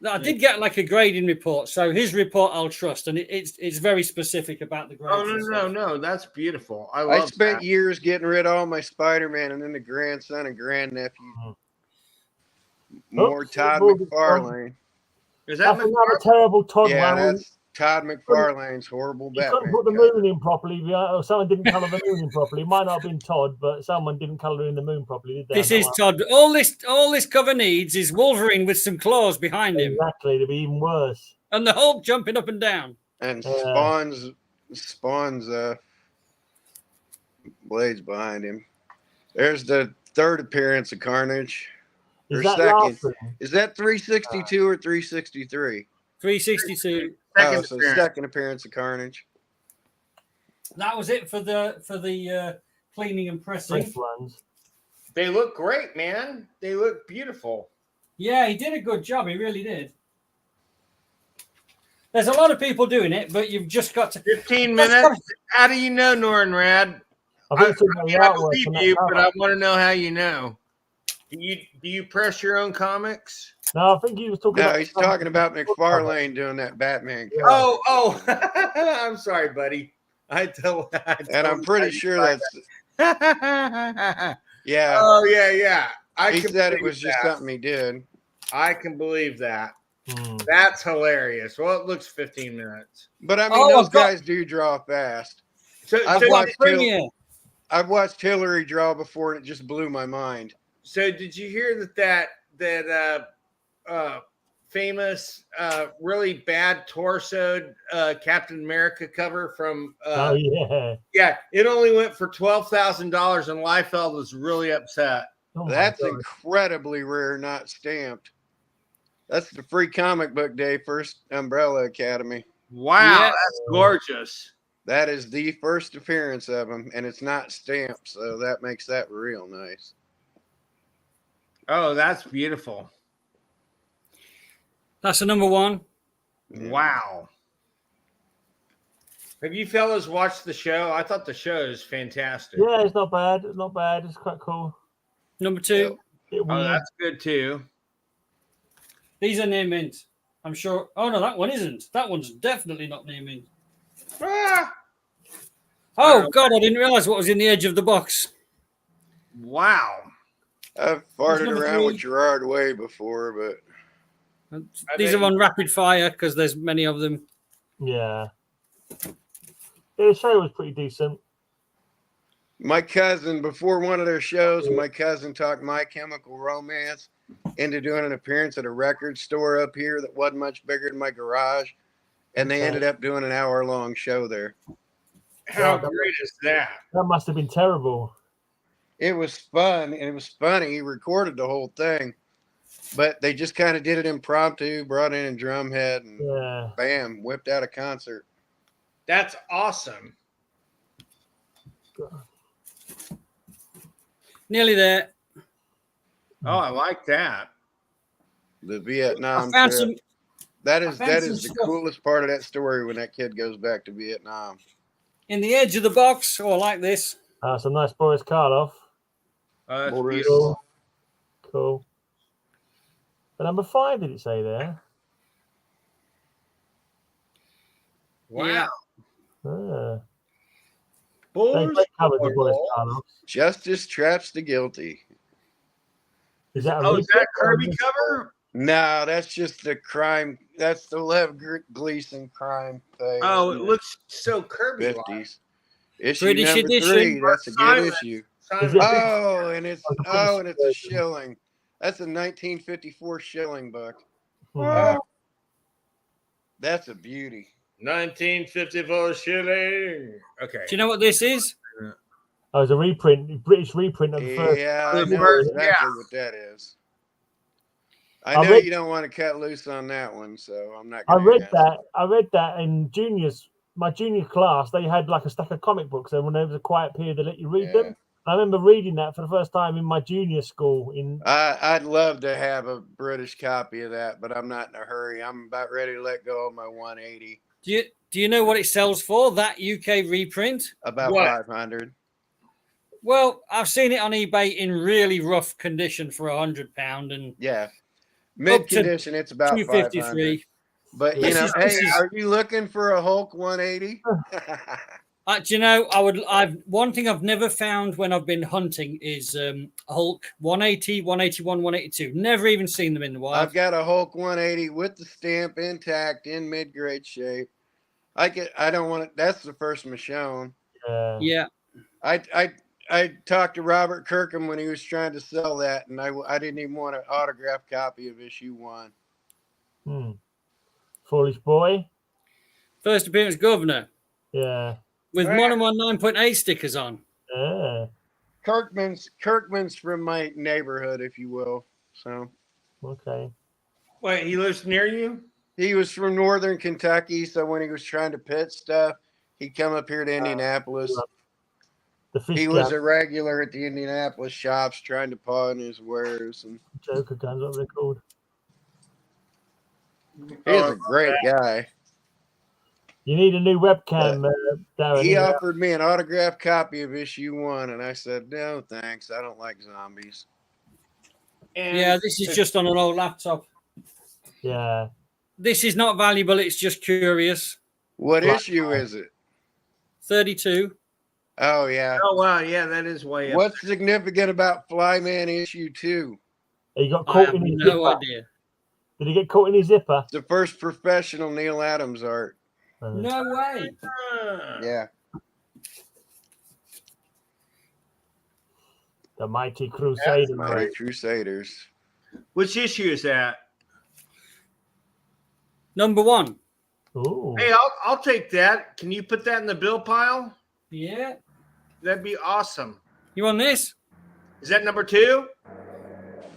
[SPEAKER 3] No, I did get like a grading report, so his report I'll trust, and it's very specific about the grades.
[SPEAKER 4] Oh,
[SPEAKER 3] and stuff.
[SPEAKER 4] no. That's beautiful. I
[SPEAKER 2] I
[SPEAKER 4] love
[SPEAKER 2] spent
[SPEAKER 4] that.
[SPEAKER 2] years getting rid of all my Spider-Man and then the grandson and grandnephew. More
[SPEAKER 1] Oops,
[SPEAKER 2] Todd
[SPEAKER 1] moved-
[SPEAKER 2] McFarlane.
[SPEAKER 4] Is that
[SPEAKER 1] That's another terrible Todd
[SPEAKER 2] Yeah,
[SPEAKER 1] one.
[SPEAKER 2] that's Todd McFarlane's horrible
[SPEAKER 1] You couldn't
[SPEAKER 2] Batman.
[SPEAKER 1] put the
[SPEAKER 2] cover.
[SPEAKER 1] moon in properly, or someone didn't colour the moon in properly. It might not have been Todd, but someone didn't colour in the moon properly, did they?
[SPEAKER 3] This is Todd. All this cover needs is Wolverine with some claws behind him,
[SPEAKER 1] Exactly, to be even worse.
[SPEAKER 3] and the Hulk jumping up and down.
[SPEAKER 2] And
[SPEAKER 1] Yeah.
[SPEAKER 2] Spawn's blades behind him. There's the third appearance of Carnage.
[SPEAKER 1] Is
[SPEAKER 2] Or
[SPEAKER 1] that
[SPEAKER 2] second.
[SPEAKER 1] last one?
[SPEAKER 2] Is that 362 or 363?
[SPEAKER 3] 362.
[SPEAKER 4] second
[SPEAKER 2] So
[SPEAKER 4] appearance?
[SPEAKER 2] second appearance of Carnage.
[SPEAKER 3] That was it for the cleaning and pressing.
[SPEAKER 1] Fresh ones.
[SPEAKER 4] They look great, man. They look beautiful.
[SPEAKER 3] Yeah, he did a good job. He really did. There's a lot of people doing it, but you've just got to
[SPEAKER 4] 15 minutes. How do you know, Nornrad?
[SPEAKER 1] I
[SPEAKER 4] believe you, but I want to know how you know. Do you press your own comics?
[SPEAKER 1] No, I think he was talking.
[SPEAKER 2] No,
[SPEAKER 1] about
[SPEAKER 2] he's talking about McFarlane doing that Batman.
[SPEAKER 1] Yeah.
[SPEAKER 4] Oh, I'm sorry, buddy. And
[SPEAKER 2] I'm pretty sure that's. Yeah.
[SPEAKER 4] Oh yeah.
[SPEAKER 2] He said it was just something he did.
[SPEAKER 4] I can believe that. That's hilarious. Well, it looks 15 minutes.
[SPEAKER 2] But I mean, those guys do draw fast. I've watched Hillary draw before, and it just blew my mind.
[SPEAKER 4] So, did you hear that famous, really bad torsoed Captain America cover from? Yeah, it only went for $12,000, and Liefeld was really upset.
[SPEAKER 2] That's incredibly rare, not stamped. That's the free comic book day, first Umbrella Academy.
[SPEAKER 4] Wow, that's gorgeous.
[SPEAKER 2] That is the first appearance of him, and it's not stamped, so that makes that real nice.
[SPEAKER 4] Oh, that's beautiful.
[SPEAKER 3] That's a number one.
[SPEAKER 2] Yeah.
[SPEAKER 4] Wow. Have you fellas watched the show? I thought the show is fantastic.
[SPEAKER 1] Yeah, it's not bad. It's not bad. It's quite cool.
[SPEAKER 3] Number two.
[SPEAKER 4] Oh, that's good too.
[SPEAKER 3] These are near mint. I'm sure. Oh no, that one isn't. That one's definitely not near mint.
[SPEAKER 4] Ah!
[SPEAKER 3] Oh God, I didn't realize what was in the edge of the box.
[SPEAKER 4] Wow.
[SPEAKER 2] I've farted around with Gerard Way before, but
[SPEAKER 3] these are on rapid fire because there's many of them.
[SPEAKER 1] Yeah. The show was pretty decent.
[SPEAKER 2] My cousin, before one of their shows, my cousin talked My Chemical Romance into doing an appearance at a record store up here that wasn't much bigger than my garage. And they ended up doing an hour-long show there.
[SPEAKER 4] How great is that?
[SPEAKER 1] That must have been terrible.
[SPEAKER 2] It was fun, and it was funny. He recorded the whole thing. But they just kind of did it impromptu, brought in a drum head, and bam, whipped out a concert.
[SPEAKER 4] That's awesome.
[SPEAKER 3] Nearly there.
[SPEAKER 4] Oh, I like that.
[SPEAKER 2] The Vietnam
[SPEAKER 3] found
[SPEAKER 2] trip.
[SPEAKER 3] some.
[SPEAKER 2] That is the
[SPEAKER 3] stuff.
[SPEAKER 2] coolest part of that story when that kid goes back to Vietnam.
[SPEAKER 3] In the edge of the box, or like this.
[SPEAKER 1] Some nice Boris Karloff.
[SPEAKER 4] That's
[SPEAKER 1] Boris.
[SPEAKER 4] beautiful.
[SPEAKER 1] Cool. But number 5, did it say there?
[SPEAKER 4] Wow.
[SPEAKER 1] Ah.
[SPEAKER 4] Boris
[SPEAKER 1] Karloff.
[SPEAKER 2] Justice traps the guilty.
[SPEAKER 1] Is that
[SPEAKER 4] is that Kirby cover?
[SPEAKER 2] No, that's just the crime. That's the Lev Gleason crime thing.
[SPEAKER 4] Oh, it looks so Kirby.
[SPEAKER 2] 50s. Issue
[SPEAKER 3] British
[SPEAKER 2] number
[SPEAKER 3] edition.
[SPEAKER 2] 3. That's a good issue.
[SPEAKER 1] It?
[SPEAKER 2] Oh, and it's a shilling. That's a 1954 shilling book. That's a beauty.
[SPEAKER 4] 1954 shilling. Okay.
[SPEAKER 3] Do you know what this is?
[SPEAKER 1] Oh, it's a reprint, British reprint of the first.
[SPEAKER 2] Yeah, I
[SPEAKER 4] The
[SPEAKER 2] know
[SPEAKER 4] first,
[SPEAKER 2] exactly what that is. I know you don't want to cut loose on that one, so I'm not.
[SPEAKER 1] I read that in my junior class. They had like a stack of comic books, and when there was a quiet period, they let you read them. I remember reading that for the first time in my junior school.
[SPEAKER 2] I'd love to have a British copy of that, but I'm not in a hurry. I'm about ready to let go of my 180.
[SPEAKER 3] Do you know what it sells for? That UK reprint?
[SPEAKER 2] About 500.
[SPEAKER 3] Well, I've seen it on eBay in really rough condition for £100, and
[SPEAKER 2] mid condition, it's about
[SPEAKER 3] 253.
[SPEAKER 2] But are you looking for a Hulk 180?
[SPEAKER 3] Do you know, one thing I've never found when I've been hunting is Hulk 180, 181, 182. Never even seen them in the wild.
[SPEAKER 2] I've got a Hulk 180 with the stamp intact in mid-grade shape. I don't want it. That's the first Michonne.
[SPEAKER 3] Yeah.
[SPEAKER 2] I talked to Robert Kirkham when he was trying to sell that, and I didn't even want an autographed copy of issue 1.
[SPEAKER 1] Foolish boy.
[SPEAKER 3] First appearance, Governor.
[SPEAKER 1] Yeah.
[SPEAKER 3] With Monomon 9.8 stickers on.
[SPEAKER 1] Yeah.
[SPEAKER 2] Kirkman's from my neighborhood, if you will. So.
[SPEAKER 1] Okay.
[SPEAKER 4] Wait, he lives near you?
[SPEAKER 2] He was from northern Kentucky, so when he was trying to pit stuff, He come up here to Indianapolis.
[SPEAKER 1] The fish
[SPEAKER 2] He was
[SPEAKER 1] gun.
[SPEAKER 2] a regular at the Indianapolis shops trying to pawn his wares. And
[SPEAKER 1] Joker guns, what they're called.
[SPEAKER 2] he's a great guy.
[SPEAKER 1] You need a new webcam, Darren.
[SPEAKER 2] He offered me an autographed copy of issue 1, and I said, no, thanks. I don't like zombies.
[SPEAKER 4] And
[SPEAKER 3] Yeah, this is just on an old laptop.
[SPEAKER 1] Yeah.
[SPEAKER 3] This is not valuable. It's just curious.
[SPEAKER 2] What issue is it?
[SPEAKER 3] 32.
[SPEAKER 2] Oh, yeah.
[SPEAKER 4] oh wow, yeah, that is way up.
[SPEAKER 2] What's significant about Flyman issue 2?
[SPEAKER 1] He got
[SPEAKER 3] I
[SPEAKER 1] caught
[SPEAKER 3] have
[SPEAKER 1] in his
[SPEAKER 3] no
[SPEAKER 1] zipper.
[SPEAKER 3] idea.
[SPEAKER 1] Did he get caught in his zipper?
[SPEAKER 2] It's the first professional Neil Adams art.
[SPEAKER 3] No way.
[SPEAKER 2] Yeah.
[SPEAKER 1] The Mighty Crusader.
[SPEAKER 2] Mighty Crusaders.
[SPEAKER 4] Which issue is that?
[SPEAKER 3] Number 1.
[SPEAKER 1] Ooh.
[SPEAKER 4] Hey, I'll take that. Can you put that in the bill pile?
[SPEAKER 3] Yeah.
[SPEAKER 4] That'd be awesome.
[SPEAKER 3] You want this?
[SPEAKER 4] Is that number 2?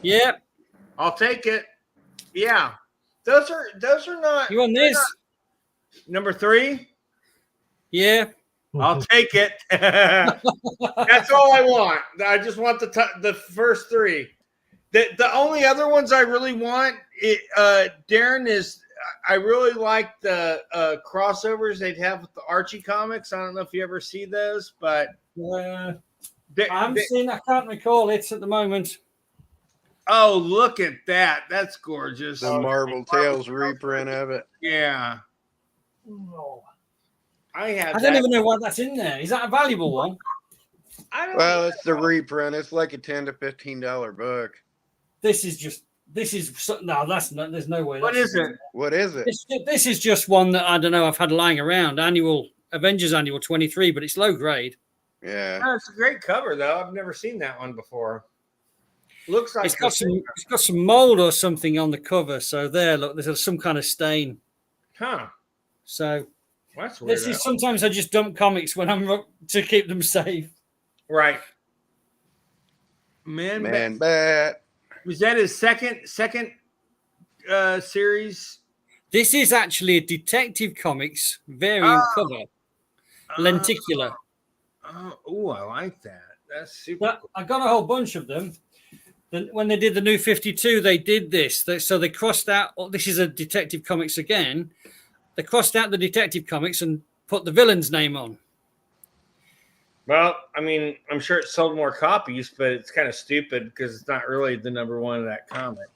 [SPEAKER 3] Yeah.
[SPEAKER 4] I'll take it. Yeah. Those are not.
[SPEAKER 3] You want this?
[SPEAKER 4] Number 3?
[SPEAKER 3] Yeah.
[SPEAKER 4] I'll take it. That's all I want. I just want the first 3. The only other ones I really want, Darren, is I really like the crossovers they'd have with the Archie comics. I don't know if you ever see those, but
[SPEAKER 3] I haven't seen. I can't recall it at the moment.
[SPEAKER 4] Oh, look at that! That's gorgeous.
[SPEAKER 2] The Marvel Tales reprint of it.
[SPEAKER 4] Yeah,
[SPEAKER 1] Oh.
[SPEAKER 4] I have.
[SPEAKER 3] I don't even know why that's in there. Is that a valuable one?
[SPEAKER 4] I don't
[SPEAKER 2] Well,
[SPEAKER 4] know.
[SPEAKER 2] it's the reprint. It's like a $10 to $15 book.
[SPEAKER 3] This is no. That's not. There's no way.
[SPEAKER 4] What is it?
[SPEAKER 2] What is it?
[SPEAKER 3] This is just one that I don't know. I've had lying around. Avengers Annual 23, but it's low grade.
[SPEAKER 2] Yeah.
[SPEAKER 4] No, it's a great cover though. I've never seen that one before. Looks like
[SPEAKER 3] It's got some mold or something on the cover. So there, look, there's some kind of stain.
[SPEAKER 4] Huh?
[SPEAKER 3] So
[SPEAKER 4] That's weird.
[SPEAKER 3] this is sometimes I just dump comics when I'm to keep them safe.
[SPEAKER 4] Right. Man,
[SPEAKER 2] Bat.
[SPEAKER 4] was that his second series?
[SPEAKER 3] This is actually a Detective Comics variant cover, lenticular.
[SPEAKER 4] Oh, I like that. That's super. Cool.
[SPEAKER 3] I got a whole bunch of them. Then when they did the New 52, they did this. So they crossed out. Oh, this is a Detective Comics again. They crossed out the Detective Comics and put the villain's name on.
[SPEAKER 4] Well, I mean, I'm sure it sold more copies, but it's kind of stupid because it's not really the number 1 of that comic.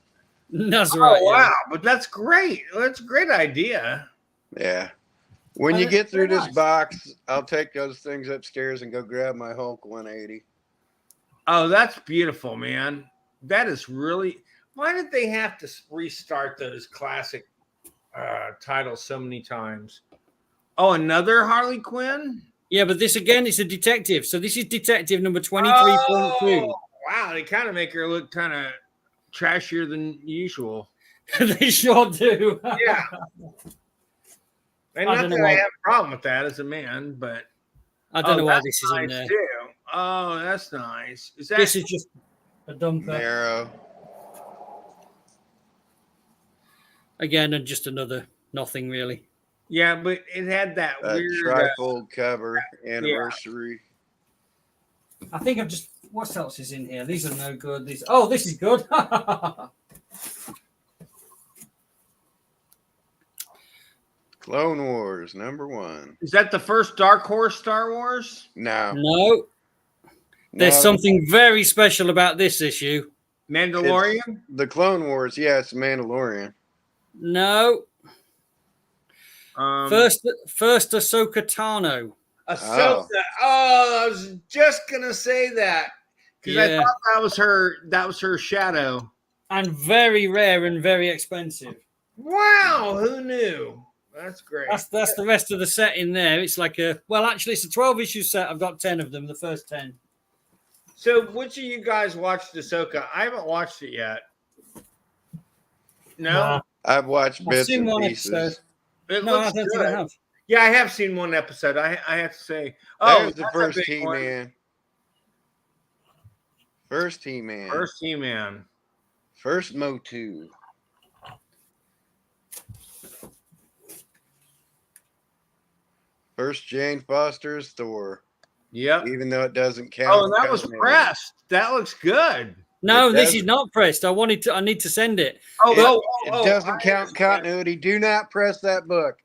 [SPEAKER 3] That's right.
[SPEAKER 4] Oh, wow.
[SPEAKER 3] Yeah.
[SPEAKER 4] But that's great. That's a great idea.
[SPEAKER 2] Yeah. When you get through this
[SPEAKER 3] nice.
[SPEAKER 2] box, I'll take those things upstairs and go grab my Hulk 180.
[SPEAKER 4] Oh, that's beautiful, man. That is really. Why did they have to restart those classic titles so many times? Oh, another Harley Quinn?
[SPEAKER 3] Yeah, but this again is a detective. So this is Detective number 23.2.
[SPEAKER 4] Oh, wow, they kind of make her look kind of trashier than usual.
[SPEAKER 3] They sure do.
[SPEAKER 4] Yeah. And not that I have a problem with that as a man, but
[SPEAKER 3] I don't know why this is
[SPEAKER 4] nice
[SPEAKER 3] in there.
[SPEAKER 4] too. Oh, that's nice.
[SPEAKER 3] This is just a dumper.
[SPEAKER 2] Narrow.
[SPEAKER 3] Again, and just another nothing really.
[SPEAKER 4] Yeah, but it had that weird
[SPEAKER 2] trifold cover anniversary.
[SPEAKER 3] I think I've just. What else is in here? These are no good. This is good.
[SPEAKER 2] Clone Wars #1.
[SPEAKER 4] Is that the first Dark Horse Star Wars?
[SPEAKER 3] No. There's something very special about this issue.
[SPEAKER 4] Mandalorian?
[SPEAKER 2] It's the Clone Wars. Yeah, it's Mandalorian.
[SPEAKER 3] No. First Ahsoka Tano.
[SPEAKER 4] Ahsoka. Oh, I was just gonna say that because I thought that was her shadow.
[SPEAKER 3] And very rare and very expensive.
[SPEAKER 4] Wow, who knew? That's great.
[SPEAKER 3] That's the rest of the set in there. It's like actually it's a 12-issue set. I've got 10 of them, the first 10.
[SPEAKER 4] So which of you guys watched Ahsoka? I haven't watched it yet. No?
[SPEAKER 2] I've watched bits and pieces.
[SPEAKER 3] Episode.
[SPEAKER 4] It
[SPEAKER 3] No,
[SPEAKER 4] looks
[SPEAKER 3] I don't
[SPEAKER 4] good.
[SPEAKER 3] think I have.
[SPEAKER 4] Yeah, I have seen one episode. I have to say.
[SPEAKER 2] There's the
[SPEAKER 4] that's a
[SPEAKER 2] first
[SPEAKER 4] big one.
[SPEAKER 2] He-Man. First He-Man.
[SPEAKER 4] First He-Man.
[SPEAKER 2] First Motu. First Jane Foster's Thor.
[SPEAKER 4] Yep.
[SPEAKER 2] Even though it doesn't count.
[SPEAKER 4] Oh, and that was
[SPEAKER 2] continuity.
[SPEAKER 4] pressed. That looks good.
[SPEAKER 3] No,
[SPEAKER 2] It
[SPEAKER 3] this
[SPEAKER 2] doesn't-
[SPEAKER 3] is not pressed. I need to send it.
[SPEAKER 2] It doesn't count continuity. Do not press that book.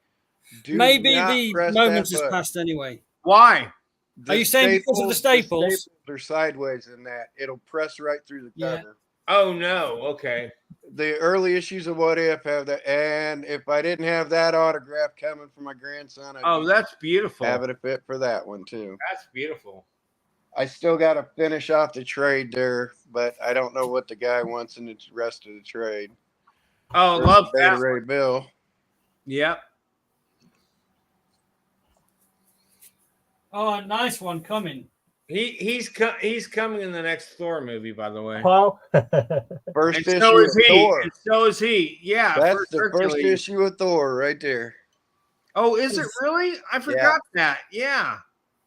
[SPEAKER 2] Do
[SPEAKER 3] Maybe
[SPEAKER 2] not
[SPEAKER 3] the
[SPEAKER 2] press
[SPEAKER 3] moment
[SPEAKER 2] that
[SPEAKER 3] has
[SPEAKER 2] book.
[SPEAKER 3] passed anyway.
[SPEAKER 4] Why?
[SPEAKER 2] The
[SPEAKER 3] Are you saying because of the staples?
[SPEAKER 2] are sideways in that. It'll press right through the
[SPEAKER 3] Yeah.
[SPEAKER 2] cover.
[SPEAKER 4] Oh no. Okay.
[SPEAKER 2] The early issues of What If have that, and if I didn't have that autograph coming from my grandson, I'd
[SPEAKER 4] That's beautiful.
[SPEAKER 2] have it a fit for that one too.
[SPEAKER 4] That's beautiful.
[SPEAKER 2] I still got to finish off the trade there, but I don't know what the guy wants in the rest of the trade.
[SPEAKER 4] Oh,
[SPEAKER 2] There's
[SPEAKER 4] love
[SPEAKER 2] the Beta
[SPEAKER 4] that.
[SPEAKER 2] Ray Bill.
[SPEAKER 4] Yep.
[SPEAKER 3] Oh, nice one coming.
[SPEAKER 4] He's coming in the next Thor movie, by the way.
[SPEAKER 1] Well,
[SPEAKER 2] First
[SPEAKER 4] And
[SPEAKER 2] issue
[SPEAKER 4] so
[SPEAKER 2] of
[SPEAKER 4] is he.
[SPEAKER 2] Thor.
[SPEAKER 4] And so is he. Yeah.
[SPEAKER 2] That's the
[SPEAKER 4] Hercules.
[SPEAKER 2] first issue of Thor right there.
[SPEAKER 4] Oh, is it really? I forgot that. Yeah.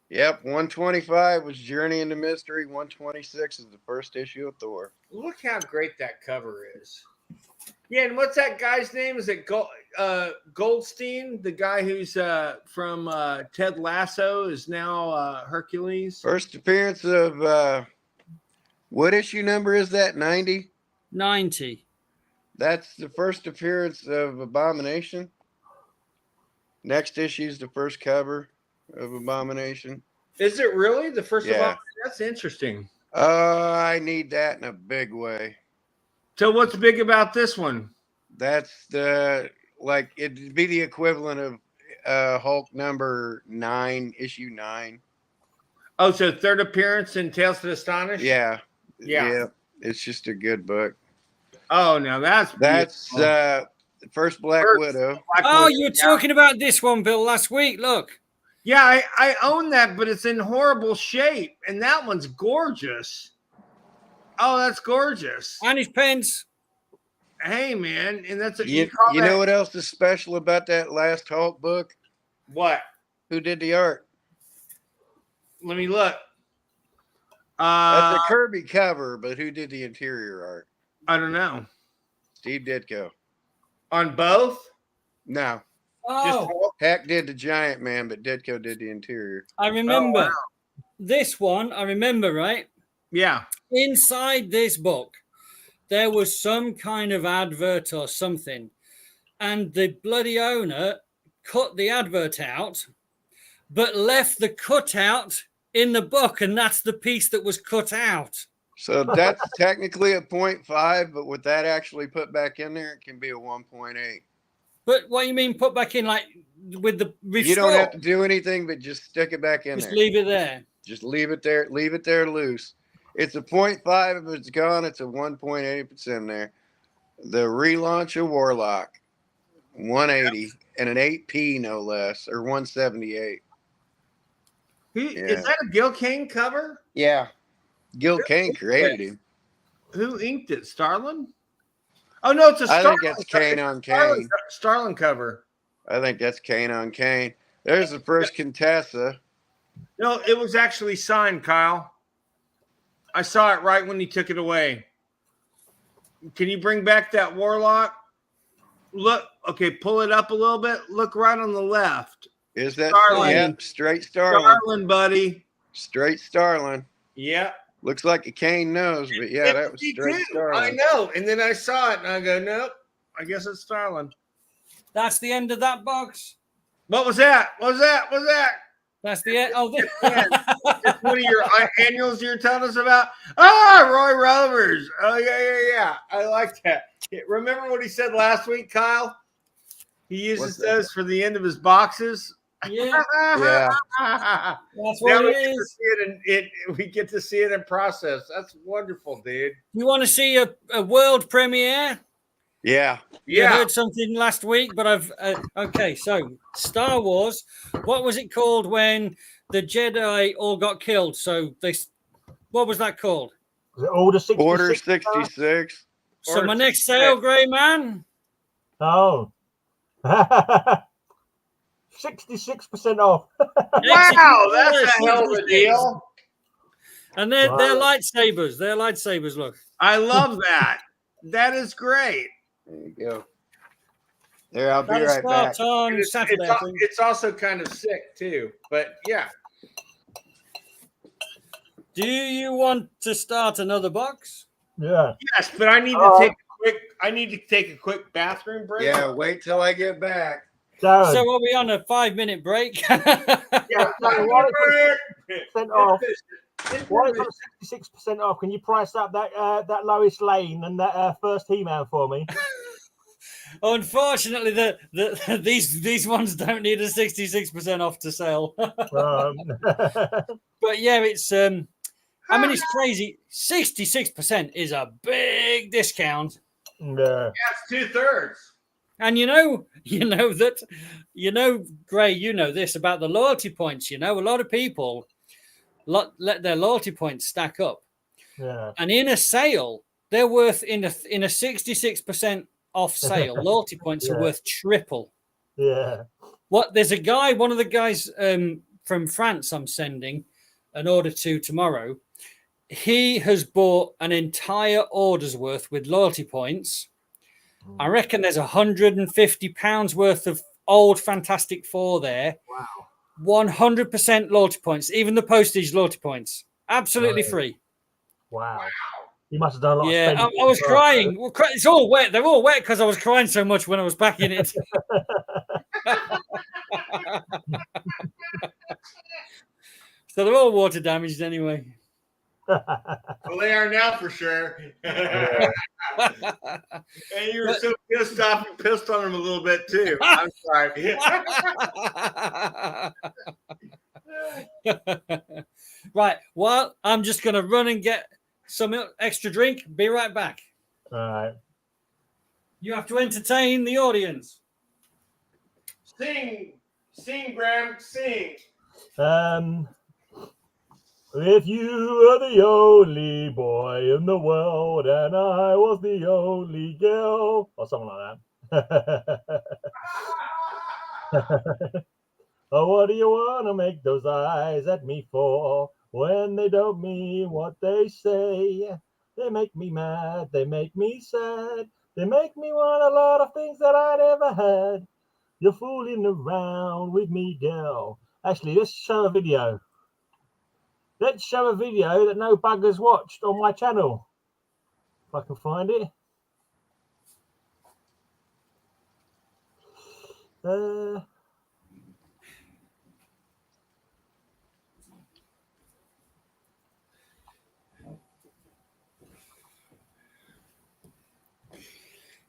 [SPEAKER 2] Yep, 125 was Journey into Mystery. 126 is the first issue of Thor.
[SPEAKER 4] Look how great that cover is. Yeah, and what's that guy's name? Is it Goldstein? The guy who's from Ted Lasso is now Hercules.
[SPEAKER 2] First appearance of what issue number is that? 90?
[SPEAKER 3] 90.
[SPEAKER 2] That's the first appearance of Abomination. Next issue is the first cover of Abomination.
[SPEAKER 4] Is it really the first of
[SPEAKER 2] Yeah.
[SPEAKER 4] all? That's interesting.
[SPEAKER 2] I need that in a big way.
[SPEAKER 4] So what's big about this one?
[SPEAKER 2] That's it'd be the equivalent of Hulk number 9, issue 9.
[SPEAKER 4] Oh, so third appearance in Tales to Astonish?
[SPEAKER 2] Yeah.
[SPEAKER 4] Yeah.
[SPEAKER 2] It's just a good book.
[SPEAKER 4] Oh, now that's
[SPEAKER 2] the first Black Widow.
[SPEAKER 3] Oh, you were talking about this one, Bill, last week. Look.
[SPEAKER 4] Yeah, I own that, but it's in horrible shape, and that one's gorgeous. Oh, that's gorgeous.
[SPEAKER 3] And his pens.
[SPEAKER 4] Hey, man, and that's
[SPEAKER 2] You know what else is special about that last Hulk book?
[SPEAKER 4] What?
[SPEAKER 2] Who did the art?
[SPEAKER 4] Let me look.
[SPEAKER 2] That's a Kirby cover, but who did the interior art?
[SPEAKER 4] I don't know.
[SPEAKER 2] Steve Ditko.
[SPEAKER 4] On both?
[SPEAKER 2] No.
[SPEAKER 3] Oh,
[SPEAKER 2] Hack did the Giant Man, but Ditko did the interior.
[SPEAKER 3] I remember.
[SPEAKER 4] Oh, wow.
[SPEAKER 3] This one, I remember, right?
[SPEAKER 4] Yeah.
[SPEAKER 3] Inside this book, there was some kind of advert or something, and the bloody owner cut the advert out, but left the cutout in the book, and that's the piece that was cut out.
[SPEAKER 2] So that's technically a 0.5, but with that actually put back in there, it can be a 1.8.
[SPEAKER 3] But what you mean put back in, like with the restore?
[SPEAKER 2] You don't have to do anything, but just stick it back in
[SPEAKER 3] Just
[SPEAKER 2] there.
[SPEAKER 3] leave it there.
[SPEAKER 2] Just leave it there. Leave it there loose. It's a 0.5. If it's gone, it's a 1.8 if it's in there. The relaunch of Warlock, 180 and an 8P no less, or 178.
[SPEAKER 4] Is that a Gil Kane cover?
[SPEAKER 2] Yeah. Gil Kane created him.
[SPEAKER 4] Who inked it? Starlin? Oh, no, it's a
[SPEAKER 2] I
[SPEAKER 4] Starlin.
[SPEAKER 2] think that's Kane on Kane.
[SPEAKER 4] Starlin cover.
[SPEAKER 2] I think that's Kane on Kane. There's the first Contessa.
[SPEAKER 4] No, it was actually signed, Kyle. I saw it right when he took it away. Can you bring back that Warlock? Look, okay, pull it up a little bit. Look right on the left.
[SPEAKER 2] Is that
[SPEAKER 4] Starlin.
[SPEAKER 2] Yep, straight Starlin.
[SPEAKER 4] Starlin, buddy.
[SPEAKER 2] Straight Starlin.
[SPEAKER 4] Yeah.
[SPEAKER 2] Looks like a Kane nose, but yeah, that was straight
[SPEAKER 4] I
[SPEAKER 2] Starlin.
[SPEAKER 4] know. And then I saw it and I go, nope, I guess it's Starlin.
[SPEAKER 3] That's the end of that box.
[SPEAKER 4] What was that? What was that? What was that?
[SPEAKER 3] That's the end. Oh,
[SPEAKER 4] It's one of your annuals you're telling us about. Ah, Roy Rovers. Oh, yeah. I like that. Remember what he said last week, Kyle? He uses those for the end of his boxes.
[SPEAKER 3] yeah,
[SPEAKER 2] Yeah.
[SPEAKER 3] that's
[SPEAKER 4] Now
[SPEAKER 3] what
[SPEAKER 4] we
[SPEAKER 3] it
[SPEAKER 4] get to
[SPEAKER 3] is.
[SPEAKER 4] see it we get to see it in process. That's wonderful, dude.
[SPEAKER 3] You want to see a world premiere?
[SPEAKER 2] Yeah.
[SPEAKER 3] You heard something last week, but I've okay. So Star Wars, what was it called when the Jedi all got killed? So what was that called?
[SPEAKER 1] Was it Order 66?
[SPEAKER 2] Order 66.
[SPEAKER 3] So my next sale, Grey Man.
[SPEAKER 1] Oh. 66% off.
[SPEAKER 4] Wow, that's a hell of a deal.
[SPEAKER 3] And they're
[SPEAKER 1] Wow.
[SPEAKER 3] lightsabers. They're lightsabers. Look.
[SPEAKER 4] I love that. That is great.
[SPEAKER 2] There you go. There, I'll be
[SPEAKER 3] That'll
[SPEAKER 2] right back.
[SPEAKER 3] start on
[SPEAKER 4] It's,
[SPEAKER 3] Saturday.
[SPEAKER 4] it's, it's also kind of sick too, but yeah.
[SPEAKER 3] Do you want to start another box?
[SPEAKER 1] Yeah.
[SPEAKER 4] Yes, but I need to take a quick. I need to take a quick bathroom break.
[SPEAKER 2] Yeah, wait till I get back.
[SPEAKER 1] Darren.
[SPEAKER 3] So are we on a 5-minute break?
[SPEAKER 1] Yeah, Darren, why is it 6% off? Why is it 66% off? Can you price up that Lois Lane and that first email for me?
[SPEAKER 3] Unfortunately, these ones don't need a 66% off to sell. But yeah, it's I mean, it's crazy. 66% is a big discount.
[SPEAKER 1] Yeah.
[SPEAKER 4] That's 2/3.
[SPEAKER 3] And Gray, you know this about the loyalty points. A lot of people let their loyalty points stack up.
[SPEAKER 1] Yeah.
[SPEAKER 3] And in a sale, they're worth in a 66% off sale. Loyalty points are worth triple.
[SPEAKER 1] Yeah.
[SPEAKER 3] There's a guy, one of the guys from France I'm sending an order to tomorrow. He has bought an entire order's worth with loyalty points. I reckon there's £150 worth of old Fantastic Four there.
[SPEAKER 1] Wow.
[SPEAKER 3] 100% loyalty points, even the postage loyalty points. Absolutely free.
[SPEAKER 1] Wow. You must have done a lot of
[SPEAKER 3] Yeah,
[SPEAKER 1] spending.
[SPEAKER 3] I was crying. It's all wet. They're all wet because I was crying so much when I was packing it. So they're all water damaged anyway.
[SPEAKER 4] Well, they are now for sure. And you were so pissed off, you pissed on them a little bit too. I'm sorry.
[SPEAKER 3] Right. Well, I'm just going to run and get some extra drink. Be right back.
[SPEAKER 1] All right.
[SPEAKER 3] You have to entertain the audience.
[SPEAKER 4] Sing, Graham, sing.
[SPEAKER 1] If you were the only boy in the world and I was the only girl, or something like that. Oh, what do you want to make those eyes at me for when they don't mean what they say? They make me mad, they make me sad, they make me want a lot of things that I never had. You're fooling around with me, girl. Actually, let's show a video. Let's show a video that no buggers watched on my channel. If I can find it.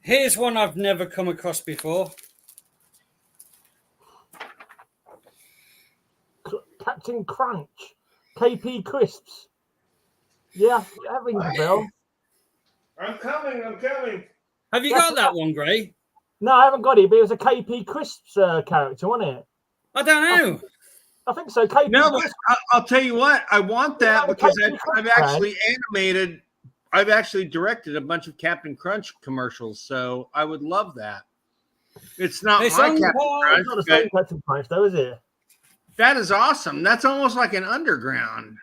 [SPEAKER 3] Here's one I've never come across before.
[SPEAKER 1] Captain Crunch. KP Crisps. Yeah, that rings a bell.
[SPEAKER 4] I'm coming.
[SPEAKER 3] Have you got that one, Gray?
[SPEAKER 1] No, I haven't got it, but it was a KP Crisps character, wasn't it?
[SPEAKER 3] I don't know.
[SPEAKER 1] I think so. KP
[SPEAKER 4] No, but
[SPEAKER 1] Crisps.
[SPEAKER 4] I'll tell you what. I want that because I've actually animated. I've actually directed a bunch of Captain Crunch commercials, so I would love that. It's not my Captain Crunch.
[SPEAKER 1] It's not the same Captain Crunch, though, is it?
[SPEAKER 4] That is awesome. That's almost like an underground.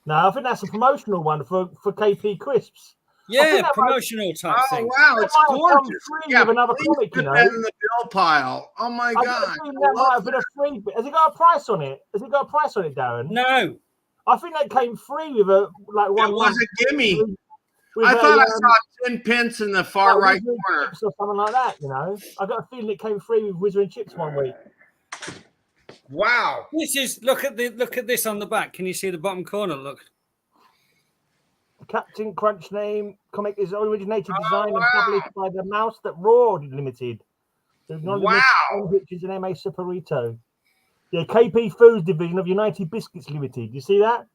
[SPEAKER 1] No, I think that's a promotional one for KP Crisps.
[SPEAKER 3] Yeah, promotional type thing.
[SPEAKER 4] Wow, it's gorgeous.
[SPEAKER 1] Yeah, with another comic,
[SPEAKER 4] put that in the bill pile. Oh my god!
[SPEAKER 1] That might have been a free. Has it got a price on it? Has it got a price on it, Darren?
[SPEAKER 3] No.
[SPEAKER 1] I think that came free with a one.
[SPEAKER 4] It was a gimme. I thought I saw 10 pence in the far right corner
[SPEAKER 1] or something like that. I got a feeling it came free with Wizard and Chips one week.
[SPEAKER 4] Wow!
[SPEAKER 3] This is look at this on the back. Can you see the bottom corner? Look.
[SPEAKER 1] Captain Crunch name comic is originated, designed, and published by the Mouse That Roared Limited.
[SPEAKER 4] Wow!
[SPEAKER 1] Which is an MA Superito. Yeah, KP Foods division of United Biscuits Limited. You see that?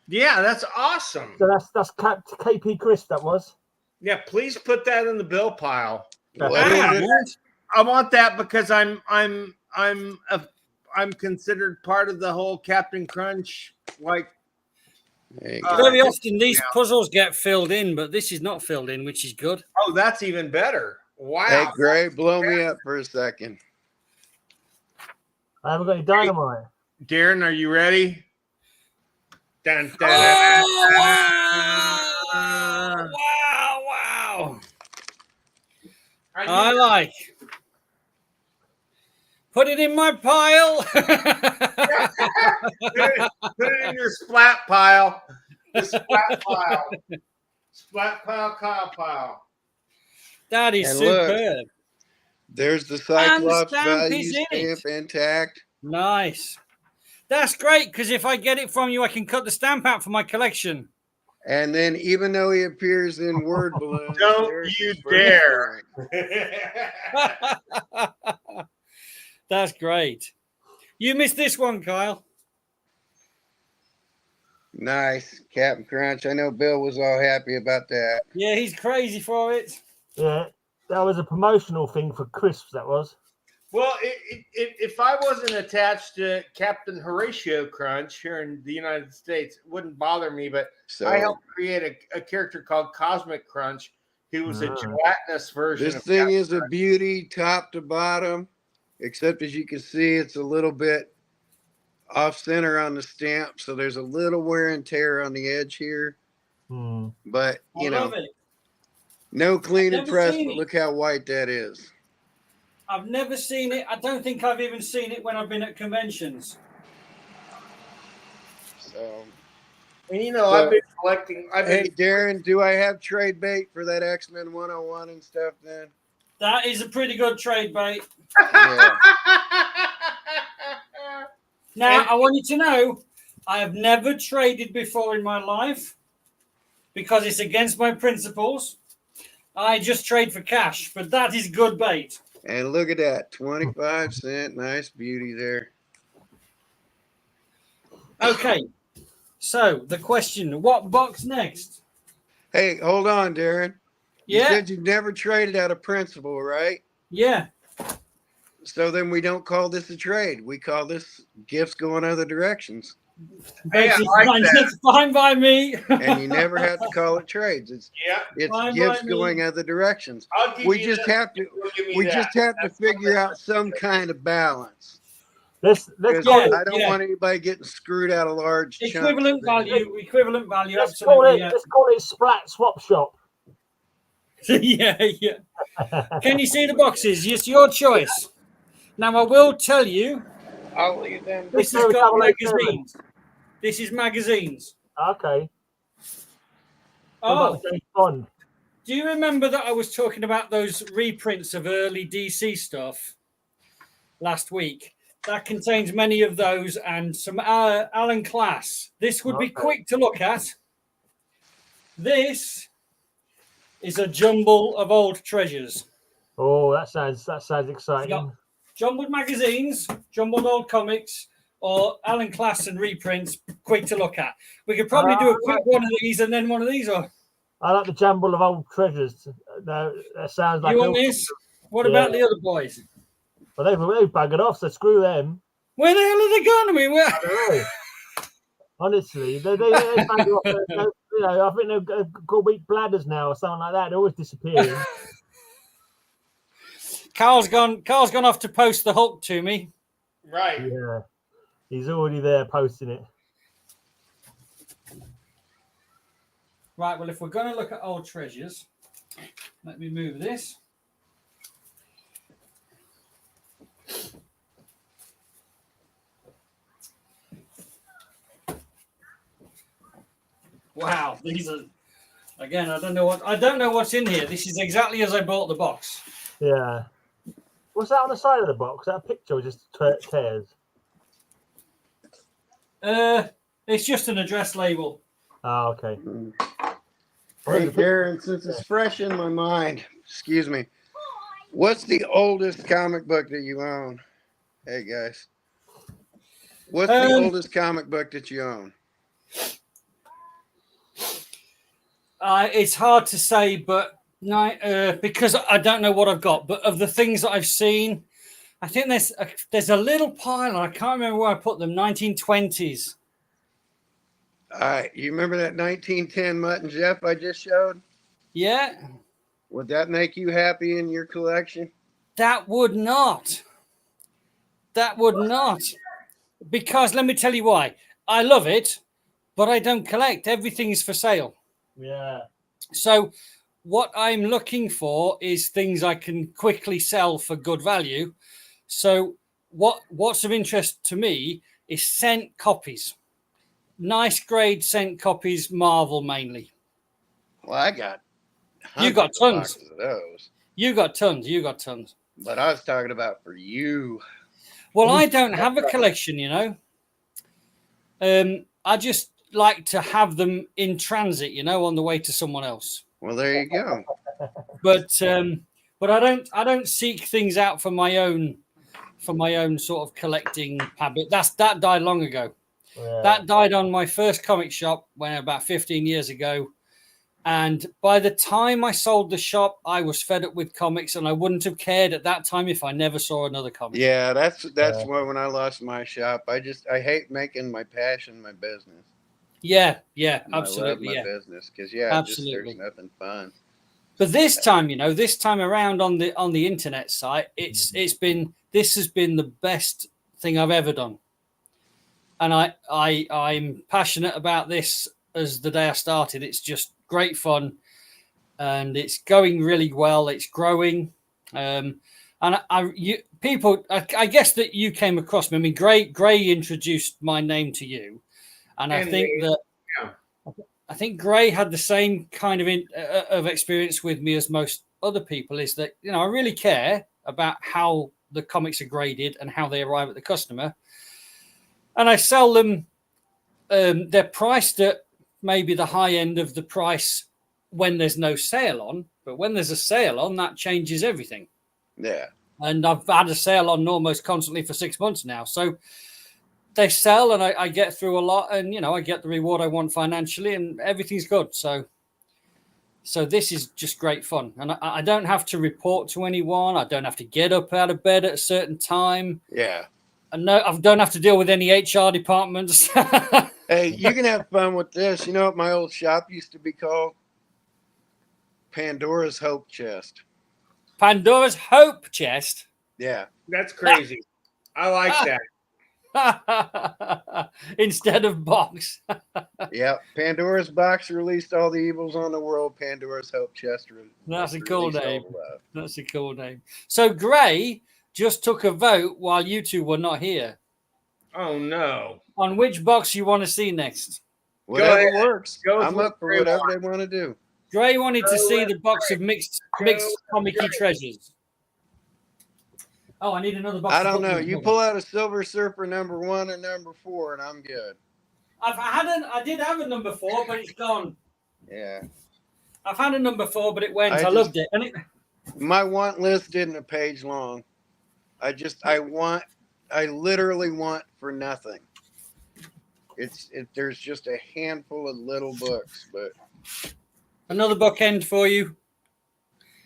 [SPEAKER 4] Yeah, that's awesome.
[SPEAKER 1] So that's KP Crisp. That was.
[SPEAKER 4] Yeah, please put that in the bill pile.
[SPEAKER 2] I
[SPEAKER 4] want that because I'm considered part of the whole Captain Crunch.
[SPEAKER 3] Very often these puzzles get filled in, but this is not filled in, which is good.
[SPEAKER 4] Oh, that's even better. Wow.
[SPEAKER 2] Hey, Gray, blow me up for a second.
[SPEAKER 1] I haven't got any dynamite.
[SPEAKER 4] Darren, are you ready? Dun, dun,
[SPEAKER 3] wow! I like. Put it in my pile.
[SPEAKER 4] Put it in your splat pile. The splat pile. Splat pile, Kyle pile.
[SPEAKER 3] That is
[SPEAKER 2] And
[SPEAKER 3] superb.
[SPEAKER 2] look, there's the
[SPEAKER 3] And the
[SPEAKER 2] Cyclops
[SPEAKER 3] stamp
[SPEAKER 2] value
[SPEAKER 3] is in it.
[SPEAKER 2] stamp intact.
[SPEAKER 3] Nice. That's great, because if I get it from you, I can cut the stamp out for my collection.
[SPEAKER 2] And then even though he appears in word balloons,
[SPEAKER 4] Don't
[SPEAKER 2] there's
[SPEAKER 4] you
[SPEAKER 2] his first
[SPEAKER 4] dare.
[SPEAKER 2] appearance.
[SPEAKER 3] That's great. You missed this one, Kyle.
[SPEAKER 2] Nice. Captain Crunch. I know Bill was all happy about that.
[SPEAKER 3] Yeah, he's crazy for it.
[SPEAKER 1] Yeah, that was a promotional thing for crisps. That was.
[SPEAKER 4] Well, if I wasn't attached to Captain Horatio Crunch here in the United States, it wouldn't bother me. But
[SPEAKER 2] So
[SPEAKER 4] I helped create a character called Cosmic Crunch, who was a gelatinous version
[SPEAKER 2] this
[SPEAKER 4] of
[SPEAKER 2] thing
[SPEAKER 4] Captain
[SPEAKER 2] is a
[SPEAKER 4] Crunch.
[SPEAKER 2] beauty top to bottom, except as you can see, it's a little bit off center on the stamp. So there's a little wear and tear on the edge here. But,
[SPEAKER 3] I love it.
[SPEAKER 2] no clean and
[SPEAKER 3] Never
[SPEAKER 2] press,
[SPEAKER 3] seen
[SPEAKER 2] but
[SPEAKER 3] it.
[SPEAKER 2] look how white that is.
[SPEAKER 3] I've never seen it. I don't think I've even seen it when I've been at conventions.
[SPEAKER 2] So,
[SPEAKER 4] And I've been collecting.
[SPEAKER 2] hey, Darren, do I have trade bait for that X-Men 101 and stuff then?
[SPEAKER 3] That is a pretty good trade bait.
[SPEAKER 2] Yeah.
[SPEAKER 3] Now, I want you to know, I have never traded before in my life because it's against my principles. I just trade for cash, but that is good bait.
[SPEAKER 2] And look at that, 25 cent, nice beauty there.
[SPEAKER 3] Okay, so the question, what box next?
[SPEAKER 2] Hey, hold on, Darren. You
[SPEAKER 3] Yeah,
[SPEAKER 2] said you've never traded out of principle, right?
[SPEAKER 3] yeah.
[SPEAKER 2] So then we don't call this a trade. We call this gifts going other directions.
[SPEAKER 4] Hey, I
[SPEAKER 3] It's
[SPEAKER 4] like
[SPEAKER 3] fine,
[SPEAKER 4] that.
[SPEAKER 3] it's fine by me.
[SPEAKER 2] And you never have to call it trades. It's
[SPEAKER 3] Fine
[SPEAKER 2] gifts
[SPEAKER 3] by me.
[SPEAKER 2] going other directions.
[SPEAKER 4] I'll give
[SPEAKER 2] We
[SPEAKER 4] you
[SPEAKER 2] just
[SPEAKER 4] that.
[SPEAKER 2] have to
[SPEAKER 4] You'll give me
[SPEAKER 2] we
[SPEAKER 4] that.
[SPEAKER 2] just have to
[SPEAKER 4] That's
[SPEAKER 2] figure
[SPEAKER 4] something.
[SPEAKER 2] out some kind of balance.
[SPEAKER 1] Let's
[SPEAKER 2] Because
[SPEAKER 1] call it.
[SPEAKER 2] I don't want anybody getting screwed out of large chunks.
[SPEAKER 3] Equivalent value,
[SPEAKER 1] Let's call
[SPEAKER 3] absolutely.
[SPEAKER 1] it. Let's call it Splat Swap Shop.
[SPEAKER 3] Yeah, yeah. Can you see the boxes? It's your choice. Now, I will tell you,
[SPEAKER 2] I'll leave them.
[SPEAKER 3] this has
[SPEAKER 1] Let's
[SPEAKER 3] got
[SPEAKER 1] go 007.
[SPEAKER 3] magazines. This is magazines.
[SPEAKER 1] Okay. What
[SPEAKER 3] Oh,
[SPEAKER 1] about James Bond?
[SPEAKER 3] do you remember that I was talking about those reprints of early DC stuff last week? That contains many of those and some Alan Class. This would be
[SPEAKER 1] Okay.
[SPEAKER 3] quick to look at. This is a jumble of old treasures.
[SPEAKER 1] Oh, that sounds exciting.
[SPEAKER 3] Yeah. Jumbled magazines, jumbled old comics, or Alan Class and reprints, quick to look at. We could probably do a quick one of these and then one of these. Or
[SPEAKER 1] I like the jumble of old treasures. No, that sounds like.
[SPEAKER 3] you want this? What
[SPEAKER 1] Yeah.
[SPEAKER 3] about the other boys?
[SPEAKER 1] Well, they've buggered off, so screw them.
[SPEAKER 3] Where the hell are they going? I mean, where?
[SPEAKER 1] I don't know. Honestly, they bugger off. I think they're called weak bladders now or something like that. They're always disappearing.
[SPEAKER 3] Carl's gone off to post the Hulk to me.
[SPEAKER 4] Right.
[SPEAKER 1] Yeah, he's already there posting it.
[SPEAKER 3] Right, well, if we're going to look at old treasures, let me move this. Wow, these are again. I don't know what's in here. This is exactly as I bought the box.
[SPEAKER 1] Yeah. What's that on the side of the box? That picture or just tears?
[SPEAKER 3] It's just an address label.
[SPEAKER 1] Oh, okay.
[SPEAKER 2] Hey, Darren, since it's fresh in my mind, excuse me, what's the oldest comic book that you own? Hey, guys. What's the oldest comic book that you own?
[SPEAKER 3] It's hard to say, but because I don't know what I've got. But of the things that I've seen, I think there's a little pile. I can't remember where I put them. 1920s.
[SPEAKER 2] All right. You remember that 1910 Mutt and Jeff I just showed?
[SPEAKER 3] Yeah,
[SPEAKER 2] Would that make you happy in your collection?
[SPEAKER 3] that would not. That would not. Because let me tell you why. I love it, but I don't collect. Everything's for sale.
[SPEAKER 1] Yeah.
[SPEAKER 3] So what I'm looking for is things I can quickly sell for good value. So what's of interest to me is sent copies, nice grade sent copies, Marvel mainly.
[SPEAKER 2] Well, I got
[SPEAKER 3] You got
[SPEAKER 2] hundreds of
[SPEAKER 3] tons.
[SPEAKER 2] boxes of those.
[SPEAKER 3] You got tons.
[SPEAKER 2] But I was talking about for you.
[SPEAKER 3] Well, I don't have a collection, you know. I just like to have them in transit, you know, on the way to someone else.
[SPEAKER 2] Well, there you go.
[SPEAKER 3] But I don't seek things out for my own sort of collecting habit. That died long ago.
[SPEAKER 1] Yeah.
[SPEAKER 3] That died on my first comic shop when about 15 years ago. And by the time I sold the shop, I was fed up with comics, and I wouldn't have cared at that time if I never saw another comic.
[SPEAKER 2] Yeah, that's why when I lost my shop, I hate making my passion my business.
[SPEAKER 3] Yeah,
[SPEAKER 2] I
[SPEAKER 3] absolutely.
[SPEAKER 2] love my business because
[SPEAKER 3] Absolutely.
[SPEAKER 2] there's nothing fun.
[SPEAKER 3] But this time around on the internet site, this has been the best thing I've ever done. And I'm passionate about this as the day I started. It's just great fun, and it's going really well. It's growing, and I guess that you came across me. I mean, Gray introduced my name to you, and I think Gray had the same kind of experience with me as most other people. Is that, you know, I really care about how the comics are graded and how they arrive at the customer, and I sell them. They're priced at maybe the high end of the price when there's no sale on, but when there's a sale on, that changes everything.
[SPEAKER 2] Yeah.
[SPEAKER 3] And I've had a sale on almost constantly for 6 months now. So they sell, and I get through a lot, and, you know, I get the reward I want financially, and everything's good. So this is just great fun. And I don't have to report to anyone. I don't have to get up out of bed at a certain time.
[SPEAKER 2] Yeah.
[SPEAKER 3] And no, I don't have to deal with any HR departments.
[SPEAKER 2] Hey, you can have fun with this. You know what my old shop used to be called? Pandora's Hope Chest.
[SPEAKER 3] Pandora's Hope Chest.
[SPEAKER 2] Yeah.
[SPEAKER 4] That's crazy. I like
[SPEAKER 3] that. Instead of box.
[SPEAKER 2] Yeah. Pandora's box released all the evils on the world. Pandora's Hope Chest.
[SPEAKER 3] That's a cool name. That's a cool name. So Gray just took a vote while you two were not here.
[SPEAKER 4] Oh, no.
[SPEAKER 3] On which box you want to see next?
[SPEAKER 2] Whatever works.
[SPEAKER 4] Go
[SPEAKER 2] I'm up for whatever they want to do.
[SPEAKER 3] Gray wanted to see the box of mixed comic-y treasures. Oh, I need another box.
[SPEAKER 2] I don't know. You pull out a Silver Surfer #1 and #4, and I'm good.
[SPEAKER 3] I did have a #4, but it's gone.
[SPEAKER 2] Yeah.
[SPEAKER 3] I've had a #4, but it went. I loved it. And
[SPEAKER 2] my want list isn't a page long. I literally want for nothing. There's just a handful of little books, but
[SPEAKER 3] another bookend for you.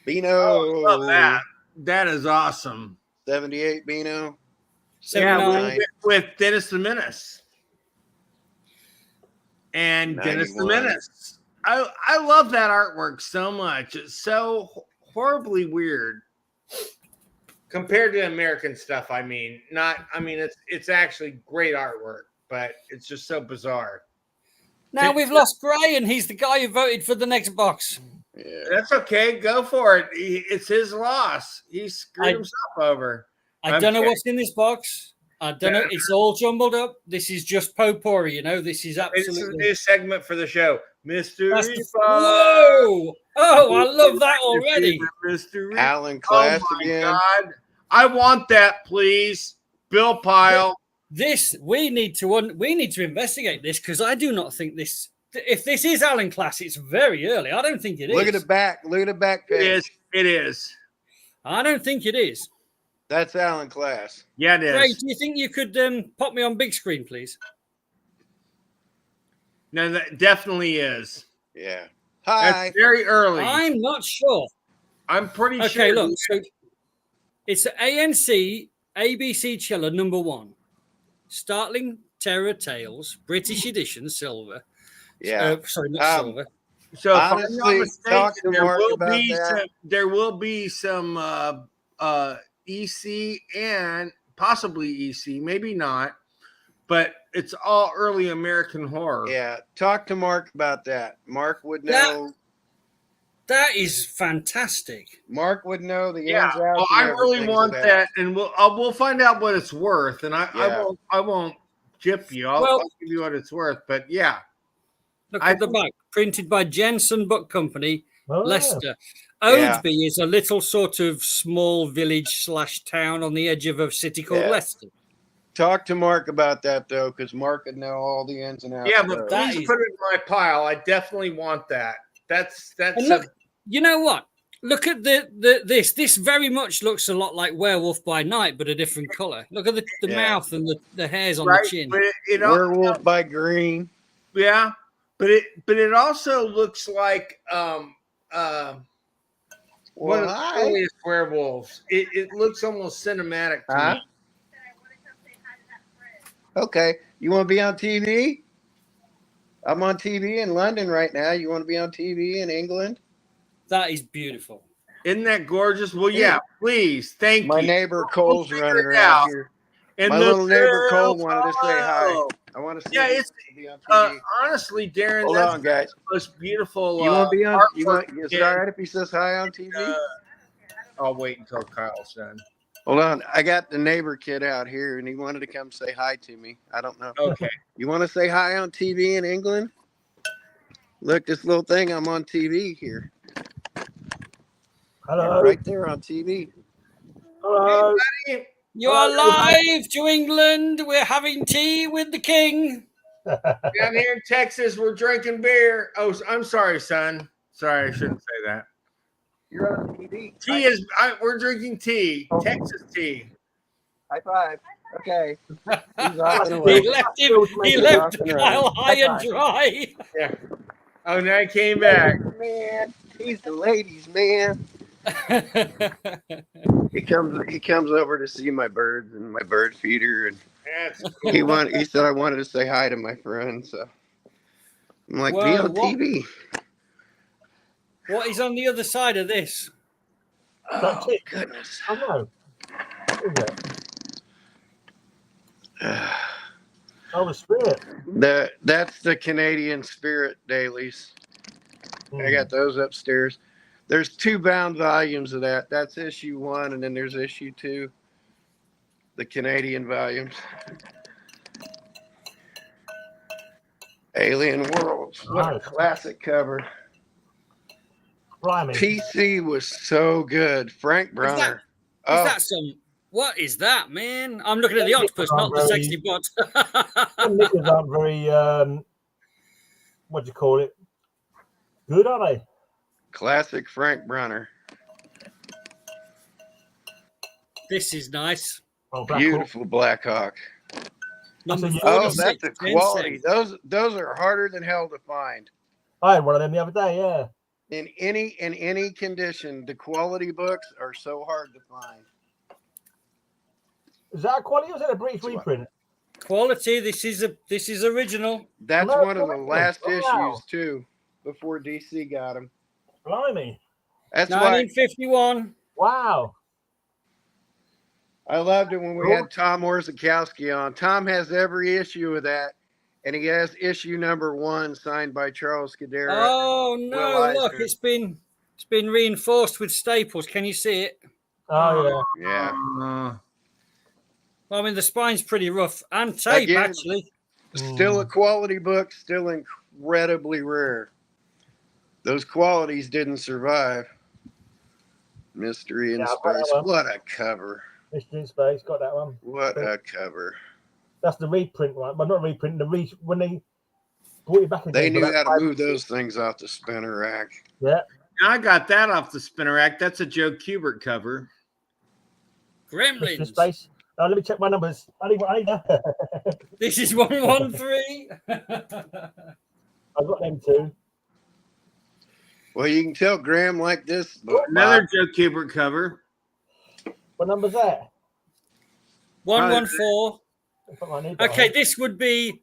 [SPEAKER 2] Beano.
[SPEAKER 4] Oh, love that. That is awesome.
[SPEAKER 2] 78 Beano.
[SPEAKER 3] 79.
[SPEAKER 4] Yeah, with Dennis the Menace. And 91. Dennis the Menace. I love that artwork so much. It's so horribly weird. Compared to American stuff, it's actually great artwork, but it's just so bizarre.
[SPEAKER 3] Now we've lost Gray, and he's the guy who voted for the next box.
[SPEAKER 2] Yeah.
[SPEAKER 4] That's okay. Go for it. It's his loss. He screwed himself over.
[SPEAKER 3] I don't know what's in this box. I don't know. It's all jumbled up. This is just potpourri, you know. This is absolutely.
[SPEAKER 4] It's a new segment for the show. Mystery Box.
[SPEAKER 3] Whoa! Oh, I love that already.
[SPEAKER 2] Mystery. Alan Class again.
[SPEAKER 4] God. I want that, please. Bill Pyle.
[SPEAKER 3] We need to investigate this, because I do not think this. If this is Alan Class, it's very early. I don't think it is.
[SPEAKER 2] Look at the back. Look at the back page.
[SPEAKER 4] It is.
[SPEAKER 3] I don't think it is.
[SPEAKER 2] That's Alan Class.
[SPEAKER 4] Yeah, it is.
[SPEAKER 3] Ray, do you think you could pop me on big screen, please?
[SPEAKER 4] No, that definitely is.
[SPEAKER 2] Yeah. Hi.
[SPEAKER 4] That's very early.
[SPEAKER 3] I'm not sure.
[SPEAKER 4] I'm pretty sure.
[SPEAKER 3] Okay, look. So it's ANC ABC Chiller #1. Startling Terror Tales, British edition, silver.
[SPEAKER 2] Yeah.
[SPEAKER 3] Sorry, not silver.
[SPEAKER 4] So
[SPEAKER 2] honestly,
[SPEAKER 4] if I'm not mistaken, there will be some EC and possibly EC, maybe not, but it's all early American horror.
[SPEAKER 2] Yeah, talk to Mark about that. Mark would know.
[SPEAKER 3] That is fantastic.
[SPEAKER 2] Mark would know the
[SPEAKER 4] Yeah.
[SPEAKER 2] ins, outs.
[SPEAKER 4] Oh,
[SPEAKER 2] and
[SPEAKER 4] I really
[SPEAKER 2] everything
[SPEAKER 4] want
[SPEAKER 2] of
[SPEAKER 4] that, and we'll find out what it's worth. And
[SPEAKER 2] Yeah.
[SPEAKER 4] I won't jip you. I'll give you what it's worth. But yeah,
[SPEAKER 3] Look at the back, printed by Jensen Book Company,
[SPEAKER 1] Oh,
[SPEAKER 3] Leicester.
[SPEAKER 2] Yeah.
[SPEAKER 3] Oldby is a little sort of small village / town on the edge of a city called
[SPEAKER 2] Yeah.
[SPEAKER 3] Leicester.
[SPEAKER 2] Talk to Mark about that though, because Mark would know all the ins and outs.
[SPEAKER 4] yeah. But
[SPEAKER 2] of
[SPEAKER 3] that
[SPEAKER 4] please
[SPEAKER 3] is-
[SPEAKER 4] put it in my pile. I definitely want that. That's
[SPEAKER 3] And look, you know what? Look at this. This very much looks a lot like Werewolf by Night, but a different color. Look at the
[SPEAKER 2] Yeah.
[SPEAKER 3] mouth and the hairs on
[SPEAKER 4] right.
[SPEAKER 3] the chin.
[SPEAKER 4] But
[SPEAKER 2] Werewolf by Green.
[SPEAKER 4] yeah. But it also looks like one of the
[SPEAKER 2] Hi.
[SPEAKER 4] earliest werewolves. It looks almost cinematic to
[SPEAKER 2] Huh?
[SPEAKER 4] me.
[SPEAKER 2] Okay. You want to be on TV? I'm on TV in London right now. You want to be on TV in England?
[SPEAKER 3] That is beautiful.
[SPEAKER 4] Isn't that gorgeous? Well, yeah, please. Thank
[SPEAKER 2] My
[SPEAKER 4] you.
[SPEAKER 2] neighbor Cole's
[SPEAKER 4] figure
[SPEAKER 2] running
[SPEAKER 4] it
[SPEAKER 2] around
[SPEAKER 4] out.
[SPEAKER 2] here.
[SPEAKER 4] And
[SPEAKER 2] My
[SPEAKER 4] the
[SPEAKER 2] little neighbor Cole
[SPEAKER 4] girl-
[SPEAKER 2] wanted to say hi.
[SPEAKER 4] Oh.
[SPEAKER 2] I want to see
[SPEAKER 4] Yeah,
[SPEAKER 2] you
[SPEAKER 4] it's
[SPEAKER 2] to be on TV.
[SPEAKER 4] honestly, Darren,
[SPEAKER 2] Hold
[SPEAKER 4] that's
[SPEAKER 2] on, guys.
[SPEAKER 4] the most beautiful.
[SPEAKER 2] You want to be on? You
[SPEAKER 4] artwork
[SPEAKER 2] want? Is it all right if he says hi on TV?
[SPEAKER 4] I'll wait until Kyle's done.
[SPEAKER 2] Hold on. I got the neighbor kid out here, and he wanted to come say hi to me. I don't know.
[SPEAKER 4] Okay.
[SPEAKER 2] You want to say hi on TV in England? Look, this little thing. I'm on TV here.
[SPEAKER 1] hello.
[SPEAKER 2] Right there on TV.
[SPEAKER 1] Hello.
[SPEAKER 4] Hey,
[SPEAKER 3] You are live to England. We're having tea with the king.
[SPEAKER 4] down here in Texas, we're drinking beer. Oh, I'm sorry, son. Sorry, I shouldn't say that.
[SPEAKER 2] You're on TV.
[SPEAKER 4] Tea is. We're drinking tea, Texas tea.
[SPEAKER 2] High five. Okay. He's off and
[SPEAKER 3] He
[SPEAKER 2] away.
[SPEAKER 3] left him. He left
[SPEAKER 2] Rocking
[SPEAKER 3] Kyle
[SPEAKER 2] around.
[SPEAKER 3] high and dry.
[SPEAKER 4] Yeah. Oh, now he came back.
[SPEAKER 2] Man, he's the ladies' man. He comes over to see my birds and my bird feeder, and
[SPEAKER 4] That's
[SPEAKER 2] he said I wanted to say hi to my friend, so I'm like, be
[SPEAKER 3] Well,
[SPEAKER 2] on
[SPEAKER 3] what-
[SPEAKER 2] TV.
[SPEAKER 3] What is on the other side of this?
[SPEAKER 1] That's
[SPEAKER 2] Oh
[SPEAKER 1] it.
[SPEAKER 2] goodness.
[SPEAKER 1] I know. What is it? Oh, the spirit.
[SPEAKER 2] That's the Canadian Spirit dailies. I
[SPEAKER 1] Hmm.
[SPEAKER 2] got those upstairs. There's 2 bound volumes of that. That's issue 1, and then there's issue 2. The Canadian volumes. Alien Worlds. What a
[SPEAKER 1] Nice.
[SPEAKER 2] classic cover.
[SPEAKER 1] Blimey.
[SPEAKER 2] PC was so good. Frank Brunner.
[SPEAKER 3] Is that some? What is that, man? I'm looking at the
[SPEAKER 1] Yeah,
[SPEAKER 3] octopus,
[SPEAKER 1] I'm
[SPEAKER 3] not the
[SPEAKER 1] very-
[SPEAKER 3] sexy butt.
[SPEAKER 1] Some knickers aren't very, what do you call it? Good, are they?
[SPEAKER 2] Classic Frank Brunner.
[SPEAKER 3] This is nice.
[SPEAKER 1] Oh, Black
[SPEAKER 2] Beautiful Black Hawk.
[SPEAKER 3] Number
[SPEAKER 1] That's a-
[SPEAKER 2] Oh,
[SPEAKER 3] 46.
[SPEAKER 2] that's the
[SPEAKER 3] 10
[SPEAKER 2] quality.
[SPEAKER 3] cents.
[SPEAKER 2] Those are harder than hell to find.
[SPEAKER 1] I had one of them the other day, yeah.
[SPEAKER 2] In any condition, the quality books are so hard to find.
[SPEAKER 1] Is that a quality or is that a British
[SPEAKER 2] That's what-
[SPEAKER 1] reprint?
[SPEAKER 3] Quality. This is original.
[SPEAKER 2] That's
[SPEAKER 1] No,
[SPEAKER 2] one of the
[SPEAKER 1] wow.
[SPEAKER 2] last
[SPEAKER 1] Wow.
[SPEAKER 2] issues too, before DC got them.
[SPEAKER 1] Blimey.
[SPEAKER 2] That's why
[SPEAKER 3] 1951.
[SPEAKER 1] Wow.
[SPEAKER 2] I loved it when we had Tom Orzechowski on. Tom has every issue of that, and he has issue number 1 signed by Charles Cadera.
[SPEAKER 3] Oh
[SPEAKER 2] Will
[SPEAKER 3] no! Look,
[SPEAKER 2] Eisner.
[SPEAKER 3] it's been reinforced with staples. Can you see it?
[SPEAKER 1] Oh, yeah.
[SPEAKER 2] Yeah,
[SPEAKER 3] Well, I mean, the spine's pretty rough and tape
[SPEAKER 2] Again.
[SPEAKER 3] actually.
[SPEAKER 2] still a quality book, still incredibly rare. Those qualities didn't survive. Mystery in
[SPEAKER 1] Yeah, I've got that
[SPEAKER 2] Space.
[SPEAKER 1] one.
[SPEAKER 2] What a cover!
[SPEAKER 1] Mystery in Space, got that one.
[SPEAKER 2] What a cover!
[SPEAKER 1] That's the reprint one. But not reprint, when they brought it back again.
[SPEAKER 2] They
[SPEAKER 1] for
[SPEAKER 2] knew
[SPEAKER 1] that
[SPEAKER 2] how to
[SPEAKER 1] 5
[SPEAKER 2] move those things off the spinner rack.
[SPEAKER 1] Yeah.
[SPEAKER 4] I got that off the spinner rack. That's a Joe Kubert cover.
[SPEAKER 1] Mystery in
[SPEAKER 3] Gremlins.
[SPEAKER 1] Space. Let me check my numbers. I need that.
[SPEAKER 3] This is 113.
[SPEAKER 1] I've got them too.
[SPEAKER 2] Well, you can tell Graham liked this book.
[SPEAKER 4] Another Joe Kubert cover.
[SPEAKER 1] What number's that?
[SPEAKER 3] 114.
[SPEAKER 1] I thought I need that
[SPEAKER 3] Okay,
[SPEAKER 1] one.
[SPEAKER 3] this would be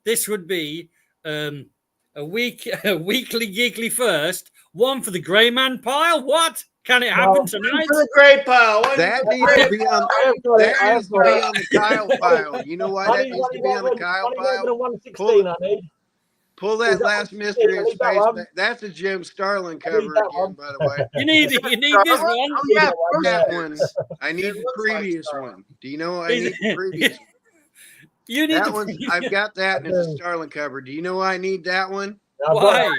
[SPEAKER 3] a weekly geekly first. One for the Grey Man pile. What? Can it happen
[SPEAKER 1] No.
[SPEAKER 3] tonight?
[SPEAKER 4] For the great pile.
[SPEAKER 2] That needs to be on.
[SPEAKER 1] I have got it. I
[SPEAKER 2] That
[SPEAKER 1] have
[SPEAKER 2] needs to
[SPEAKER 1] got
[SPEAKER 2] be
[SPEAKER 1] it.
[SPEAKER 2] on the Kyle pile. You know why that needs to be on the Kyle pile?
[SPEAKER 1] 116 I need.
[SPEAKER 2] Pull that last mystery in
[SPEAKER 1] I need that
[SPEAKER 2] space.
[SPEAKER 1] one.
[SPEAKER 2] That's a Jim Starlin
[SPEAKER 1] I need
[SPEAKER 2] cover
[SPEAKER 1] that
[SPEAKER 2] again,
[SPEAKER 1] one.
[SPEAKER 2] by the way.
[SPEAKER 3] You need this one.
[SPEAKER 4] Oh yeah, of course
[SPEAKER 2] That
[SPEAKER 4] it
[SPEAKER 2] one.
[SPEAKER 4] is.
[SPEAKER 2] I need
[SPEAKER 4] It
[SPEAKER 2] the
[SPEAKER 4] looks like
[SPEAKER 2] previous
[SPEAKER 4] Starlin.
[SPEAKER 2] one. Do you know I need the previous one?
[SPEAKER 3] You need
[SPEAKER 2] That
[SPEAKER 3] the
[SPEAKER 2] one's.
[SPEAKER 3] previous-
[SPEAKER 2] I've got that, and it's a
[SPEAKER 1] do.
[SPEAKER 2] Starlin cover. Do you know I need that one?
[SPEAKER 1] I've got
[SPEAKER 3] Why?
[SPEAKER 1] that one.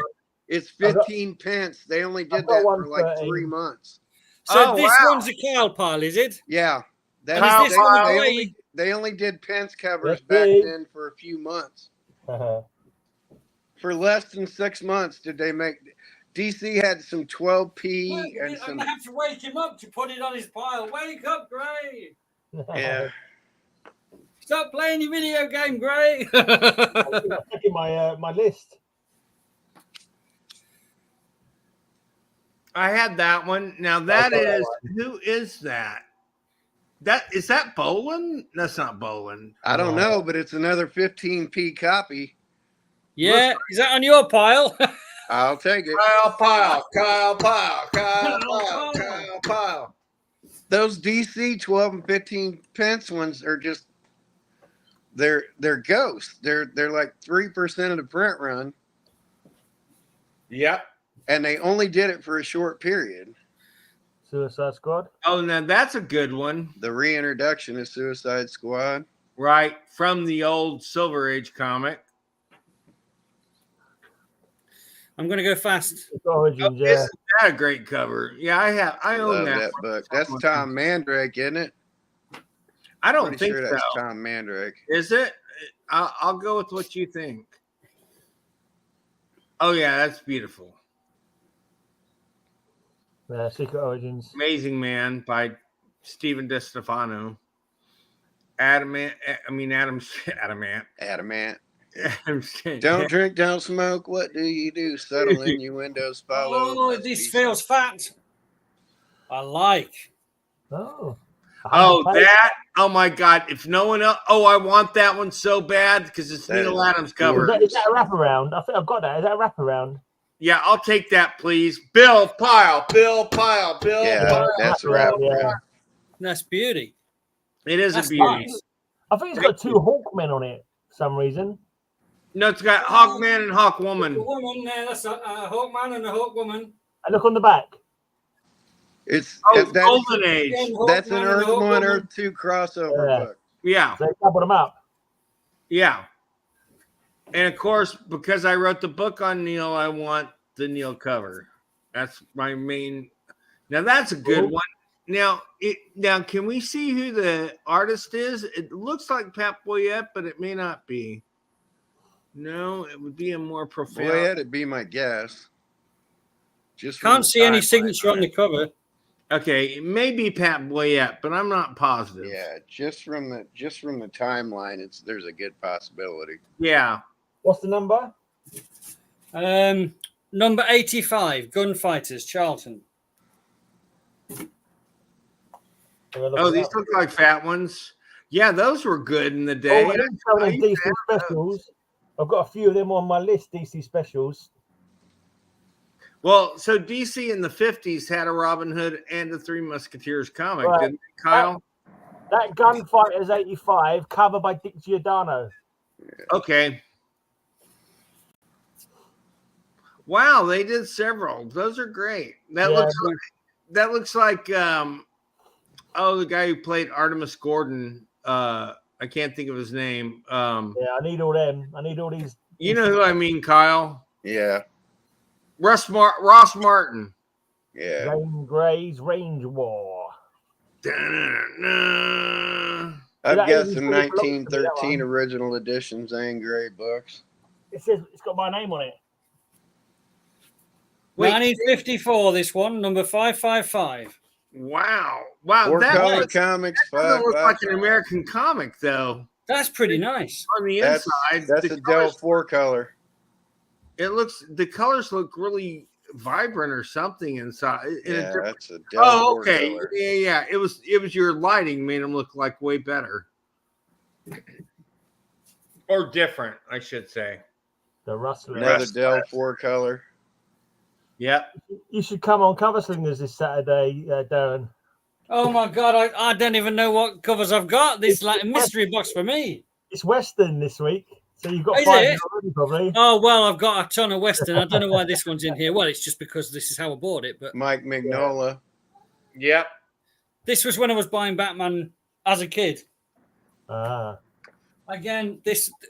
[SPEAKER 2] It's
[SPEAKER 1] I've got-
[SPEAKER 2] 15 pence. They only
[SPEAKER 1] I've
[SPEAKER 2] did
[SPEAKER 1] got
[SPEAKER 2] that
[SPEAKER 1] one
[SPEAKER 2] for like
[SPEAKER 1] 13.
[SPEAKER 2] 3 months.
[SPEAKER 3] So
[SPEAKER 4] Oh,
[SPEAKER 3] this
[SPEAKER 4] wow.
[SPEAKER 3] one's a Kal pile, is it?
[SPEAKER 2] Yeah. That,
[SPEAKER 3] And is this one
[SPEAKER 2] they,
[SPEAKER 3] away?
[SPEAKER 2] they only did pence covers
[SPEAKER 1] Let's
[SPEAKER 2] back
[SPEAKER 1] see.
[SPEAKER 2] then for a few months. For less than 6 months did they make. DC had some 12p and
[SPEAKER 3] I'm
[SPEAKER 2] some.
[SPEAKER 3] gonna have to wake him up to put it on his pile. Wake up, Gray!
[SPEAKER 2] Yeah.
[SPEAKER 3] Stop playing your video game, Gray!
[SPEAKER 1] I'm checking my list.
[SPEAKER 4] I had that one. Now that is who is that? Is that Bolin? That's not Bolin.
[SPEAKER 2] I don't know, but it's another 15p copy.
[SPEAKER 3] Yeah, is that on your pile?
[SPEAKER 2] I'll take it.
[SPEAKER 4] Kyle Pyle.
[SPEAKER 2] Those DC 12 and 15 pence ones are just they're ghosts. They're like 3% of the print run,
[SPEAKER 4] Yep.
[SPEAKER 2] and they only did it for a short period.
[SPEAKER 1] Suicide Squad.
[SPEAKER 4] Oh, now that's a good one.
[SPEAKER 2] The reintroduction of Suicide Squad.
[SPEAKER 4] Right. From the old Silver Age comic.
[SPEAKER 3] I'm gonna go fast.
[SPEAKER 1] It's Origins, yeah.
[SPEAKER 4] Isn't that a great cover? Yeah, I own
[SPEAKER 2] Love
[SPEAKER 4] that.
[SPEAKER 2] that
[SPEAKER 4] one.
[SPEAKER 2] book. That's Tom Mandrake, isn't it?
[SPEAKER 4] I don't
[SPEAKER 2] Pretty
[SPEAKER 4] think
[SPEAKER 2] sure
[SPEAKER 4] so.
[SPEAKER 2] that's Tom Mandrake.
[SPEAKER 4] Is it? I'll go with what you think. Oh yeah, that's beautiful.
[SPEAKER 1] Yeah, Secret Origins.
[SPEAKER 4] Amazing Man by Stephen DeStefano. Adamant. Adamant.
[SPEAKER 2] Adamant.
[SPEAKER 4] Adam,
[SPEAKER 2] Don't drink, don't smoke. What do you do? Subtle innuendos follow.
[SPEAKER 3] Oh,
[SPEAKER 2] Must
[SPEAKER 3] this
[SPEAKER 2] be
[SPEAKER 3] feels fat. I like.
[SPEAKER 1] Oh.
[SPEAKER 4] Oh, that! Oh my God! If no one else, I want that one so bad because it's
[SPEAKER 2] That
[SPEAKER 4] Neil
[SPEAKER 2] is
[SPEAKER 4] Adams cover.
[SPEAKER 1] Is that a wraparound? I think I've got that. Is that a wraparound?
[SPEAKER 4] Yeah, I'll take that, please. Bill Pyle.
[SPEAKER 2] Yeah, that's a wrap.
[SPEAKER 1] Yeah.
[SPEAKER 3] That's beauty.
[SPEAKER 4] It is
[SPEAKER 3] That's
[SPEAKER 4] a beauty.
[SPEAKER 3] nice.
[SPEAKER 1] I think it's got two Hawkmen on it for some reason.
[SPEAKER 4] No, it's got Hawkman and Hawkwoman.
[SPEAKER 3] The woman there, that's a Hawkman and a Hawkwoman.
[SPEAKER 1] And look on the back.
[SPEAKER 2] It's
[SPEAKER 4] Oh,
[SPEAKER 2] that's
[SPEAKER 4] Golden Age.
[SPEAKER 2] an
[SPEAKER 3] Hawkman and
[SPEAKER 2] Earth
[SPEAKER 3] a
[SPEAKER 2] 1,
[SPEAKER 3] Hawkwoman.
[SPEAKER 2] Earth 2 crossover
[SPEAKER 1] Yeah.
[SPEAKER 2] book.
[SPEAKER 4] Yeah,
[SPEAKER 1] So they doubled them up.
[SPEAKER 4] yeah. And of course, because I wrote the book on Neil, I want the Neil cover. That's my main. Now that's a good one. Now, can we see who the artist is? It looks like Pat Boyette, but it may not be. No, it would be a more profound.
[SPEAKER 2] Boy, that'd be my guess. Just from
[SPEAKER 3] Can't
[SPEAKER 2] the
[SPEAKER 3] see any
[SPEAKER 2] timeline
[SPEAKER 3] signature on the cover.
[SPEAKER 4] Okay, it may be Pat Boyette, but I'm not positive.
[SPEAKER 2] Yeah, just from the timeline, there's a good possibility.
[SPEAKER 4] Yeah.
[SPEAKER 1] What's the number?
[SPEAKER 3] Number 85, Gunfighters, Charlton.
[SPEAKER 4] Oh, these look like fat ones. Yeah, those were good in the day.
[SPEAKER 1] Oh, and then some of those DC specials. I've got a few of them on my list, DC specials.
[SPEAKER 4] Well, so DC in the 50s had a Robin Hood and a Three Musketeers comic,
[SPEAKER 1] Right.
[SPEAKER 4] didn't they, Kyle?
[SPEAKER 1] That Gunfighters 85, cover by Dick Giordano.
[SPEAKER 4] Okay. Wow, they did several. Those are great. That looks like the guy who played Artemis Gordon. I can't think of his name.
[SPEAKER 1] Yeah, I need all them. I need all these.
[SPEAKER 4] You know who I mean, Kyle?
[SPEAKER 2] Yeah,
[SPEAKER 4] Ross Martin.
[SPEAKER 2] yeah.
[SPEAKER 1] Zane Grey's Range War.
[SPEAKER 4] Da-na-na.
[SPEAKER 2] I've
[SPEAKER 1] That
[SPEAKER 2] got
[SPEAKER 1] even
[SPEAKER 2] some
[SPEAKER 1] pretty close to me, that
[SPEAKER 2] 1913
[SPEAKER 1] one.
[SPEAKER 2] original edition Zane Grey books.
[SPEAKER 1] It says it's got my name on it.
[SPEAKER 4] Wait.
[SPEAKER 3] 1954, this one, number 555.
[SPEAKER 4] Wow.
[SPEAKER 2] Four
[SPEAKER 4] That
[SPEAKER 2] color comics.
[SPEAKER 4] doesn't look like an
[SPEAKER 2] 555.
[SPEAKER 4] American comic, though.
[SPEAKER 3] That's pretty nice.
[SPEAKER 4] On the
[SPEAKER 2] That's
[SPEAKER 4] inside,
[SPEAKER 2] that's
[SPEAKER 4] the
[SPEAKER 2] a Dell
[SPEAKER 4] colors,
[SPEAKER 2] 4 color.
[SPEAKER 4] the colors look really vibrant or something inside. in a
[SPEAKER 2] Yeah,
[SPEAKER 4] different-
[SPEAKER 2] that's a Dell 4
[SPEAKER 4] okay.
[SPEAKER 2] color.
[SPEAKER 4] Yeah. It was your lighting made them look like way better. Or different, I should say.
[SPEAKER 1] The Rustler.
[SPEAKER 2] Another Dell 4 color.
[SPEAKER 4] Yep.
[SPEAKER 1] You should come on Cover Slingers this Saturday, Darren.
[SPEAKER 3] Oh my God, I don't even know what covers I've got. This is like a mystery box for me.
[SPEAKER 1] It's Western this week. So you've got
[SPEAKER 3] Is
[SPEAKER 1] 5
[SPEAKER 3] it?
[SPEAKER 1] already, probably.
[SPEAKER 3] Oh, well, I've got a ton of Western. I don't know why this one's in here. Well, it's just because this is how I bought it. But
[SPEAKER 2] Mike Mignola.
[SPEAKER 4] Yep.
[SPEAKER 3] this was when I was buying Batman as a kid.
[SPEAKER 1] Ah.
[SPEAKER 3] Again,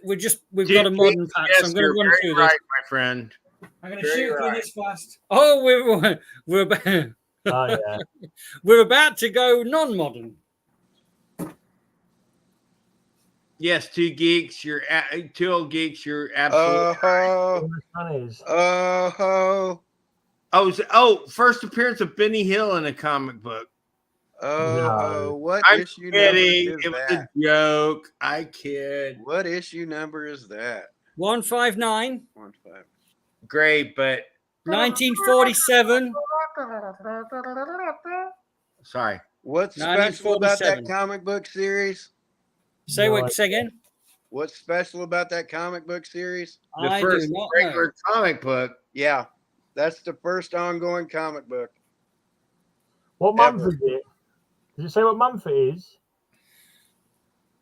[SPEAKER 3] we've got a modern patch, so I'm going to run through
[SPEAKER 4] right,
[SPEAKER 3] this.
[SPEAKER 4] my friend.
[SPEAKER 3] I'm going to
[SPEAKER 4] Very
[SPEAKER 3] shoot through
[SPEAKER 4] right.
[SPEAKER 3] this fast. Oh, we're about,
[SPEAKER 1] Oh, yeah.
[SPEAKER 3] we're about to go non-modern.
[SPEAKER 4] Yes, two old geeks. You're absolutely.
[SPEAKER 2] Oh,
[SPEAKER 1] Funnies.
[SPEAKER 4] First appearance of Benny Hill in a comic book.
[SPEAKER 1] No.
[SPEAKER 2] What
[SPEAKER 4] I'm
[SPEAKER 2] issue
[SPEAKER 4] kidding.
[SPEAKER 2] number
[SPEAKER 4] It
[SPEAKER 2] is
[SPEAKER 4] was
[SPEAKER 2] that?
[SPEAKER 4] a joke. I kid.
[SPEAKER 2] What issue number is that?
[SPEAKER 3] 159,
[SPEAKER 2] 1-5.
[SPEAKER 4] Great, but
[SPEAKER 3] 1947.
[SPEAKER 4] sorry.
[SPEAKER 2] What's special about that
[SPEAKER 3] 1947.
[SPEAKER 2] comic book series?
[SPEAKER 3] Say
[SPEAKER 1] No,
[SPEAKER 3] what? Say again.
[SPEAKER 2] What's special about that comic book series?
[SPEAKER 4] The
[SPEAKER 3] I
[SPEAKER 4] first
[SPEAKER 3] do not
[SPEAKER 4] regular
[SPEAKER 3] know.
[SPEAKER 4] comic book.
[SPEAKER 2] Yeah, that's the first ongoing comic book.
[SPEAKER 1] What month
[SPEAKER 2] Ever.
[SPEAKER 1] is it? Does it say what month it is?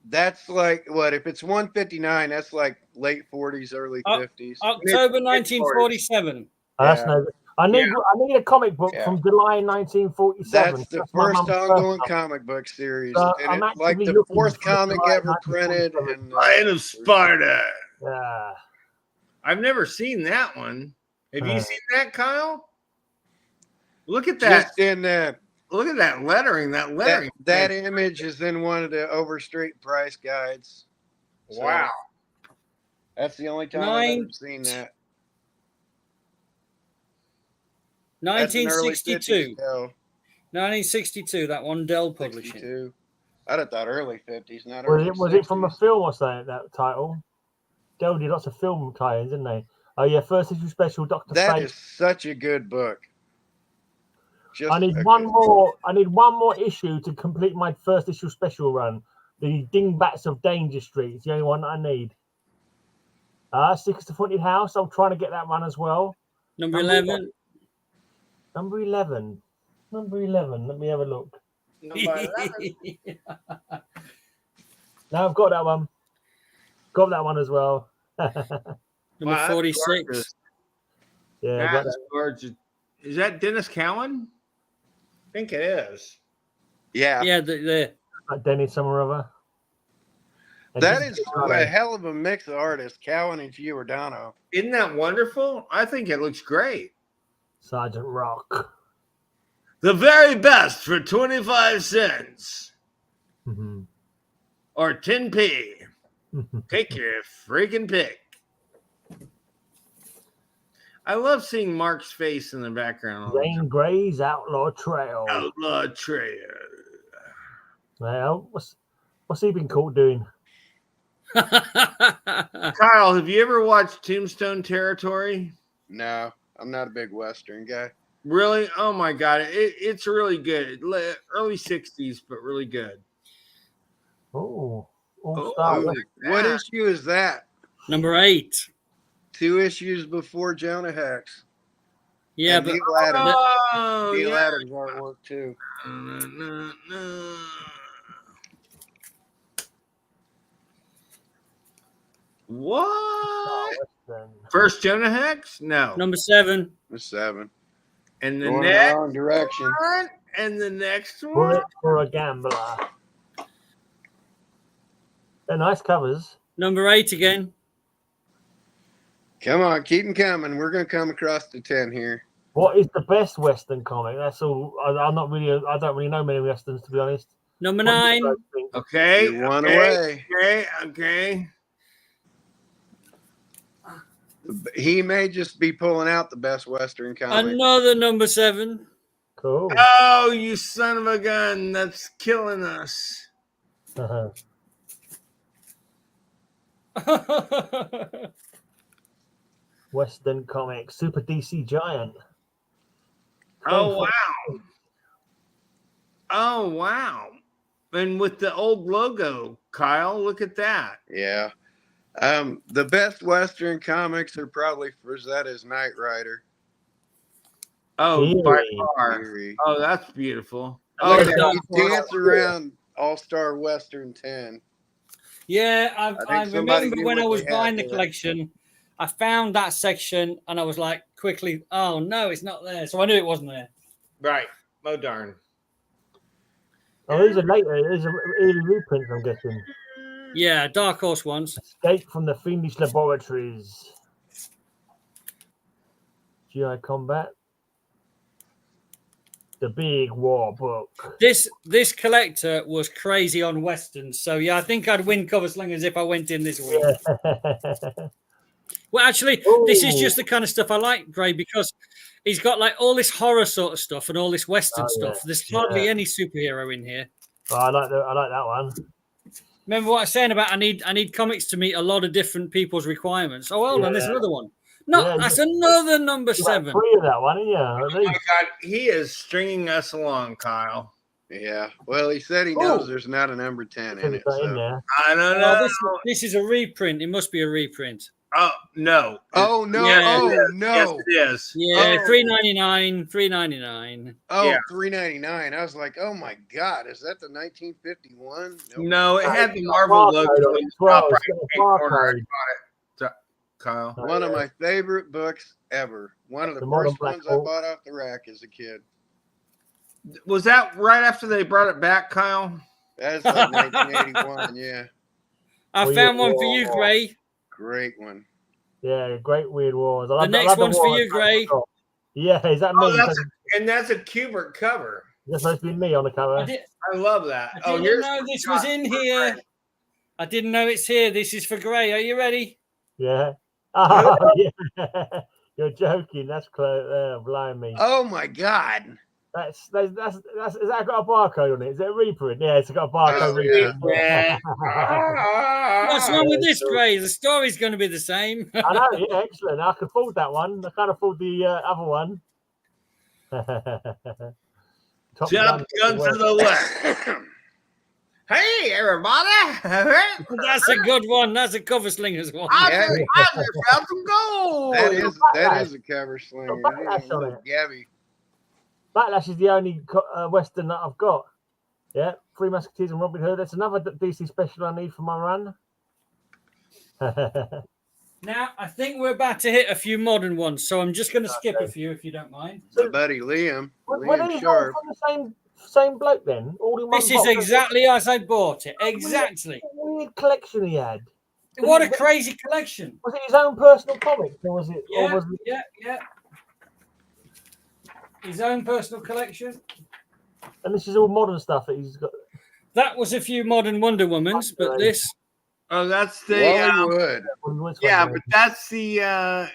[SPEAKER 2] That's like what? If it's 159, that's like late 40s, early 50s.
[SPEAKER 3] October 1947.
[SPEAKER 1] Oh, that's
[SPEAKER 2] Yeah.
[SPEAKER 1] no good. I need a comic book
[SPEAKER 2] Yeah.
[SPEAKER 1] from July 1947.
[SPEAKER 2] That's the
[SPEAKER 1] my
[SPEAKER 2] first
[SPEAKER 1] mum's
[SPEAKER 2] ongoing
[SPEAKER 1] birthday.
[SPEAKER 2] comic book series,
[SPEAKER 1] So
[SPEAKER 2] and
[SPEAKER 1] I'm
[SPEAKER 2] it's like
[SPEAKER 1] actively
[SPEAKER 2] the
[SPEAKER 1] looking
[SPEAKER 2] fourth
[SPEAKER 1] for
[SPEAKER 2] comic
[SPEAKER 1] July
[SPEAKER 2] ever printed.
[SPEAKER 1] 1947.
[SPEAKER 2] And
[SPEAKER 4] Lion of Sparta.
[SPEAKER 1] Yeah.
[SPEAKER 4] I've never seen that one. Have you
[SPEAKER 1] Uh.
[SPEAKER 4] seen that, Kyle? Look at that.
[SPEAKER 2] just in
[SPEAKER 4] Look at that lettering. That lettering.
[SPEAKER 2] that image is in one of the Overstreet price guides. So
[SPEAKER 4] Wow.
[SPEAKER 2] that's the only time I've ever seen that. That's an early
[SPEAKER 3] 1962.
[SPEAKER 2] 50s Dell.
[SPEAKER 3] 1962. That one, Dell Publishing.
[SPEAKER 2] 62. I'd have thought early 50s, not early
[SPEAKER 1] Was it from a
[SPEAKER 2] 60s.
[SPEAKER 1] film or something, that title? Dell did lots of film tie-ins, didn't they? Oh, yeah, first issue special, Dr.
[SPEAKER 2] That
[SPEAKER 1] Fate.
[SPEAKER 2] is such a good book. Just
[SPEAKER 1] I need
[SPEAKER 2] a
[SPEAKER 1] one
[SPEAKER 2] good-
[SPEAKER 1] more. I need one more issue to complete my first issue special run. The Dingbats of Danger Street. It's the only one that I need. Six to Haunted House. I'm trying to get that one as well.
[SPEAKER 3] Number 11.
[SPEAKER 1] Number 11. Number 11. Let me have a look.
[SPEAKER 4] Number 11.
[SPEAKER 1] No, I've got that one. Got that one as well.
[SPEAKER 3] Number
[SPEAKER 4] Wow, that's
[SPEAKER 3] 46.
[SPEAKER 4] gorgeous.
[SPEAKER 1] Yeah, I got
[SPEAKER 4] That's
[SPEAKER 1] that.
[SPEAKER 4] gorgeous. Is that Dennis Cowan? I think it is.
[SPEAKER 2] Yeah.
[SPEAKER 3] Yeah, the
[SPEAKER 1] Like Dennis some or other. And
[SPEAKER 2] That
[SPEAKER 1] this
[SPEAKER 2] is a hell of a mix of artists, Cowan and Giordano.
[SPEAKER 4] Isn't that wonderful? I think it looks great.
[SPEAKER 1] Sergeant Rock.
[SPEAKER 4] The very best for 25 cents
[SPEAKER 1] Mhm.
[SPEAKER 4] or 10p. Take your freaking pick. I love seeing Mark's face in the background.
[SPEAKER 1] Zane Grey's Outlaw Trail.
[SPEAKER 4] Outlaw Trail.
[SPEAKER 1] Well, what's he been caught doing?
[SPEAKER 4] Kyle, have you ever watched Tombstone Territory?
[SPEAKER 2] No, I'm not a big Western guy.
[SPEAKER 4] Really? Oh my God. It's really good. Early 60s, but really good.
[SPEAKER 1] Oh,
[SPEAKER 4] Oh,
[SPEAKER 1] All-Star.
[SPEAKER 2] What
[SPEAKER 4] yeah.
[SPEAKER 2] issue is that?
[SPEAKER 3] Number 8.
[SPEAKER 2] 2 issues before Jonah Hex.
[SPEAKER 3] Yeah,
[SPEAKER 2] And
[SPEAKER 3] but
[SPEAKER 2] Neil Adams.
[SPEAKER 4] Oh,
[SPEAKER 2] Neil
[SPEAKER 4] yeah.
[SPEAKER 2] Adams artwork too.
[SPEAKER 4] What?
[SPEAKER 1] Western.
[SPEAKER 4] First Jonah Hex? No.
[SPEAKER 3] number 7.
[SPEAKER 2] The 7.
[SPEAKER 4] And the
[SPEAKER 2] Going in the
[SPEAKER 4] next
[SPEAKER 2] wrong direction.
[SPEAKER 4] one? And the next one?
[SPEAKER 1] Bullet for a Gambler. They're nice covers.
[SPEAKER 3] Number 8 again.
[SPEAKER 2] Come on, keep them coming. We're going to come across the 10 here.
[SPEAKER 1] What is the best Western comic? That's all. I don't really know many Westerns, to be honest.
[SPEAKER 3] Number
[SPEAKER 1] What do
[SPEAKER 3] 9.
[SPEAKER 1] you guys think?
[SPEAKER 4] Okay.
[SPEAKER 2] You're one
[SPEAKER 4] okay,
[SPEAKER 2] away.
[SPEAKER 4] Okay.
[SPEAKER 2] He may just be pulling out the best Western comic.
[SPEAKER 3] Another number 7.
[SPEAKER 1] Cool.
[SPEAKER 4] Oh, you son of a gun. That's killing us.
[SPEAKER 1] Western comic, Super DC Giant.
[SPEAKER 4] Oh, wow. Oh, wow. And with the old logo, Kyle, look at that.
[SPEAKER 2] Yeah. The best Western comics are probably Frazetta's Knight Rider.
[SPEAKER 4] Oh, by
[SPEAKER 1] Eerie.
[SPEAKER 4] far.
[SPEAKER 2] Eerie.
[SPEAKER 4] Oh, that's beautiful.
[SPEAKER 2] Look
[SPEAKER 4] Oh,
[SPEAKER 2] at
[SPEAKER 4] yeah.
[SPEAKER 2] that. You dance around All-Star Western 10.
[SPEAKER 3] Yeah, I
[SPEAKER 2] think somebody
[SPEAKER 3] remember
[SPEAKER 2] knew
[SPEAKER 3] when I
[SPEAKER 2] what
[SPEAKER 3] was
[SPEAKER 2] they had
[SPEAKER 3] buying the
[SPEAKER 2] there.
[SPEAKER 3] collection, I found that section and I was like, quickly, oh no, it's not there. So I knew it wasn't there.
[SPEAKER 4] Right. Oh darn.
[SPEAKER 1] Oh, these are later. These are early reprints, I'm guessing.
[SPEAKER 3] Yeah, Dark Horse ones.
[SPEAKER 1] Escape from the Fiendish Laboratories. GI Combat. The Big War Book.
[SPEAKER 3] This collector was crazy on westerns, so yeah, I think I'd win Cover Slingers if I went in this week.
[SPEAKER 1] Yeah.
[SPEAKER 3] Well, actually, this is just the kind of stuff I like, Gray, because he's got like all this horror sort of stuff and all this western stuff. There's hardly any superhero in here.
[SPEAKER 1] Oh, I like that one.
[SPEAKER 3] Remember what I was saying about I need comics to meet a lot of different people's requirements. Oh, hold on, there's another one. No, that's another number 7.
[SPEAKER 1] 3 of that one, yeah.
[SPEAKER 4] Oh my God, he is stringing us along, Kyle.
[SPEAKER 2] Yeah. Well, he said he knows there's not a number 10 in it. So.
[SPEAKER 1] In there.
[SPEAKER 4] I don't know.
[SPEAKER 3] This is a reprint. It must be a reprint.
[SPEAKER 4] Oh no!
[SPEAKER 2] Oh no!
[SPEAKER 3] Yeah,
[SPEAKER 2] oh
[SPEAKER 4] no!
[SPEAKER 2] no!
[SPEAKER 4] Yes, it is.
[SPEAKER 3] Yeah, $3.99. $3.99.
[SPEAKER 2] Oh,
[SPEAKER 4] yeah.
[SPEAKER 2] $3.99. I was like, oh my God, is that the 1951?
[SPEAKER 4] No, it had the Marvel logo in the top right-hand corner. I bought it, Kyle.
[SPEAKER 2] One of my favorite books ever. One of the first ones I bought off the rack as a kid.
[SPEAKER 4] Was that right after they brought it back, Kyle?
[SPEAKER 2] That's like 1981. Yeah.
[SPEAKER 3] I found one for you, Gray.
[SPEAKER 2] Great one.
[SPEAKER 1] Yeah, Great Weird Wars.
[SPEAKER 3] The next one's for you, Gray.
[SPEAKER 1] Yeah, is that me?
[SPEAKER 4] And that's a Kubert cover.
[SPEAKER 1] That's supposed to be me on the cover.
[SPEAKER 4] I love that.
[SPEAKER 3] I didn't know this was in here. I didn't know it's here. This is for Gray. Are you ready?
[SPEAKER 1] Yeah. Oh, yeah. You're joking. That's close. Blimey.
[SPEAKER 2] Oh my God.
[SPEAKER 1] That's has that got a barcode on it? Is it a reprint? Yeah, it's got a barcode reprint.
[SPEAKER 4] Yeah.
[SPEAKER 3] What's wrong with this, Gray? The story's going to be the same.
[SPEAKER 1] I know, yeah, excellent. I can afford that one. I can't afford the other one.
[SPEAKER 4] Jump gun to the left. Hey, everybody.
[SPEAKER 3] That's a good one. That's a Cover Slingers one.
[SPEAKER 4] I just found some gold.
[SPEAKER 2] That is a cover slinger. Gabby.
[SPEAKER 1] Backlash is the only Western that I've got. Yeah, Three Musketeers and Robin Hood. That's another DC special I need for my run.
[SPEAKER 3] Now, I think we're about to hit a few modern ones, so I'm just going to skip a few if you don't mind.
[SPEAKER 2] My buddy Liam.
[SPEAKER 1] Were these all from the same bloke then? All in one
[SPEAKER 3] This is exactly as I bought it. Exactly.
[SPEAKER 1] What a weird collection he had.
[SPEAKER 3] What a crazy collection.
[SPEAKER 1] Was it his own personal comics, or was it?
[SPEAKER 3] Yeah,
[SPEAKER 1] or was it...
[SPEAKER 3] yeah. His own personal collection.
[SPEAKER 1] And this is all modern stuff that he's got.
[SPEAKER 3] That was a few modern Wonder Womans, but this.
[SPEAKER 4] Oh, that's the
[SPEAKER 2] yeah,
[SPEAKER 4] but that's the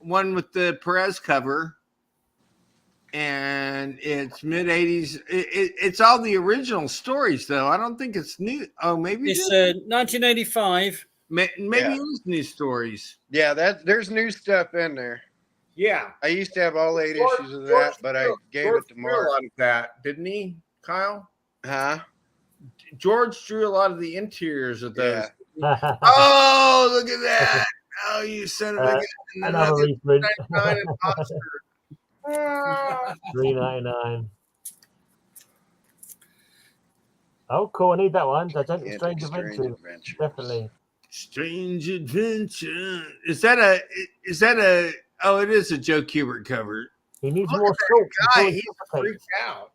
[SPEAKER 4] one with the Perez cover, and it's mid '80s. It's all the original stories, though. I don't think it's new. Oh, maybe
[SPEAKER 3] it's 1985.
[SPEAKER 4] Maybe it is new stories.
[SPEAKER 2] Yeah, there's new stuff in there.
[SPEAKER 4] Yeah,
[SPEAKER 2] I used to have all 8 issues of that, but I gave it to Mark.
[SPEAKER 4] A lot of that, didn't he, Kyle?
[SPEAKER 2] Huh?
[SPEAKER 4] George drew a lot of the interiors of those.
[SPEAKER 1] Yeah.
[SPEAKER 4] Oh, look at that! Oh, you son of a gun!
[SPEAKER 1] Another reprint. $3.99. Oh, cool! I need that one. Strange Adventure. Definitely.
[SPEAKER 4] Strange Adventure. Is that a? Oh, it is a Joe Kubert cover.
[SPEAKER 1] He needs more salt.
[SPEAKER 4] Guy, he's freaked out.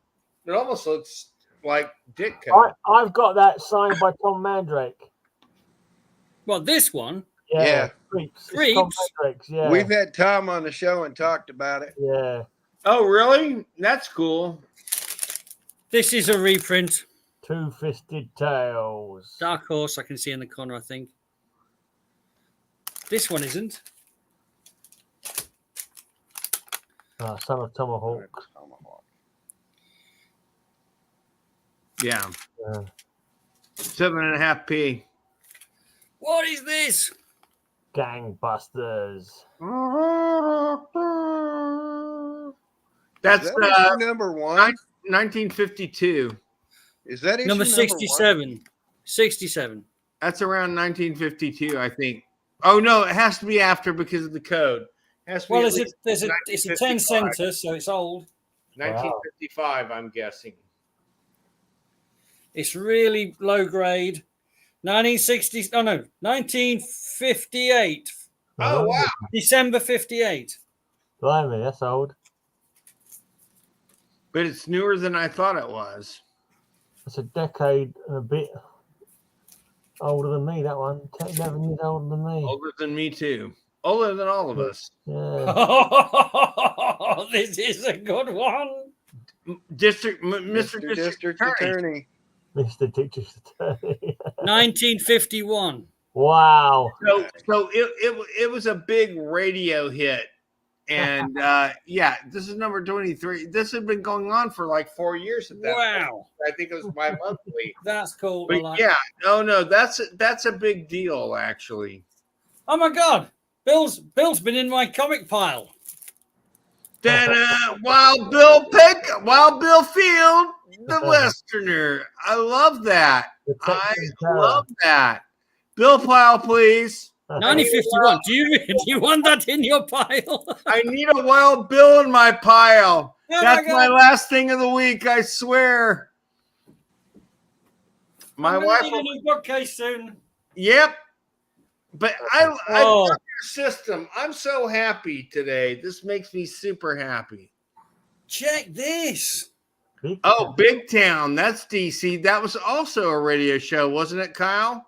[SPEAKER 4] It almost looks like Dick cover.
[SPEAKER 1] I've got that signed by Tom Mandrake.
[SPEAKER 3] Well, this one.
[SPEAKER 1] Yeah. Creeps. Yeah.
[SPEAKER 2] We've had Tom on the show and talked about it.
[SPEAKER 1] Yeah.
[SPEAKER 4] Oh, really? That's cool.
[SPEAKER 3] This is a reprint.
[SPEAKER 1] Two-Fisted Tales.
[SPEAKER 3] Dark Horse, I can see in the corner, I think. This one isn't.
[SPEAKER 1] Son of Tomahawk.
[SPEAKER 4] Yeah. 7.5p.
[SPEAKER 3] What is this?
[SPEAKER 1] Gangbusters.
[SPEAKER 2] That's number 1.
[SPEAKER 4] 1952.
[SPEAKER 2] Is that issue
[SPEAKER 3] number 67? 67.
[SPEAKER 4] That's around 1952, I think. Oh no, it has to be after because of the code. Well,
[SPEAKER 3] it's a 10 center, so it's old.
[SPEAKER 4] 1955, I'm guessing.
[SPEAKER 3] It's really low grade. 1960. Oh no, 1958.
[SPEAKER 4] Oh wow!
[SPEAKER 3] December 58.
[SPEAKER 1] Blimey, that's old.
[SPEAKER 4] But it's newer than I thought it was.
[SPEAKER 1] It's a decade and a bit older than me, that one. 11 years older than me.
[SPEAKER 4] Older than me too. Older than all of us.
[SPEAKER 1] Yeah.
[SPEAKER 3] Oh, this is a good one.
[SPEAKER 2] Mr. District Attorney.
[SPEAKER 1] Mr. District Attorney.
[SPEAKER 3] 1951.
[SPEAKER 1] Wow.
[SPEAKER 4] So it was a big radio hit. And this is number 23. This had been going on for like 4 years at that
[SPEAKER 3] Wow.
[SPEAKER 4] point. I think it was bi-monthly.
[SPEAKER 3] That's cool.
[SPEAKER 4] But no, that's a big deal actually.
[SPEAKER 3] Oh my God. Bill's been in my comic pile.
[SPEAKER 4] Then Wild Bill Field, the Westerner. I love that. Bill Pile, please.
[SPEAKER 3] 1951. Do you want that in your pile?
[SPEAKER 4] I need a Wild Bill in my pile.
[SPEAKER 3] Oh
[SPEAKER 4] That's my last thing of the week, I swear. My wife
[SPEAKER 3] need a new bookcase soon.
[SPEAKER 4] Yep. But I love your system. I'm so happy today. This makes me super happy.
[SPEAKER 3] Check this.
[SPEAKER 4] Oh, Big Town. That's DC. That was also a radio show, wasn't it, Kyle?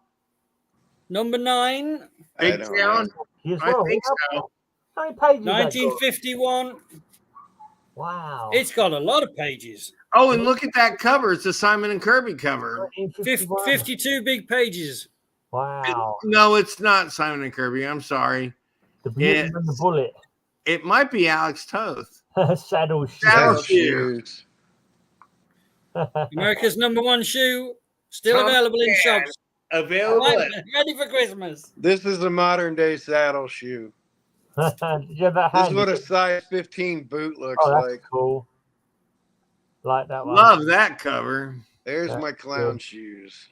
[SPEAKER 3] Number 9.
[SPEAKER 4] Big Town. I think so.
[SPEAKER 1] How many pages?
[SPEAKER 3] 1951.
[SPEAKER 1] Wow.
[SPEAKER 3] It's got a lot of pages.
[SPEAKER 4] Oh, and look at that cover. It's a Simon and Kirby cover.
[SPEAKER 3] 52 big pages.
[SPEAKER 1] Wow.
[SPEAKER 4] No, it's not Simon and Kirby. I'm sorry.
[SPEAKER 1] The Beauty and the Bullet.
[SPEAKER 4] It might be Alex Toth.
[SPEAKER 1] Saddle
[SPEAKER 2] shoes.
[SPEAKER 3] America's number 1 shoe. Still available in shops.
[SPEAKER 4] Available.
[SPEAKER 3] Ready for Christmas.
[SPEAKER 2] This is a modern day saddle shoe. This is what a size 15 boot looks like.
[SPEAKER 1] Cool. Like that one.
[SPEAKER 4] Love that cover.
[SPEAKER 2] There's my clown shoes.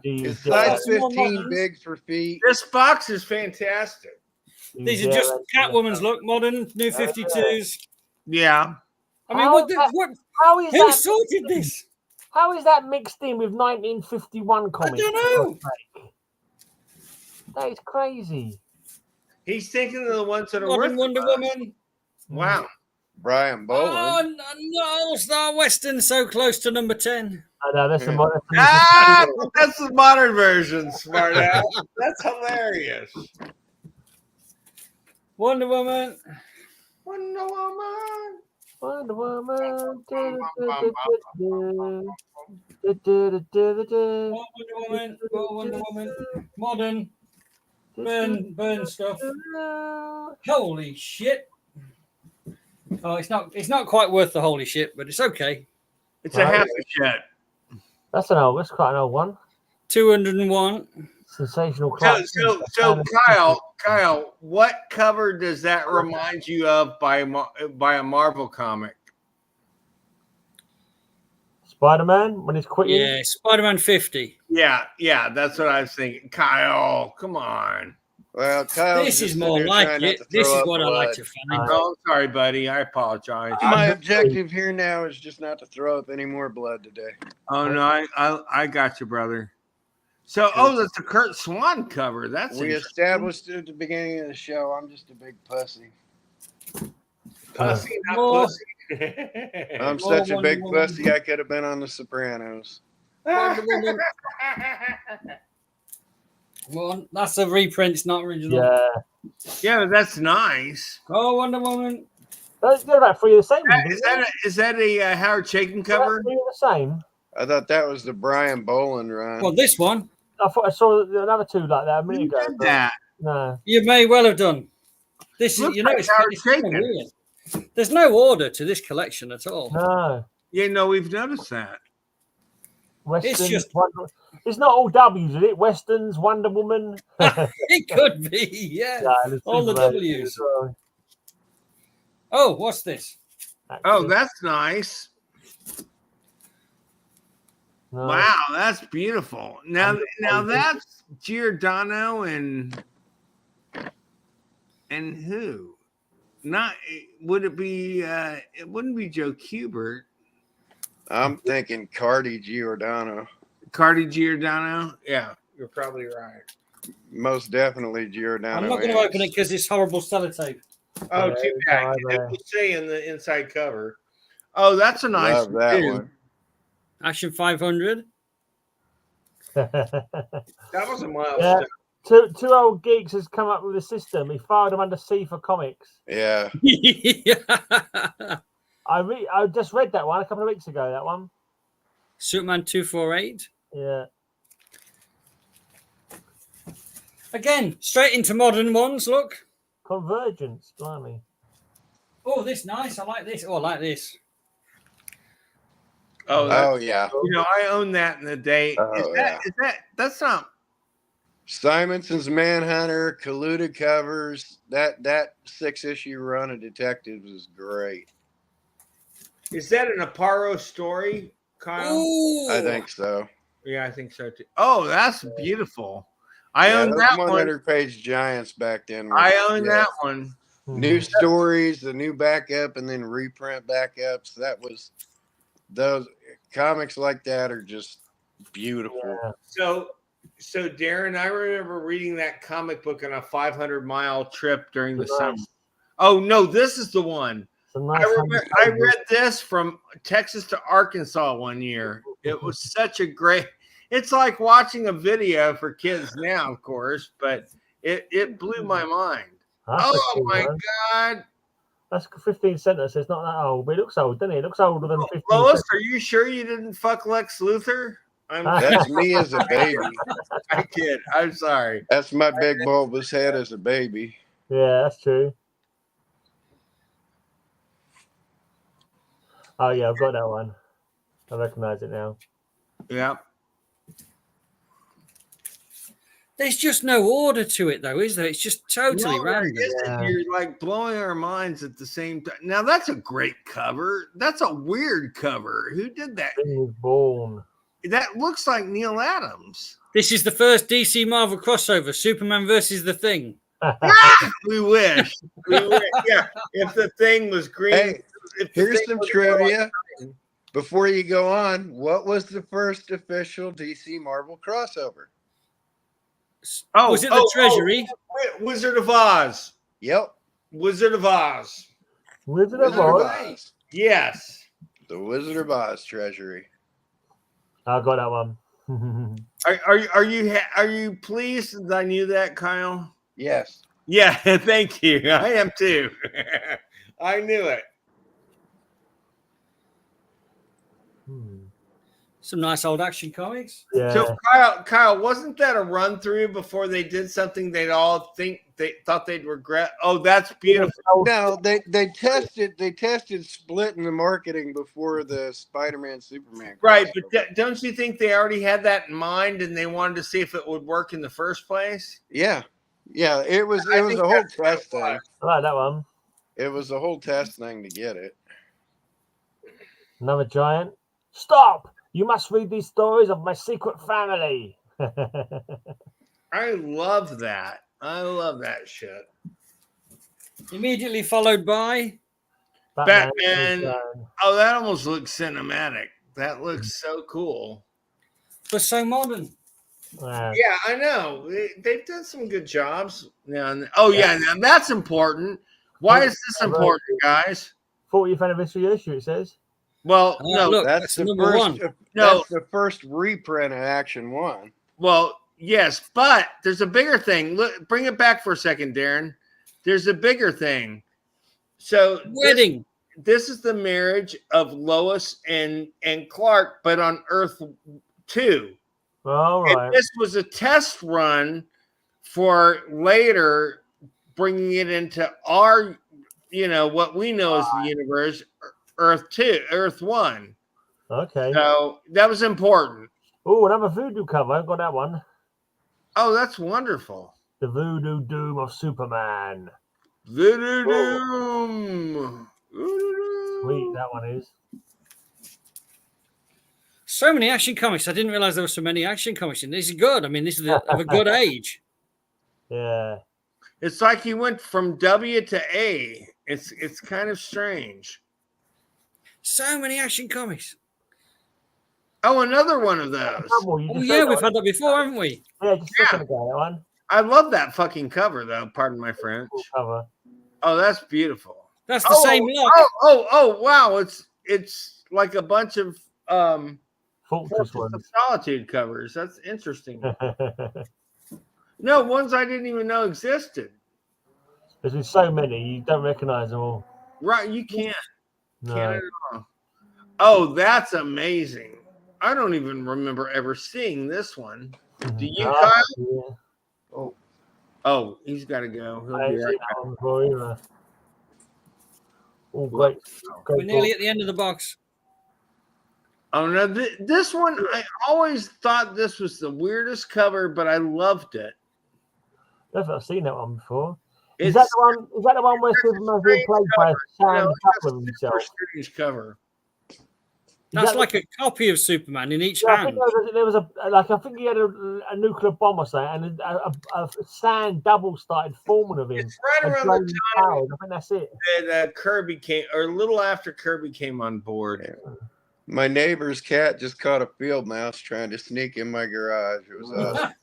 [SPEAKER 3] Is
[SPEAKER 2] size 15 big for feet?
[SPEAKER 4] This box is fantastic.
[SPEAKER 3] These are just Catwoman's look, modern, new 52s.
[SPEAKER 4] Yeah.
[SPEAKER 3] I mean, who sorted this?
[SPEAKER 1] How is that mixed in with 1951 comics?
[SPEAKER 3] I don't know.
[SPEAKER 1] That is crazy.
[SPEAKER 4] He's thinking of the ones that are
[SPEAKER 3] Modern Wonder Woman.
[SPEAKER 4] Wow.
[SPEAKER 2] Brian Bowen.
[SPEAKER 3] Oh, no, All-Star Western so close to number 10.
[SPEAKER 1] I know, that's the modern.
[SPEAKER 4] That's the modern version, smart ass. That's hilarious.
[SPEAKER 3] Wonder Woman.
[SPEAKER 4] Wonder Woman.
[SPEAKER 1] Wonder Woman.
[SPEAKER 3] Wonder Woman. Modern. Burn stuff. Holy shit. Oh, it's not quite worth the holy shit, but it's okay.
[SPEAKER 4] It's a half a shit.
[SPEAKER 1] That's quite an old one.
[SPEAKER 3] 201.
[SPEAKER 1] Sensational class.
[SPEAKER 4] So Kyle, what cover does that remind you of by a Marvel comic?
[SPEAKER 1] Spider-Man when he's quitting.
[SPEAKER 3] Yeah, Spider-Man 50.
[SPEAKER 4] Yeah, that's what I was thinking. Kyle, come on.
[SPEAKER 2] Well, Kyle,
[SPEAKER 3] this is more like it. This is what I like to find.
[SPEAKER 4] Oh, sorry, buddy. I apologize.
[SPEAKER 2] My objective here now is just not to throw up any more blood today.
[SPEAKER 4] Oh no, I got you, brother. So, that's a Kurt Swan cover. We
[SPEAKER 2] established at the beginning of the show. I'm just a big pussy.
[SPEAKER 4] Pussy, not pussy.
[SPEAKER 2] I'm such a big pussy. I could have been on The Sopranos.
[SPEAKER 3] Well, that's a reprint, it's not original.
[SPEAKER 4] Yeah, that's nice.
[SPEAKER 3] Oh, Wonder Woman.
[SPEAKER 1] Those are about 3 of the same.
[SPEAKER 4] Is that a Howard Chaykin cover?
[SPEAKER 1] 3 of the same.
[SPEAKER 2] I thought that was the Brian Bowen run.
[SPEAKER 3] Well, this one.
[SPEAKER 1] I thought I saw another 2 like that a minute ago. No.
[SPEAKER 3] You may well have done. This is,
[SPEAKER 4] it's Howard Chaykin.
[SPEAKER 3] Weird. There's no order to this collection at all.
[SPEAKER 1] No.
[SPEAKER 4] Yeah, no, we've noticed that.
[SPEAKER 1] Westerns, it's not all W's, is it? Westerns, Wonder Woman.
[SPEAKER 3] It could be, yeah. All the W's. Oh, what's this?
[SPEAKER 4] Oh, that's nice. No. Wow, that's beautiful. Now that's Giordano and who? Not would it be? It wouldn't be Joe Kubert.
[SPEAKER 2] I'm thinking Cardi Giordano.
[SPEAKER 4] Cardi Giordano. Yeah, you're probably right.
[SPEAKER 2] Most definitely Giordano.
[SPEAKER 3] I'm not going to open it because it's horrible sellotape.
[SPEAKER 4] Oh,
[SPEAKER 1] Yeah,
[SPEAKER 4] too bad.
[SPEAKER 1] it's
[SPEAKER 4] It will say in the inside cover. Oh, that's a nice
[SPEAKER 2] Love that
[SPEAKER 4] too.
[SPEAKER 2] one.
[SPEAKER 3] Action 500.
[SPEAKER 4] That was a milestone.
[SPEAKER 1] Yeah. Two old geeks has come up with a system. He filed them under C for comics.
[SPEAKER 2] Yeah.
[SPEAKER 1] I just read that one a couple of weeks ago. That one.
[SPEAKER 3] Superman 248.
[SPEAKER 1] Yeah.
[SPEAKER 3] Again, straight into modern ones. Look.
[SPEAKER 1] Convergence. Blimey.
[SPEAKER 3] Oh, this nice. I like this. Oh, I like this.
[SPEAKER 4] Oh,
[SPEAKER 2] Yeah.
[SPEAKER 4] You know, I own that in the day. That's not
[SPEAKER 2] Simonson's Manhunter, Kaluta covers. That 6-issue run of Detectives is great.
[SPEAKER 4] Is that an Aparo story, Kyle?
[SPEAKER 3] Ooh.
[SPEAKER 2] I think so.
[SPEAKER 4] Yeah, I think so too. Oh, that's beautiful. I own that one.
[SPEAKER 2] 100-page giants back then.
[SPEAKER 4] I own that one.
[SPEAKER 2] New stories, the new backup, and then reprint backups. That was those comics like that are just beautiful.
[SPEAKER 1] Yeah.
[SPEAKER 4] So Darren, I remember reading that comic book on a 500-mile trip during the summer. Oh no, this is the one.
[SPEAKER 1] Nice
[SPEAKER 4] I read this from Texas to Arkansas one year. It was such a great. It's like watching a video for kids now, of course, but it blew my mind. Oh my God!
[SPEAKER 1] That's 15 cents. It's not that old, but it looks old, doesn't it? It looks older than 15
[SPEAKER 4] Lois,
[SPEAKER 1] cents.
[SPEAKER 4] are you sure you didn't fuck Lex Luthor?
[SPEAKER 2] That's me as a baby.
[SPEAKER 4] I kid. I'm sorry.
[SPEAKER 2] That's my big bulbous head as a baby.
[SPEAKER 1] Yeah, that's true. Oh yeah, I've got that one. I recognize it now.
[SPEAKER 4] Yeah.
[SPEAKER 3] There's just no order to it, though, is there? It's just totally random.
[SPEAKER 1] Yeah.
[SPEAKER 4] You're like blowing our minds at the same time. Now that's a great cover. That's a weird cover. Who did that?
[SPEAKER 1] Thing was born.
[SPEAKER 4] That looks like Neil Adams.
[SPEAKER 3] This is the first DC Marvel crossover: Superman versus the Thing.
[SPEAKER 4] We wish. Yeah, if the Thing was green.
[SPEAKER 2] Hey, here's some trivia.
[SPEAKER 4] Like,
[SPEAKER 2] Before you go on, what was the first official DC Marvel crossover?
[SPEAKER 3] Was it the Treasury?
[SPEAKER 4] Wizard of Oz.
[SPEAKER 2] Yep.
[SPEAKER 4] Wizard of Oz.
[SPEAKER 1] Wizard of Oz.
[SPEAKER 4] Yes.
[SPEAKER 2] The Wizard of Oz Treasury.
[SPEAKER 1] I got that one.
[SPEAKER 4] Are you pleased that I knew that, Kyle?
[SPEAKER 2] Yes.
[SPEAKER 4] Yeah, thank you. I am too. I knew it.
[SPEAKER 3] Some nice old Action Comics.
[SPEAKER 1] Yeah.
[SPEAKER 4] So Kyle, wasn't that a run through before they did something they'd all thought they'd regret? Oh, that's beautiful.
[SPEAKER 2] No, they tested splitting the marketing before the Spider-Man Superman.
[SPEAKER 4] Right,
[SPEAKER 2] crossover.
[SPEAKER 4] but don't you think they already had that in mind and they wanted to see if it would work in the first place?
[SPEAKER 2] Yeah, it was a whole test thing.
[SPEAKER 1] I like that one.
[SPEAKER 2] It was a whole test thing to get it.
[SPEAKER 1] Another giant. Stop! You must read these stories of my secret family.
[SPEAKER 4] I love that. I love that shit.
[SPEAKER 3] Immediately followed by
[SPEAKER 4] Batman. Oh, that almost looks cinematic. That looks so cool.
[SPEAKER 3] but so modern.
[SPEAKER 1] Yeah.
[SPEAKER 4] Yeah, I know. They've done some good jobs. Now, now that's important. Why is this important, guys?
[SPEAKER 1] 40th anniversary issue, it says.
[SPEAKER 4] Well, no,
[SPEAKER 3] look,
[SPEAKER 2] That's the
[SPEAKER 3] number
[SPEAKER 2] first.
[SPEAKER 3] one.
[SPEAKER 4] No.
[SPEAKER 2] That's the first reprint of Action 1.
[SPEAKER 4] well, yes, but there's a bigger thing. Look, bring it back for a second, Darren. There's a bigger thing. So
[SPEAKER 3] Wedding.
[SPEAKER 4] This is the marriage of Lois and Clark, but on Earth 2.
[SPEAKER 1] All right.
[SPEAKER 4] And this was a test run for later bringing it into our, what we know as the universe, Earth 2, Earth 1.
[SPEAKER 1] Okay.
[SPEAKER 4] So that was important.
[SPEAKER 1] Oh, another voodoo cover. I got that one.
[SPEAKER 4] Oh, that's wonderful.
[SPEAKER 1] The Voodoo Doom of Superman.
[SPEAKER 4] Voodoo Doom. Voodoo
[SPEAKER 1] Sweet,
[SPEAKER 4] Doom.
[SPEAKER 1] that one is.
[SPEAKER 3] So many Action Comics. I didn't realize there were so many Action Comics. And this is good. I mean, this is of a good age.
[SPEAKER 1] Yeah.
[SPEAKER 4] It's like he went from W to A. It's kind of strange.
[SPEAKER 3] So many Action Comics.
[SPEAKER 4] Oh, another one of those.
[SPEAKER 3] Oh yeah, we've had that before, haven't we?
[SPEAKER 1] Yeah, just a second ago, that one.
[SPEAKER 4] I love that fucking cover, though. Pardon my French.
[SPEAKER 1] Cool cover.
[SPEAKER 4] Oh, that's beautiful.
[SPEAKER 3] That's the same look.
[SPEAKER 4] Oh, wow! It's like a bunch of
[SPEAKER 1] Fortress
[SPEAKER 4] Fortress of
[SPEAKER 1] ones.
[SPEAKER 4] Solitude covers. That's interesting. No, ones I didn't even know existed.
[SPEAKER 1] There's been so many, you don't recognise them all.
[SPEAKER 4] Right, you can't.
[SPEAKER 1] No.
[SPEAKER 4] Can't at all. Oh, that's amazing. I don't even remember ever seeing this one. Do you, Kyle?
[SPEAKER 1] Yeah.
[SPEAKER 4] Oh, he's got to go. He'll
[SPEAKER 1] I
[SPEAKER 4] be
[SPEAKER 1] ain't
[SPEAKER 4] right
[SPEAKER 1] seen
[SPEAKER 4] back.
[SPEAKER 1] that one before either. Oh, great.
[SPEAKER 3] We're nearly at the end of the box.
[SPEAKER 4] Oh, no, this one, I always thought this was the weirdest cover, but I loved it.
[SPEAKER 1] I've seen that one before.
[SPEAKER 4] It's,
[SPEAKER 1] Is that the one where Superman's being played by Sam Duckworth himself?
[SPEAKER 4] Strange cover.
[SPEAKER 3] That's like a copy of Superman in each
[SPEAKER 1] I
[SPEAKER 3] hand.
[SPEAKER 1] think there was I think he had a nuclear bomb or something, and a sand double started forming of him.
[SPEAKER 4] It's right around the time
[SPEAKER 1] I think that's it.
[SPEAKER 4] that Kirby came, or a little after Kirby came on board.
[SPEAKER 2] My neighbor's cat just caught a field mouse trying to sneak in my garage. It was awesome.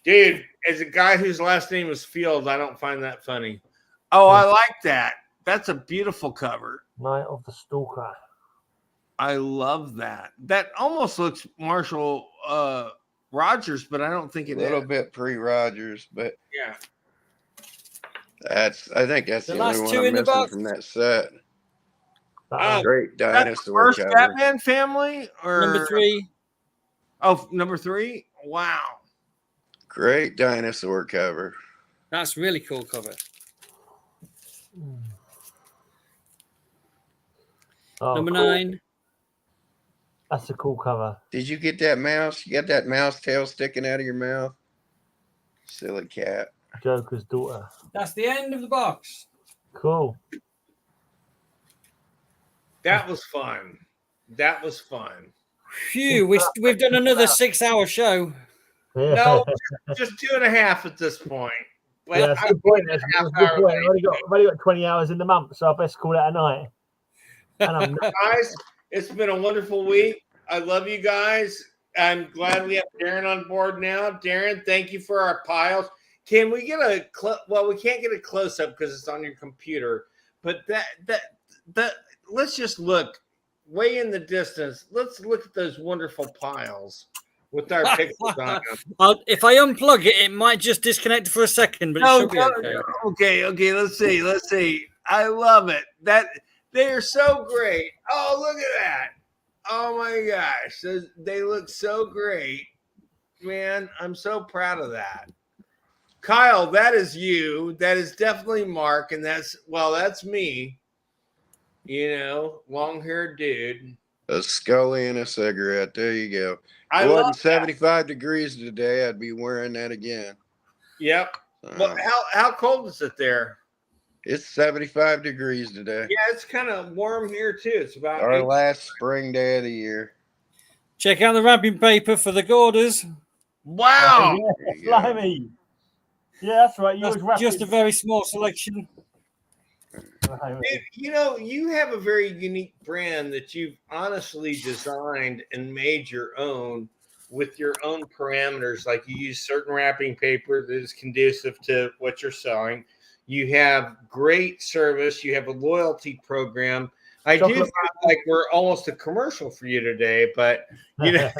[SPEAKER 4] Dude, as a guy whose last name is Fields, I don't find that funny. Oh, I like that. That's a beautiful cover.
[SPEAKER 1] Night of the Stalker.
[SPEAKER 4] I love that. That almost looks Marshall Rogers, but I don't think it
[SPEAKER 2] A little
[SPEAKER 4] is.
[SPEAKER 2] bit pre-Rogers, but
[SPEAKER 4] Yeah.
[SPEAKER 2] I think that's
[SPEAKER 3] The
[SPEAKER 2] the
[SPEAKER 3] last
[SPEAKER 2] only
[SPEAKER 3] two
[SPEAKER 2] one
[SPEAKER 3] in
[SPEAKER 2] I'm
[SPEAKER 3] the
[SPEAKER 2] missing
[SPEAKER 3] box.
[SPEAKER 2] from that set.
[SPEAKER 4] Oh,
[SPEAKER 2] Great
[SPEAKER 4] That's the
[SPEAKER 2] dinosaur
[SPEAKER 4] first
[SPEAKER 2] cover.
[SPEAKER 4] Batman family? Or
[SPEAKER 3] Number 3.
[SPEAKER 4] Oh, number 3? Wow.
[SPEAKER 2] Great dinosaur cover.
[SPEAKER 3] That's really cool cover.
[SPEAKER 1] Oh,
[SPEAKER 3] Number
[SPEAKER 1] cool.
[SPEAKER 3] 9.
[SPEAKER 1] That's a cool cover.
[SPEAKER 2] Did you get that mouse? You got that mouse tail sticking out of your mouth? Silly cat.
[SPEAKER 1] Joker's daughter.
[SPEAKER 3] That's the end of the box.
[SPEAKER 1] Cool.
[SPEAKER 4] That was fun. That was fun.
[SPEAKER 3] Phew, we've done another 6-hour show.
[SPEAKER 1] Yeah.
[SPEAKER 4] No, just 2.5 at this point. But
[SPEAKER 1] Yeah, that's a good point. That's a good point. I've only got 20 hours in the month, so I best call that a night. And I'm
[SPEAKER 4] Guys, it's been a wonderful week. I love you guys. I'm glad we have Darren on board now. Darren, thank you for our piles. Can we get well, we can't get a close-up because it's on your computer, but that let's just look way in the distance. Let's look at those wonderful piles with our pictures on them.
[SPEAKER 3] If I unplug it, it might just disconnect for a second, but it should be okay.
[SPEAKER 4] Okay. Let's see. I love it. They are so great. Oh, look at that. Oh my gosh. They look so great. Man, I'm so proud of that. Kyle, that is you. That is definitely Mark. And that's me. You know, long-haired dude.
[SPEAKER 2] A Scully and a cigarette. There you go.
[SPEAKER 4] I
[SPEAKER 2] It
[SPEAKER 4] love
[SPEAKER 2] wasn't 75 degrees today. I'd be wearing that again.
[SPEAKER 4] Yep. Well, how cold is it there?
[SPEAKER 2] It's 75 degrees today.
[SPEAKER 4] Yeah, it's kind of warm here too. It's about
[SPEAKER 2] Our last spring day of the year.
[SPEAKER 3] Check out the wrapping paper for the Gorders.
[SPEAKER 4] Wow.
[SPEAKER 1] Yeah, slimy. Yeah, that's right.
[SPEAKER 3] That's just a very small selection.
[SPEAKER 4] Dude, you know, you have a very unique brand that you've honestly designed and made your own with your own parameters. Like you use certain wrapping paper that is conducive to what you're selling. You have great service. You have a loyalty program. I do feel like we're almost a commercial for you today, but you know,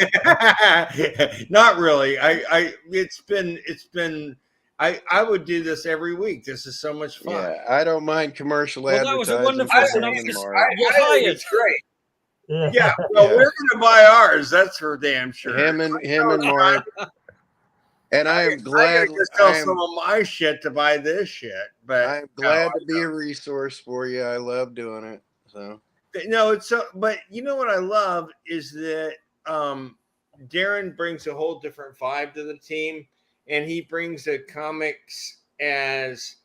[SPEAKER 4] not really. It's been. I would do this every week. This is so much fun.
[SPEAKER 2] Yeah, I don't mind commercial
[SPEAKER 3] That was a wonderful
[SPEAKER 2] advertising.
[SPEAKER 4] I think it's great. Yeah, well,
[SPEAKER 2] Yeah.
[SPEAKER 4] we're going to buy ours. That's for damn sure.
[SPEAKER 2] Him and Mark. And I am glad.
[SPEAKER 4] I gotta sell some of my shit to buy this shit. But
[SPEAKER 2] I'm glad to be a resource for you. I love doing it. So
[SPEAKER 4] no, it's so. But you know what I love is that Darren brings a whole different vibe to the team, and he brings the comics as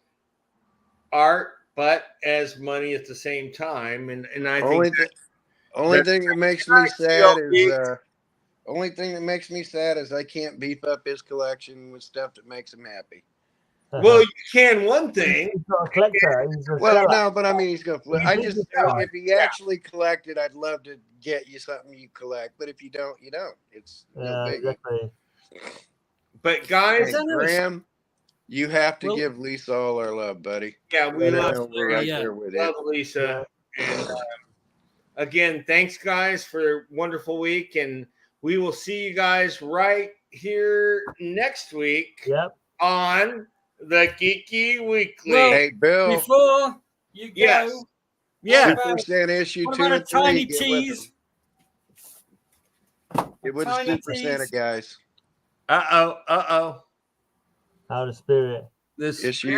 [SPEAKER 4] art, but as money at the same time. And I think
[SPEAKER 2] only thing that makes me sad is only thing that makes me sad is I can't beef up his collection with stuff that makes him happy.
[SPEAKER 4] well, you can one thing.
[SPEAKER 1] He's not a collector. He's a
[SPEAKER 2] Well,
[SPEAKER 1] seller.
[SPEAKER 2] no, but I mean he's gonna flip. I just if he actually collected, I'd love to get you something you collect. But if you don't, you don't. It's no biggie.
[SPEAKER 1] Exactly.
[SPEAKER 4] But guys,
[SPEAKER 2] Hey, Graham, you have to
[SPEAKER 3] Well-
[SPEAKER 2] give Lisa all our love, buddy.
[SPEAKER 4] yeah, we
[SPEAKER 1] Yeah,
[SPEAKER 4] love,
[SPEAKER 2] We're right there with it.
[SPEAKER 4] love Lisa. And again, thanks guys for a wonderful week, and we will see you guys right here next week
[SPEAKER 1] Yep.
[SPEAKER 4] on the Geeky Weekly.
[SPEAKER 3] Well,
[SPEAKER 2] Hey, Bill.
[SPEAKER 3] Before you go,
[SPEAKER 4] Yes. Yeah.
[SPEAKER 2] 2% issue
[SPEAKER 3] what
[SPEAKER 2] 2
[SPEAKER 3] about a
[SPEAKER 2] and 3.
[SPEAKER 3] tiny
[SPEAKER 2] Get with
[SPEAKER 3] tease?
[SPEAKER 2] them. Get with the
[SPEAKER 3] Tiny
[SPEAKER 2] Super Santa
[SPEAKER 3] tease.
[SPEAKER 2] guys.
[SPEAKER 4] Uh-oh.
[SPEAKER 1] Out of spirit.
[SPEAKER 4] This
[SPEAKER 2] Issue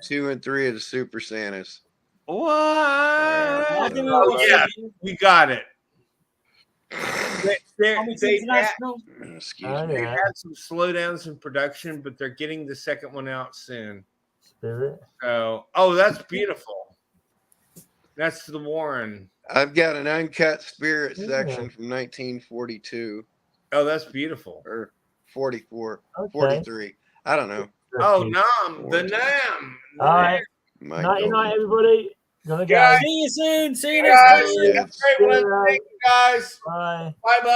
[SPEAKER 2] 2 and 3 of the Super Santas.
[SPEAKER 4] What?
[SPEAKER 3] I do know
[SPEAKER 4] Oh,
[SPEAKER 3] what's
[SPEAKER 4] yeah.
[SPEAKER 3] in
[SPEAKER 4] We got it.
[SPEAKER 3] Comics
[SPEAKER 4] They
[SPEAKER 3] International.
[SPEAKER 2] Excuse
[SPEAKER 1] Oh,
[SPEAKER 2] me.
[SPEAKER 1] yeah.
[SPEAKER 4] had some slowdowns in production, but they're getting the second one out soon.
[SPEAKER 1] Spirit.
[SPEAKER 4] So, oh, that's beautiful. That's the Warren.
[SPEAKER 2] I've got an uncut Spirit
[SPEAKER 1] Yeah.
[SPEAKER 2] section from 1942
[SPEAKER 4] Oh, that's beautiful.
[SPEAKER 2] or 44,
[SPEAKER 1] Okay.
[SPEAKER 2] 43. I don't know.
[SPEAKER 4] Oh, Nam, the Nam.
[SPEAKER 1] All right.
[SPEAKER 2] Might
[SPEAKER 1] Night,
[SPEAKER 2] go.
[SPEAKER 1] night, everybody. Gonna go.
[SPEAKER 4] Guys,
[SPEAKER 3] See you soon. See you
[SPEAKER 2] Guys,
[SPEAKER 3] next time.
[SPEAKER 4] Have a great one. Thank you, guys.
[SPEAKER 1] Bye.
[SPEAKER 4] Bye-bye.